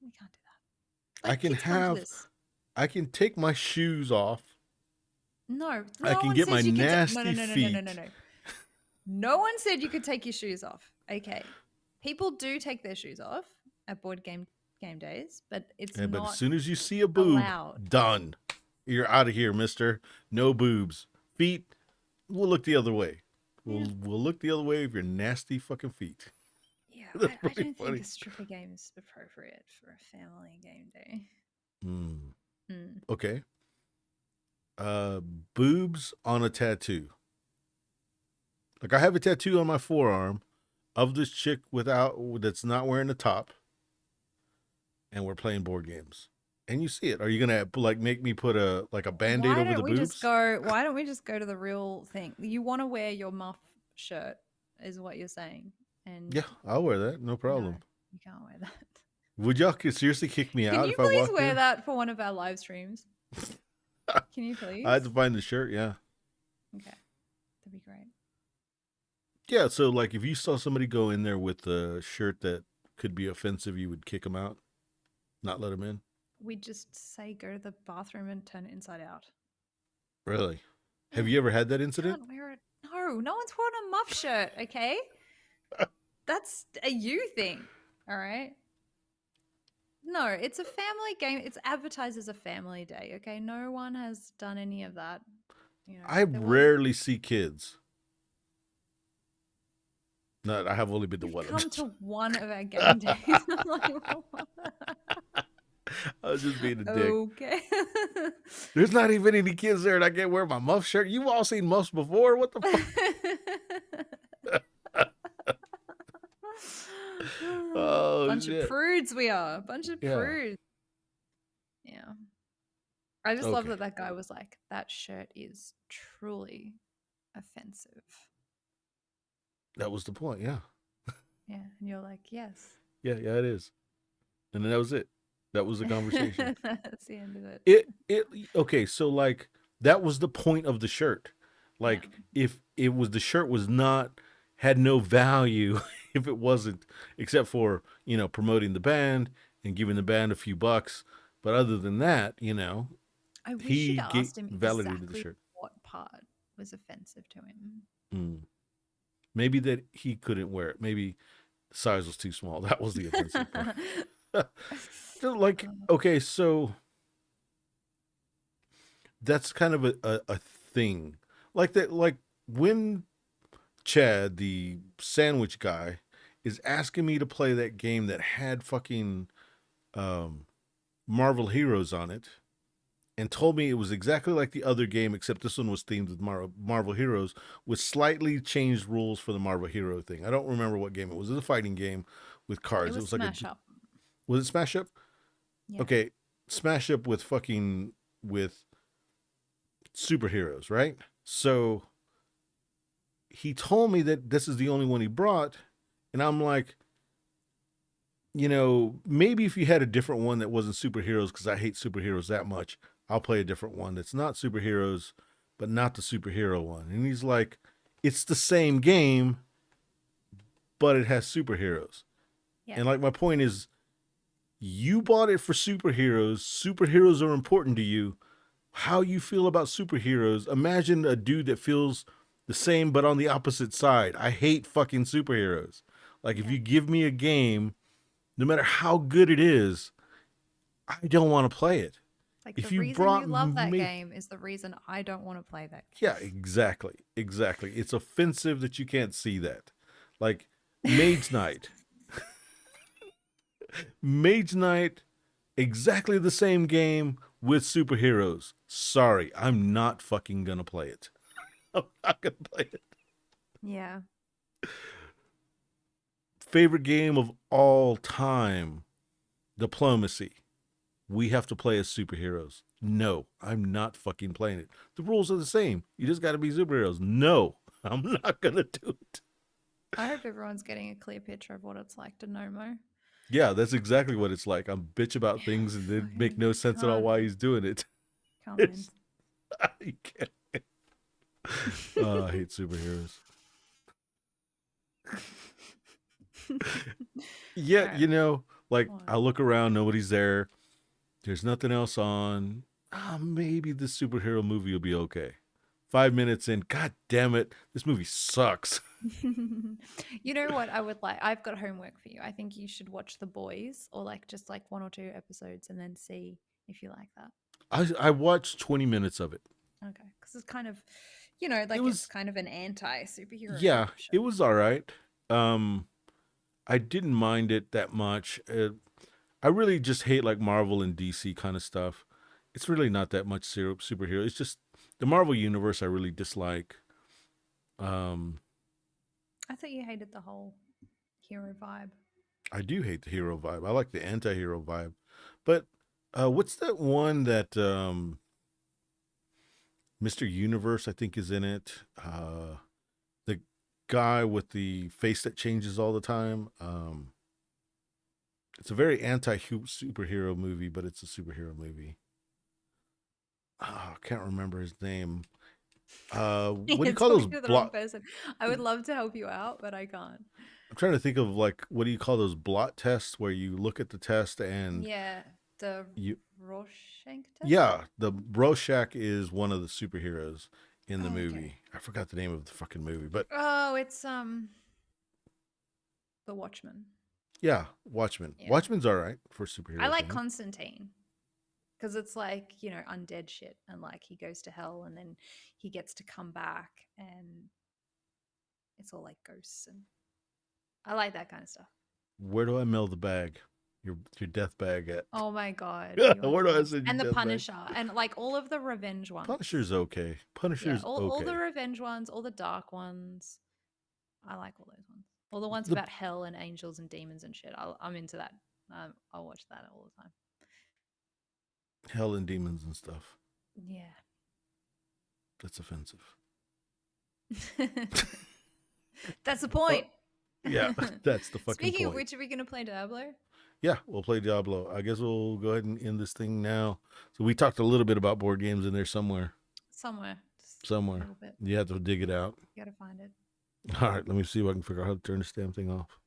[SPEAKER 1] We can't do that.
[SPEAKER 2] I
[SPEAKER 1] Like,
[SPEAKER 2] can
[SPEAKER 1] kids come to
[SPEAKER 2] have.
[SPEAKER 1] this.
[SPEAKER 2] I can take my shoes off.
[SPEAKER 1] No,
[SPEAKER 2] I
[SPEAKER 1] no
[SPEAKER 2] can
[SPEAKER 1] one
[SPEAKER 2] get my
[SPEAKER 1] says you can. No, no,
[SPEAKER 2] nasty
[SPEAKER 1] no, no, no, no, no,
[SPEAKER 2] feet.
[SPEAKER 1] no. No one said you could take your shoes off. Okay, people do take their shoes off at board game days, but it's
[SPEAKER 2] Yeah, but as
[SPEAKER 1] not
[SPEAKER 2] soon as you see a boob,
[SPEAKER 1] allowed.
[SPEAKER 2] done. You're out of here, mister. No boobs. Feet, we'll look the other way.
[SPEAKER 1] Yeah,
[SPEAKER 2] We'll look the other way of your nasty fucking feet.
[SPEAKER 1] yeah.
[SPEAKER 2] That's
[SPEAKER 1] I
[SPEAKER 2] pretty
[SPEAKER 1] don't think
[SPEAKER 2] funny.
[SPEAKER 1] a stripper game is appropriate for a family game day.
[SPEAKER 2] Hmm.
[SPEAKER 1] Mm.
[SPEAKER 2] Okay. Boobs on a tattoo. Like I have a tattoo on my forearm of this chick that's not wearing a top, and we're playing board games. And you see it. Are you gonna like make me put a band-aid
[SPEAKER 1] Why
[SPEAKER 2] over the
[SPEAKER 1] don't we just
[SPEAKER 2] boobs?
[SPEAKER 1] go? Why don't we just go to the real thing? You want to wear your muff shirt, is what you're saying, and
[SPEAKER 2] Yeah, I'll wear that. No
[SPEAKER 1] no,
[SPEAKER 2] problem.
[SPEAKER 1] you can't wear that.
[SPEAKER 2] Would y'all seriously kick me
[SPEAKER 1] Can
[SPEAKER 2] out
[SPEAKER 1] you
[SPEAKER 2] if I
[SPEAKER 1] please
[SPEAKER 2] walked
[SPEAKER 1] wear
[SPEAKER 2] in?
[SPEAKER 1] that for one of our live streams? Can you
[SPEAKER 2] I had to
[SPEAKER 1] please?
[SPEAKER 2] find the shirt, yeah.
[SPEAKER 1] Okay, that'd be great.
[SPEAKER 2] Yeah, so like if you saw somebody go in there with a shirt that could be offensive, you would kick them out, not let them in?
[SPEAKER 1] We just say go to the bathroom and turn it inside out.
[SPEAKER 2] Really? Have
[SPEAKER 1] Yeah,
[SPEAKER 2] you ever had that
[SPEAKER 1] you
[SPEAKER 2] incident?
[SPEAKER 1] can't wear it. No, no one's wearing a muff shirt. Okay, that's a you thing. All right. No, it's a family game. It's advertised as a family day. Okay, no one has done any of that. You know,
[SPEAKER 2] I
[SPEAKER 1] there was.
[SPEAKER 2] rarely see kids. No, I have only been to
[SPEAKER 1] You've
[SPEAKER 2] one of
[SPEAKER 1] come
[SPEAKER 2] them.
[SPEAKER 1] to one of our game days. I'm like,
[SPEAKER 2] I was just being a dick.
[SPEAKER 1] okay.
[SPEAKER 2] There's not even any kids there and I can't wear my muff shirt. You've all seen muffs before. What the fuck? Oh,
[SPEAKER 1] Bunch of
[SPEAKER 2] shit.
[SPEAKER 1] prudes we are. Bunch of
[SPEAKER 2] Yeah.
[SPEAKER 1] prudes. Yeah. I just love
[SPEAKER 2] Okay.
[SPEAKER 1] that guy was like, that shirt is truly offensive.
[SPEAKER 2] That was the point. Yeah.
[SPEAKER 1] Yeah. And you're like, yes.
[SPEAKER 2] Yeah, it is. And then that was it. That was the conversation.
[SPEAKER 1] That's the end of it.
[SPEAKER 2] Okay, so like that was the point of the shirt.
[SPEAKER 1] Yeah.
[SPEAKER 2] Like if it was the shirt was not had no value if it wasn't except for, promoting the band and giving the band a few bucks. But other than that,
[SPEAKER 1] I wish you'd
[SPEAKER 2] he
[SPEAKER 1] asked him
[SPEAKER 2] validated the
[SPEAKER 1] exactly
[SPEAKER 2] shirt.
[SPEAKER 1] what part was offensive to him.
[SPEAKER 2] Mm. Maybe that he couldn't wear it. Maybe the size was too small. That was the offensive part. Like, okay, so that's kind of a thing. Like that, like when Chad, the sandwich guy, is asking me to play that game that had fucking Marvel Heroes on it and told me it was exactly like the other game, except this one was themed with Marvel Heroes with slightly changed rules for the Marvel Hero thing. I don't remember what game it was. It was a fighting game with cards.
[SPEAKER 1] It was
[SPEAKER 2] like
[SPEAKER 1] Smash Up.
[SPEAKER 2] Was it Smash Up?
[SPEAKER 1] Yeah.
[SPEAKER 2] Okay, Smash Up with superheroes, right? So he told me that this is the only one he brought, and I'm like, maybe if you had a different one that wasn't superheroes, because I hate superheroes that much, I'll play a different one that's not superheroes, but not the superhero one. And he's like, it's the same game, but it has superheroes.
[SPEAKER 1] Yeah.
[SPEAKER 2] And like my point is, you bought it for superheroes. Superheroes are important to you. How you feel about superheroes. Imagine a dude that feels the same but on the opposite side. I hate fucking superheroes. Like if you give me a game, no matter how good it is, I don't want to play it.
[SPEAKER 1] Like
[SPEAKER 2] if
[SPEAKER 1] the
[SPEAKER 2] you
[SPEAKER 1] reason
[SPEAKER 2] brought
[SPEAKER 1] you love that
[SPEAKER 2] me,
[SPEAKER 1] game is the reason I don't want to play that game.
[SPEAKER 2] Yeah, exactly. It's offensive that you can't see that. Like Mage Knight. Mage Knight, exactly the same game with superheroes. Sorry, I'm not fucking gonna play it. I'm not gonna play it.
[SPEAKER 1] Yeah.
[SPEAKER 2] Favorite game of all time, Diplomacy. We have to play as superheroes. No, I'm not fucking playing it. The rules are the same. You just got to be superheroes. No, I'm not gonna do it.
[SPEAKER 1] I hope everyone's getting a clear picture of what it's like to know Mo.
[SPEAKER 2] Yeah, that's exactly what it's like. I'm bitch about things and it make
[SPEAKER 1] Fucking
[SPEAKER 2] no sense at all
[SPEAKER 1] can't
[SPEAKER 2] why he's doing it.
[SPEAKER 1] can't win.
[SPEAKER 2] It's you can't. I hate superheroes.
[SPEAKER 1] All
[SPEAKER 2] Yeah,
[SPEAKER 1] right.
[SPEAKER 2] you know, like
[SPEAKER 1] What?
[SPEAKER 2] I look around, nobody's there. There's nothing else on. Maybe the superhero movie will be okay. 5 minutes in, god damn it, this movie sucks.
[SPEAKER 1] You know what I would like? I've got homework for you. I think you should watch The Boys or like just like one or two episodes and then see if you like that.
[SPEAKER 2] I watched 20 minutes of it.
[SPEAKER 1] Okay. Because it's kind of,
[SPEAKER 2] It
[SPEAKER 1] like it's
[SPEAKER 2] was
[SPEAKER 1] kind of an anti superhero
[SPEAKER 2] yeah,
[SPEAKER 1] type show.
[SPEAKER 2] it was all right. Um, I didn't mind it that much. I really just hate like Marvel and DC kind of stuff. It's really not that much superhero. It's just the Marvel universe I really dislike. Um,
[SPEAKER 1] I thought you hated the whole hero vibe.
[SPEAKER 2] I do hate the hero vibe. I like the anti-hero vibe. But what's that one that Mr. Universe I think is in it? The guy with the face that changes all the time. It's a very anti-superhero movie, but it's a superhero movie. Oh, I can't remember his name. What do you
[SPEAKER 1] You're
[SPEAKER 2] call those
[SPEAKER 1] talking to the wrong
[SPEAKER 2] blot?
[SPEAKER 1] person. I would love to help you out, but I can't.
[SPEAKER 2] I'm trying to think of like what do you call those blot tests where you look at the test and
[SPEAKER 1] Yeah, the
[SPEAKER 2] you
[SPEAKER 1] Rorschach test.
[SPEAKER 2] yeah, the Rorschach is one of the superheroes in the
[SPEAKER 1] Oh, okay.
[SPEAKER 2] movie. I forgot the name of the fucking movie, but
[SPEAKER 1] Oh, it's the Watchmen.
[SPEAKER 2] yeah, Watchmen.
[SPEAKER 1] Yeah,
[SPEAKER 2] Watchmen's all right for a
[SPEAKER 1] I
[SPEAKER 2] superhero
[SPEAKER 1] like
[SPEAKER 2] thing.
[SPEAKER 1] Constantine because it's like undead shit, and like he goes to hell, and then he gets to come back, and it's all like ghosts, and I like that kind of stuff.
[SPEAKER 2] Where do I mail the bag? Your death bag at?
[SPEAKER 1] Oh my god, you are the
[SPEAKER 2] Where do I
[SPEAKER 1] worst.
[SPEAKER 2] send your
[SPEAKER 1] And the
[SPEAKER 2] death bag?
[SPEAKER 1] Punisher, and like all of the revenge ones.
[SPEAKER 2] Punisher's okay.
[SPEAKER 1] Yeah,
[SPEAKER 2] Punisher's
[SPEAKER 1] all the
[SPEAKER 2] okay.
[SPEAKER 1] revenge ones, all the dark ones. I like all those ones. All the ones
[SPEAKER 2] The
[SPEAKER 1] about hell and angels and demons and shit. I'm into that. I'll watch that all the time.
[SPEAKER 2] hell and demons and stuff.
[SPEAKER 1] Yeah.
[SPEAKER 2] That's offensive.
[SPEAKER 1] That's the
[SPEAKER 2] Oh,
[SPEAKER 1] point.
[SPEAKER 2] yeah, that's the fucking
[SPEAKER 1] Speaking of
[SPEAKER 2] point.
[SPEAKER 1] which, are we going to play Diablo?
[SPEAKER 2] Yeah, we'll play Diablo. I guess we'll go ahead and end this thing now. So we talked a little bit about board games in there somewhere.
[SPEAKER 1] Somewhere. Just a
[SPEAKER 2] Somewhere.
[SPEAKER 1] little bit.
[SPEAKER 2] You have to dig it out.
[SPEAKER 1] You got to find it.
[SPEAKER 2] All right, let me see if I can figure out how to turn this damn thing off.